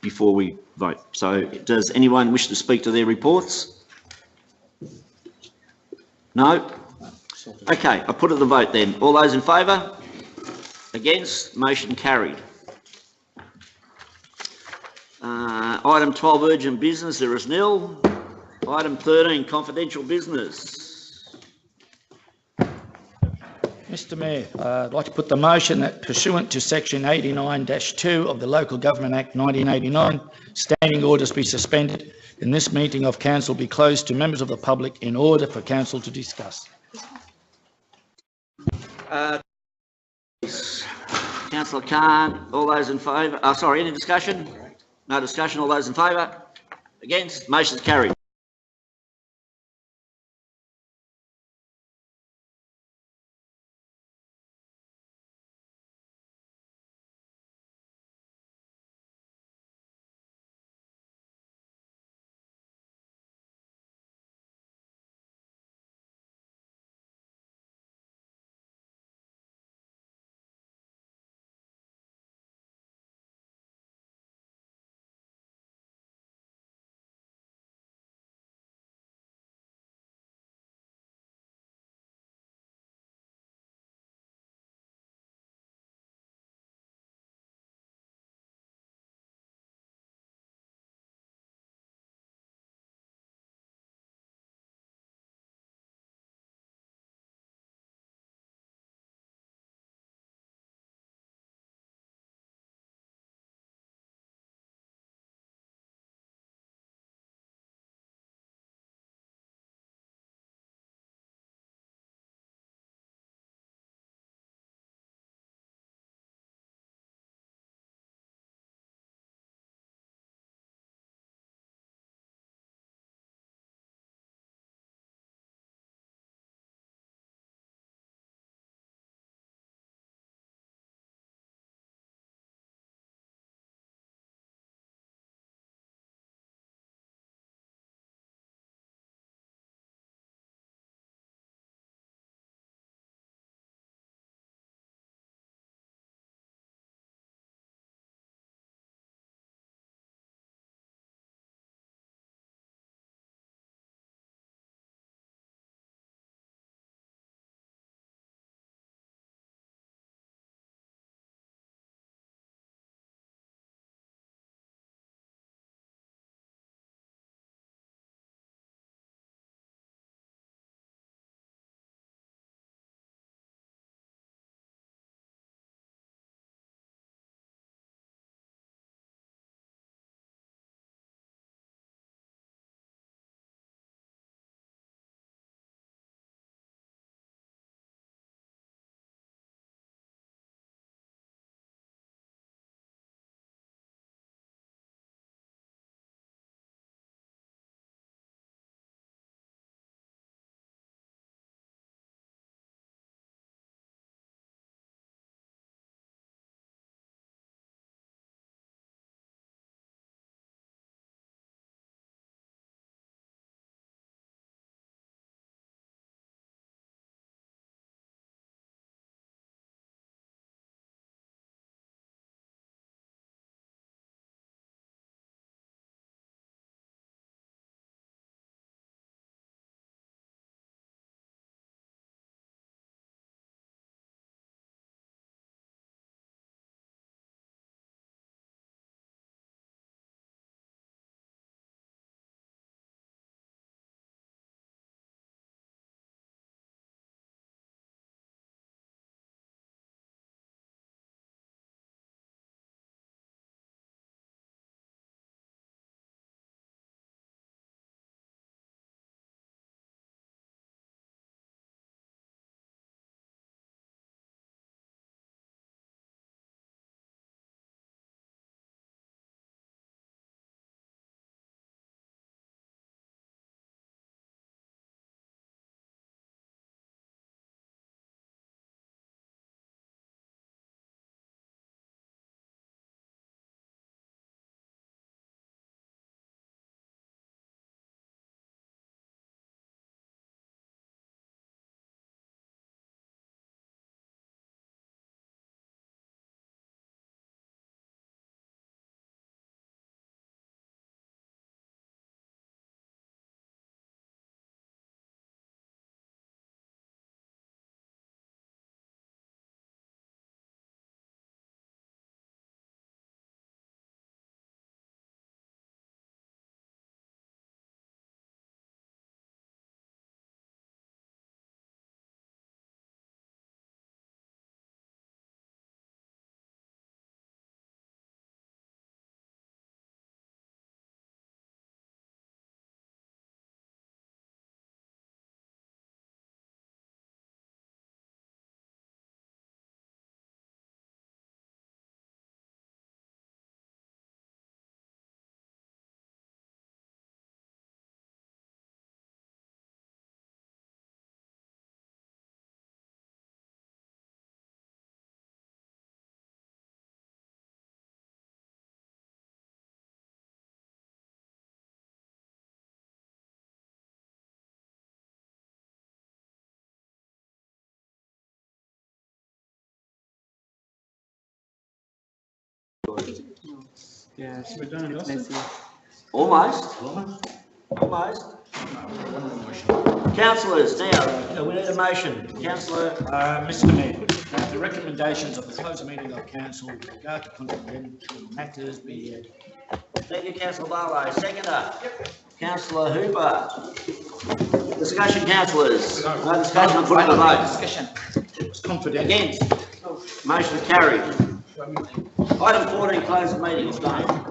before we vote. So does anyone wish to speak to their reports? No? Okay, I put it to the vote then. All those in favour? Against? Motion carried. Item 12, urgent business, there is nil. Item 13, confidential business. Mr Mayor, I'd like to put the motion that pursuant to section 89-2 of the Local Government Act 1989, standing orders be suspended and this meeting of council be closed to members of the public in order for council to discuss. Councillor Khan, all those in favour? Sorry, any discussion? No discussion, all those in favour? Against? Motion's carried. Yes, we're done and dusted. Almost. Almost. Councillors, now, we need a motion. Councillor. Mr Mayor, the recommendations of the closed meeting of council with regard to confidential matters be heard. Thank you, Councillor Barlow. Seconder. Councillor Hooper. Discussion, councillors. No discussion, I'll put it to vote. Discussion. It was confidential. Against. Motion carried. Item 14, close the meeting. It's done.